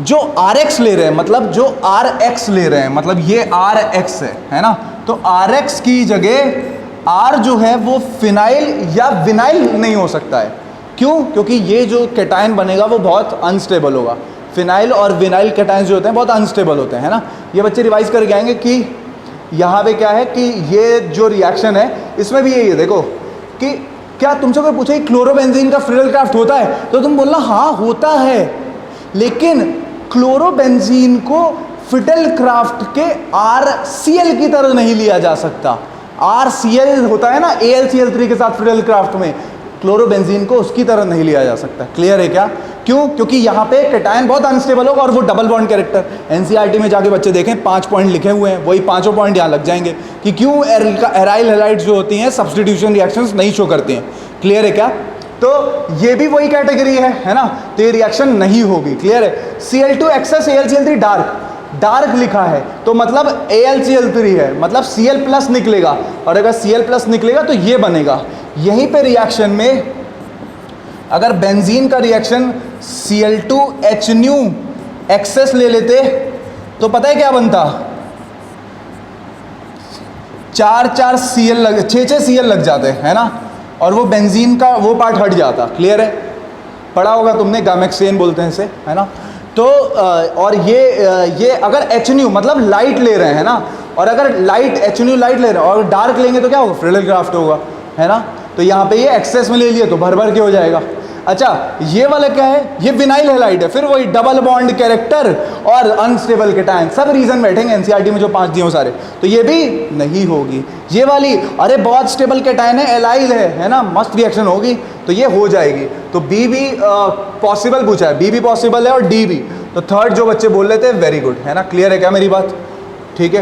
जो RX ले रहे हैं, मतलब जो RX ले रहे हैं, मतलब ये RX है ना, तो RX की जगह R जो है वो फिनाइल या विनाइल नहीं हो सकता है। क्यों? क्योंकि ये जो कैटायन बनेगा वो बहुत अनस्टेबल होगा। फिनाइल और विनाइल कैटायंस जो होते हैं बहुत अनस्टेबल होते हैं, है ना। ये बच्चे रिवाइज करके आएंगे कि यहाँ पे क्या है कि ये जो रिएक्शन है इसमें भी यही है। देखो कि क्या तुमसे कोई पूछे क्लोरोबेंजीन का फिडल क्राफ्ट होता है, तो तुम बोलना हाँ होता है, लेकिन क्लोरोबेंजीन को फिडल क्राफ्ट के RCl की तरह नहीं लिया जा सकता। RCl होता है ना AlCl3 के साथ फिडल क्राफ्ट में, क्लोरोबेंजीन को उसकी तरह नहीं लिया जा सकता। क्लियर है क्या? क्यों? क्योंकि यहाँ पे कैटायन बहुत अनस्टेबल होगा और वो डबल बॉन्ड कैरेक्टर। NCERT में जाके बच्चे देखें 5 पॉइंट लिखे हुए हैं, वही 5 पॉइंट यहाँ लग जाएंगे कि क्यों एराइल हैलाइड्स जो होती हैं सब्स्टिट्यूशन रिएक्शंस नहीं शो करती हैं। क्लियर है क्या? तो ये भी वही कैटेगरी है ना, तो ये रिएक्शन नहीं होगी। क्लियर है। Cl2 एक्सेस AlCl3 डार्क लिखा है, तो मतलब AlCl3 है, मतलब Cl प्लस निकलेगा, और अगर Cl प्लस निकलेगा तो ये बनेगा। यहीं पे रिएक्शन में अगर बेंजीन का रिएक्शन Cl2H एक्सेस ले लेते तो पता है क्या बनता, 4 Cl लग 6 Cl लग जाते हैं ना, और वो बेंजीन का वो पार्ट हट जाता। क्लियर है? पढ़ा होगा तुमने, गामेक्सेन बोलते हैं इसे, है ना। तो और ये अगर HNu मतलब लाइट ले रहे हैं ना, और अगर लाइट HNu लाइट ले रहे हैं और डार्क लेंगे तो क्या होगा, फिडल क्राफ्ट होगा, है ना। तो यहाँ पे ये एक्सेस में ले लिए तो भर भर के हो जाएगा। अच्छा ये वाला क्या है, ये विनाइल हैलाइड है, फिर वही डबल बॉन्ड कैरेक्टर और अनस्टेबल कैटायन, सब रीजन बैठेंगे NCERT में जो 5 दिए हो सारे, तो ये भी नहीं होगी। ये वाली अरे बहुत स्टेबल कैटायन है, एलाइल है ना, मस्त रिएक्शन होगी, तो ये हो जाएगी। तो बी भी पॉसिबल पूछा है, बी भी पॉसिबल है और डी भी। तो थर्ड जो बच्चे बोल रहे थे वेरी गुड, है ना। क्लियर है क्या मेरी बात? ठीक है।